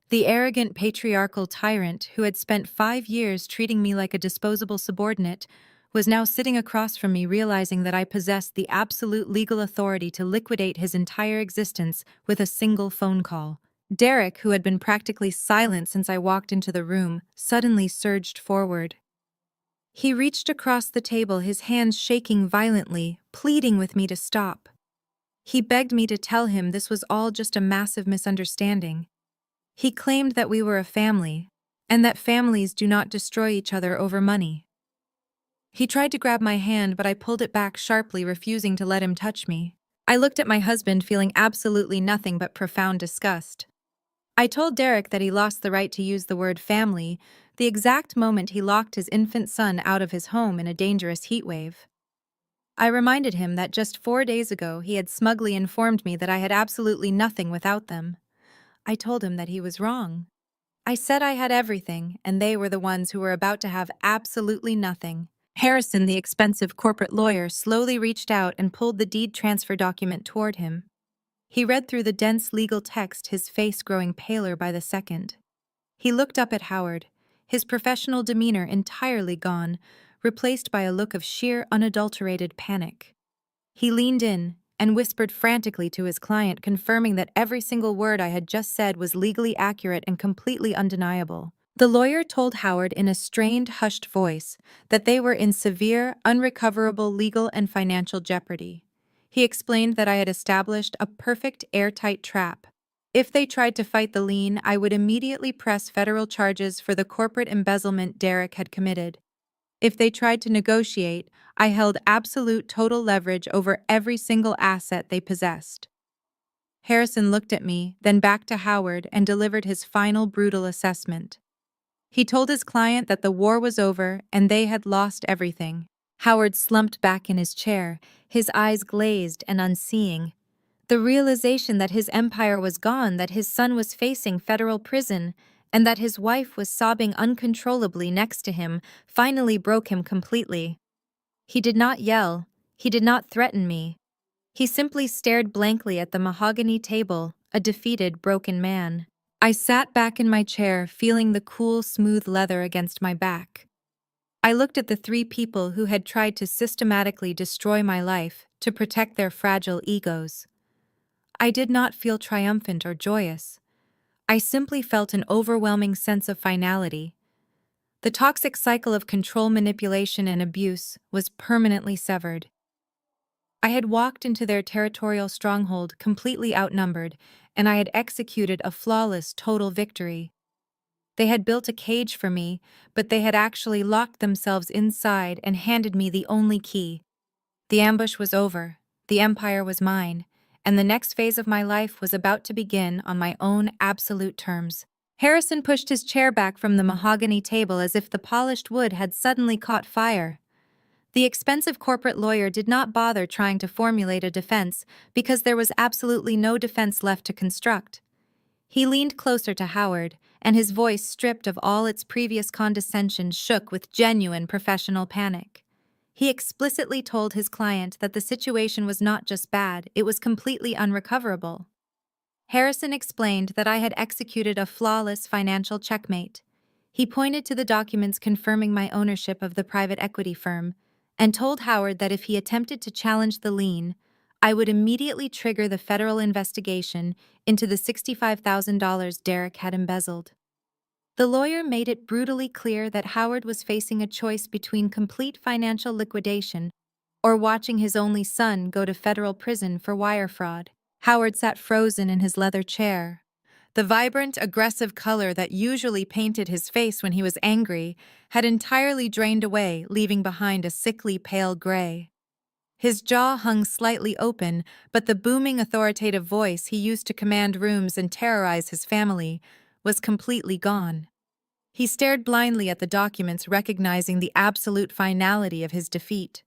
The arrogant patriarchal tyrant who had spent 5 years treating me like a disposable subordinate was now sitting across from me, realizing that I possessed the absolute legal authority to liquidate his entire existence with a single phone call. Derek, who had been practically silent since I walked into the room, suddenly surged forward. He reached across the table, his hands shaking violently, pleading with me to stop. He begged me to tell him this was all just a massive misunderstanding. He claimed that we were a family, and that families do not destroy each other over money. He tried to grab my hand, but I pulled it back sharply, refusing to let him touch me. I looked at my husband, feeling absolutely nothing but profound disgust. I told Derek that he lost the right to use the word family the exact moment he locked his infant son out of his home in a dangerous heat wave. I reminded him that just 4 days ago he had smugly informed me that I had absolutely nothing without them. I told him that he was wrong. I said I had everything, and they were the ones who were about to have absolutely nothing. Harrison, the expensive corporate lawyer, slowly reached out and pulled the deed transfer document toward him. He read through the dense legal text, his face growing paler by the second. He looked up at Howard, his professional demeanor entirely gone, replaced by a look of sheer, unadulterated panic. He leaned in and whispered frantically to his client, confirming that every single word I had just said was legally accurate and completely undeniable. The lawyer told Howard in a strained, hushed voice that they were in severe, unrecoverable legal and financial jeopardy. He explained that I had established a perfect airtight trap. If they tried to fight the lien, I would immediately press federal charges for the corporate embezzlement Derek had committed. If they tried to negotiate, I held absolute total leverage over every single asset they possessed. Harrison looked at me, then back to Howard, and delivered his final brutal assessment. He told his client that the war was over and they had lost everything. Howard slumped back in his chair, his eyes glazed and unseeing. The realization that his empire was gone, that his son was facing federal prison, and that his wife was sobbing uncontrollably next to him finally broke him completely. He did not yell. He did not threaten me. He simply stared blankly at the mahogany table, a defeated, broken man. I sat back in my chair, feeling the cool, smooth leather against my back. I looked at the three people who had tried to systematically destroy my life to protect their fragile egos. I did not feel triumphant or joyous. I simply felt an overwhelming sense of finality. The toxic cycle of control, manipulation, and abuse was permanently severed. I had walked into their territorial stronghold completely outnumbered, and I had executed a flawless, total victory. They had built a cage for me, but they had actually locked themselves inside and handed me the only key. The ambush was over, the empire was mine, and the next phase of my life was about to begin on my own absolute terms. Harrison pushed his chair back from the mahogany table as if the polished wood had suddenly caught fire. The expensive corporate lawyer did not bother trying to formulate a defense because there was absolutely no defense left to construct. He leaned closer to Howard, and his voice, stripped of all its previous condescension, shook with genuine professional panic. He explicitly told his client that the situation was not just bad, it was completely unrecoverable. Harrison explained that I had executed a flawless financial checkmate. He pointed to the documents confirming my ownership of the private equity firm, and told Howard that if he attempted to challenge the lien, I would immediately trigger the federal investigation into the $65,000 Derek had embezzled. The lawyer made it brutally clear that Howard was facing a choice between complete financial liquidation or watching his only son go to federal prison for wire fraud. Howard sat frozen in his leather chair. The vibrant, aggressive color that usually painted his face when he was angry had entirely drained away, leaving behind a sickly pale gray. His jaw hung slightly open, but the booming, authoritative voice he used to command rooms and terrorize his family was completely gone. He stared blindly at the documents, recognizing the absolute finality of his defeat.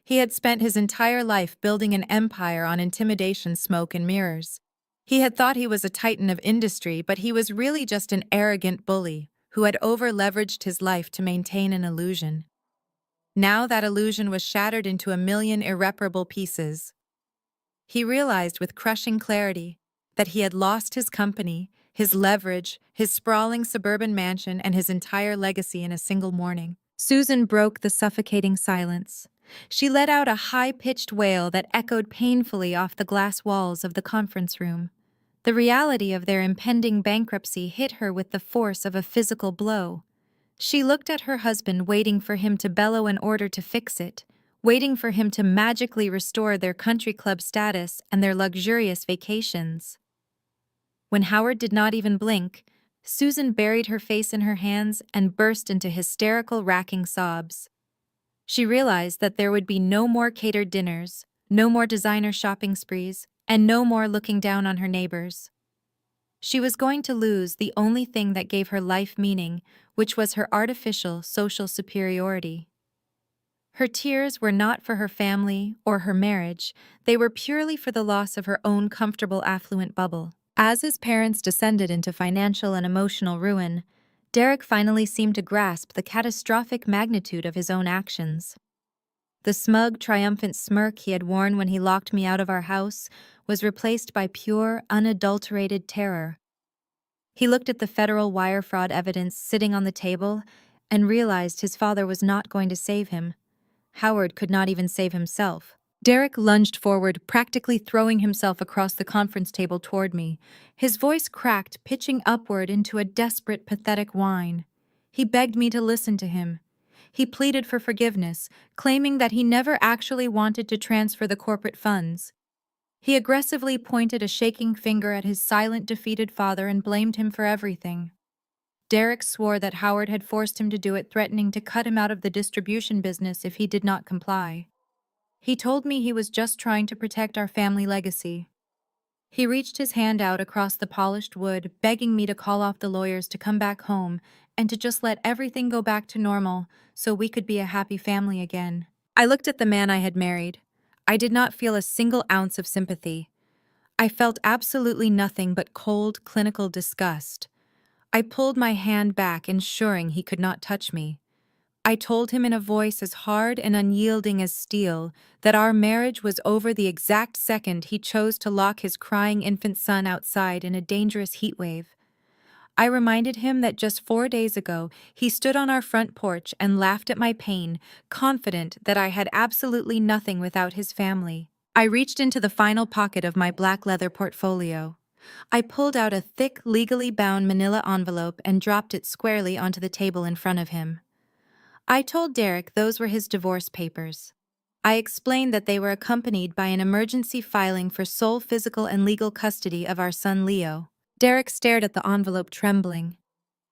He had spent his entire life building an empire on intimidation, smoke, and mirrors. He had thought he was a titan of industry, but he was really just an arrogant bully who had over-leveraged his life to maintain an illusion. Now that illusion was shattered into a million irreparable pieces. He realized with crushing clarity that he had lost his company, his leverage, his sprawling suburban mansion, and his entire legacy in a single morning. Susan broke the suffocating silence. She let out a high-pitched wail that echoed painfully off the glass walls of the conference room. The reality of their impending bankruptcy hit her with the force of a physical blow. She looked at her husband, waiting for him to bellow an order to fix it, waiting for him to magically restore their country club status and their luxurious vacations. When Howard did not even blink, Susan buried her face in her hands and burst into hysterical, racking sobs. She realized that there would be no more catered dinners, no more designer shopping sprees, and no more looking down on her neighbors. She was going to lose the only thing that gave her life meaning, which was her artificial social superiority. Her tears were not for her family or her marriage, they were purely for the loss of her own comfortable, affluent bubble. As his parents descended into financial and emotional ruin, Derek finally seemed to grasp the catastrophic magnitude of his own actions. The smug, triumphant smirk he had worn when he locked me out of our house was replaced by pure, unadulterated terror. He looked at the federal wire fraud evidence sitting on the table and realized his father was not going to save him. Howard could not even save himself. Derek lunged forward, practically throwing himself across the conference table toward me. His voice cracked, pitching upward into a desperate, pathetic whine. He begged me to listen to him. He pleaded for forgiveness, claiming that he never actually wanted to transfer the corporate funds. He aggressively pointed a shaking finger at his silent, defeated father and blamed him for everything. Derek swore that Howard had forced him to do it, threatening to cut him out of the distribution business if he did not comply. He told me he was just trying to protect our family legacy. He reached his hand out across the polished wood, begging me to call off the lawyers to come back home and to just let everything go back to normal so we could be a happy family again. I looked at the man I had married. I did not feel a single ounce of sympathy. I felt absolutely nothing but cold, clinical disgust. I pulled my hand back, ensuring he could not touch me. I told him in a voice as hard and unyielding as steel that our marriage was over the exact second he chose to lock his crying infant son outside in a dangerous heat wave. I reminded him that just 4 days ago he stood on our front porch and laughed at my pain, confident that I had absolutely nothing without his family. I reached into the final pocket of my black leather portfolio. I pulled out a thick, legally bound manila envelope and dropped it squarely onto the table in front of him. I told Derek those were his divorce papers. I explained that they were accompanied by an emergency filing for sole physical and legal custody of our son Leo. Derek stared at the envelope, trembling.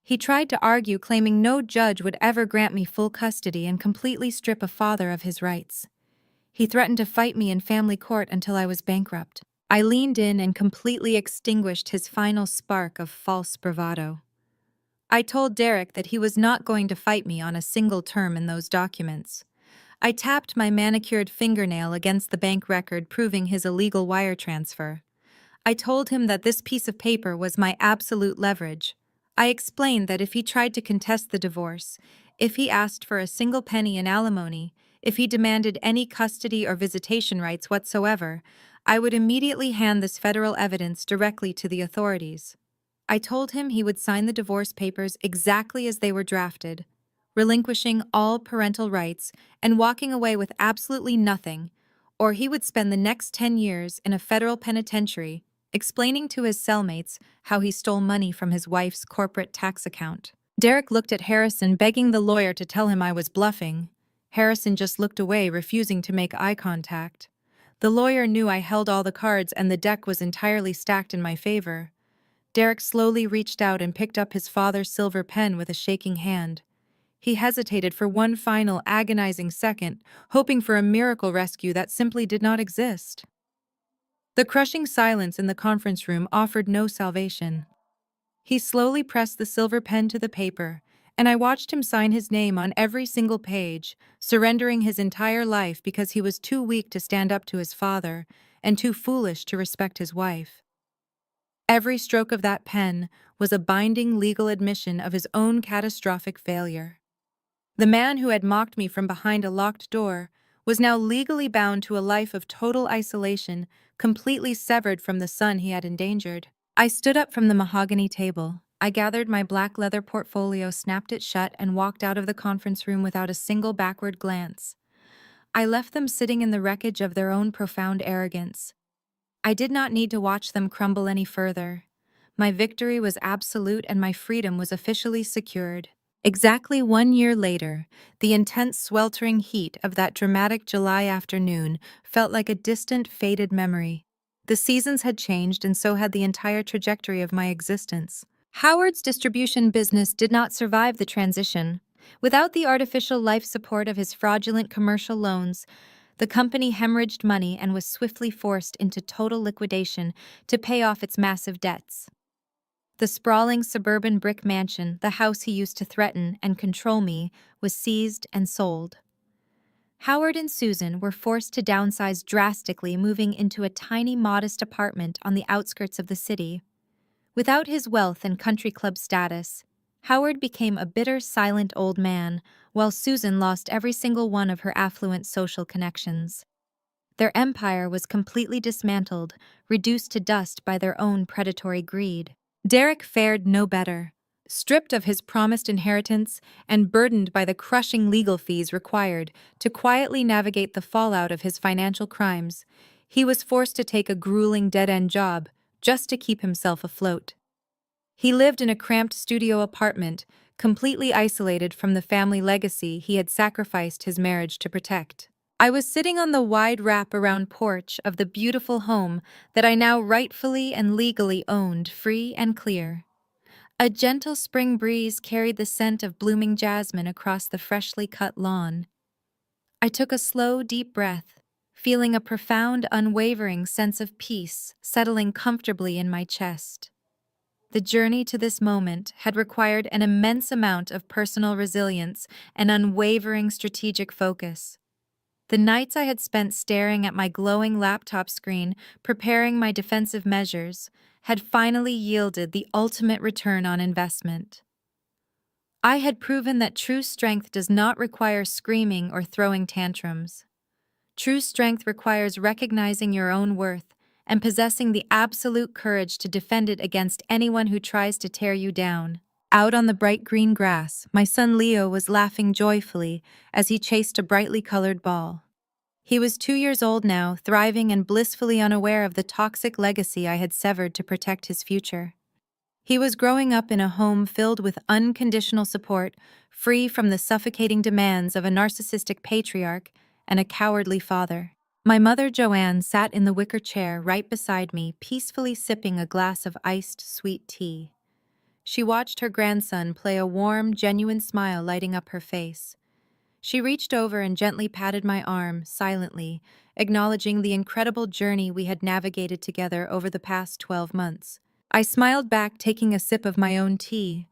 He tried to argue, claiming no judge would ever grant me full custody and completely strip a father of his rights. He threatened to fight me in family court until I was bankrupt. I leaned in and completely extinguished his final spark of false bravado. I told Derek that he was not going to fight me on a single term in those documents. I tapped my manicured fingernail against the bank record proving his illegal wire transfer. I told him that this piece of paper was my absolute leverage. I explained that if he tried to contest the divorce, if he asked for a single penny in alimony, if he demanded any custody or visitation rights whatsoever, I would immediately hand this federal evidence directly to the authorities. I told him he would sign the divorce papers exactly as they were drafted, relinquishing all parental rights and walking away with absolutely nothing, or he would spend the next 10 years in a federal penitentiary explaining to his cellmates how he stole money from his wife's corporate tax account. Derek looked at Harrison, begging the lawyer to tell him I was bluffing. Harrison just looked away, refusing to make eye contact. The lawyer knew I held all the cards and the deck was entirely stacked in my favor. Derek slowly reached out and picked up his father's silver pen with a shaking hand. He hesitated for one final agonizing second, hoping for a miracle rescue that simply did not exist. The crushing silence in the conference room offered no salvation. He slowly pressed the silver pen to the paper, and I watched him sign his name on every single page, surrendering his entire life because he was too weak to stand up to his father and too foolish to respect his wife. Every stroke of that pen was a binding legal admission of his own catastrophic failure. The man who had mocked me from behind a locked door was now legally bound to a life of total isolation, completely severed from the son he had endangered. I stood up from the mahogany table. I gathered my black leather portfolio, snapped it shut, and walked out of the conference room without a single backward glance. I left them sitting in the wreckage of their own profound arrogance. I did not need to watch them crumble any further. My victory was absolute and my freedom was officially secured. Exactly 1 year later, the intense sweltering heat of that dramatic July afternoon felt like a distant, faded memory. The seasons had changed and so had the entire trajectory of my existence. Howard's distribution business did not survive the transition. Without the artificial life support of his fraudulent commercial loans, the company hemorrhaged money and was swiftly forced into total liquidation to pay off its massive debts. The sprawling suburban brick mansion, the house he used to threaten and control me, was seized and sold. Howard and Susan were forced to downsize drastically, moving into a tiny, modest apartment on the outskirts of the city. Without his wealth and country club status, Howard became a bitter, silent old man, while Susan lost every single one of her affluent social connections. Their empire was completely dismantled, reduced to dust by their own predatory greed. Derek fared no better. Stripped of his promised inheritance and burdened by the crushing legal fees required to quietly navigate the fallout of his financial crimes, he was forced to take a grueling dead-end job just to keep himself afloat. He lived in a cramped studio apartment, completely isolated from the family legacy he had sacrificed his marriage to protect. I was sitting on the wide wrap-around porch of the beautiful home that I now rightfully and legally owned, free and clear. A gentle spring breeze carried the scent of blooming jasmine across the freshly cut lawn. I took a slow, deep breath, feeling a profound, unwavering sense of peace settling comfortably in my chest. The journey to this moment had required an immense amount of personal resilience and unwavering strategic focus. The nights I had spent staring at my glowing laptop screen, preparing my defensive measures, had finally yielded the ultimate return on investment. I had proven that true strength does not require screaming or throwing tantrums. True strength requires recognizing your own worth and possessing the absolute courage to defend it against anyone who tries to tear you down. Out on the bright green grass, my son Leo was laughing joyfully as he chased a brightly colored ball. He was 2 years old now, thriving and blissfully unaware of the toxic legacy I had severed to protect his future. He was growing up in a home filled with unconditional support, free from the suffocating demands of a narcissistic patriarch and a cowardly father. My mother, Joanne, sat in the wicker chair right beside me, peacefully sipping a glass of iced sweet tea. She watched her grandson play, a warm, genuine smile lighting up her face. She reached over and gently patted my arm, silently, acknowledging the incredible journey we had navigated together over the past 12 months. I smiled back, taking a sip of my own tea.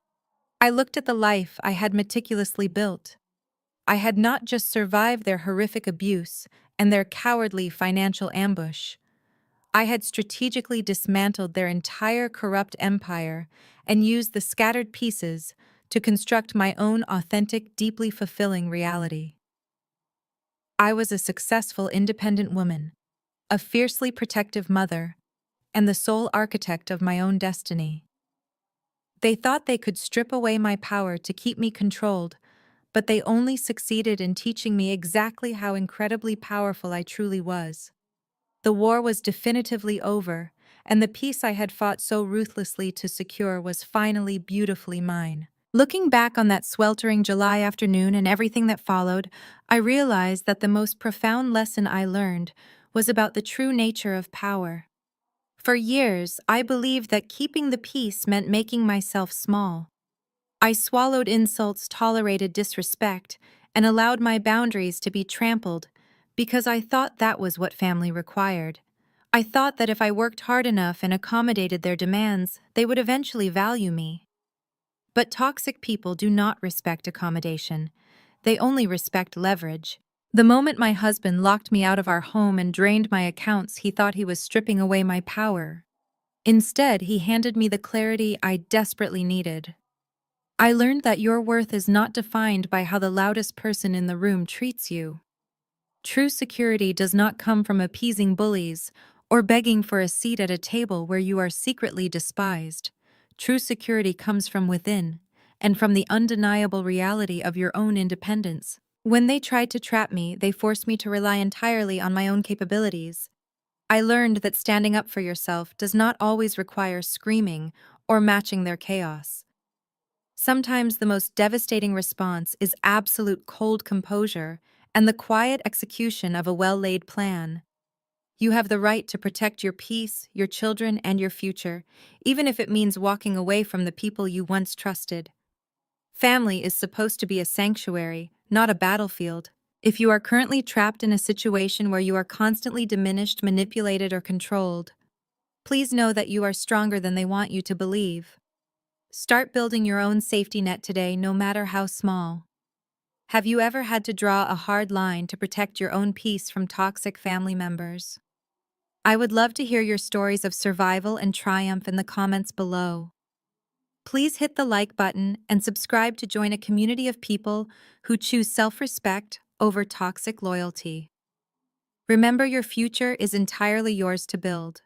I looked at the life I had meticulously built. I had not just survived their horrific abuse and their cowardly financial ambush. I had strategically dismantled their entire corrupt empire and used the scattered pieces to construct my own authentic, deeply fulfilling reality. I was a successful, independent woman, a fiercely protective mother, and the sole architect of my own destiny. They thought they could strip away my power to keep me controlled, but they only succeeded in teaching me exactly how incredibly powerful I truly was. The war was definitively over, and the peace I had fought so ruthlessly to secure was finally beautifully mine. Looking back on that sweltering July afternoon and everything that followed, I realized that the most profound lesson I learned was about the true nature of power. For years, I believed that keeping the peace meant making myself small. I swallowed insults, tolerated disrespect, and allowed my boundaries to be trampled because I thought that was what family required. I thought that if I worked hard enough and accommodated their demands, they would eventually value me. But toxic people do not respect accommodation. They only respect leverage. The moment my husband locked me out of our home and drained my accounts, he thought he was stripping away my power. Instead, he handed me the clarity I desperately needed. I learned that your worth is not defined by how the loudest person in the room treats you. True security does not come from appeasing bullies or begging for a seat at a table where you are secretly despised. True security comes from within, and from the undeniable reality of your own independence. When they tried to trap me, they forced me to rely entirely on my own capabilities. I learned that standing up for yourself does not always require screaming or matching their chaos. Sometimes the most devastating response is absolute cold composure and the quiet execution of a well-laid plan. You have the right to protect your peace, your children, and your future, even if it means walking away from the people you once trusted. Family is supposed to be a sanctuary, not a battlefield. If you are currently trapped in a situation where you are constantly diminished, manipulated, or controlled, please know that you are stronger than they want you to believe. Start building your own safety net today, no matter how small. Have you ever had to draw a hard line to protect your own peace from toxic family members? I would love to hear your stories of survival and triumph in the comments below. Please hit the like button and subscribe to join a community of people who choose self-respect over toxic loyalty. Remember, your future is entirely yours to build.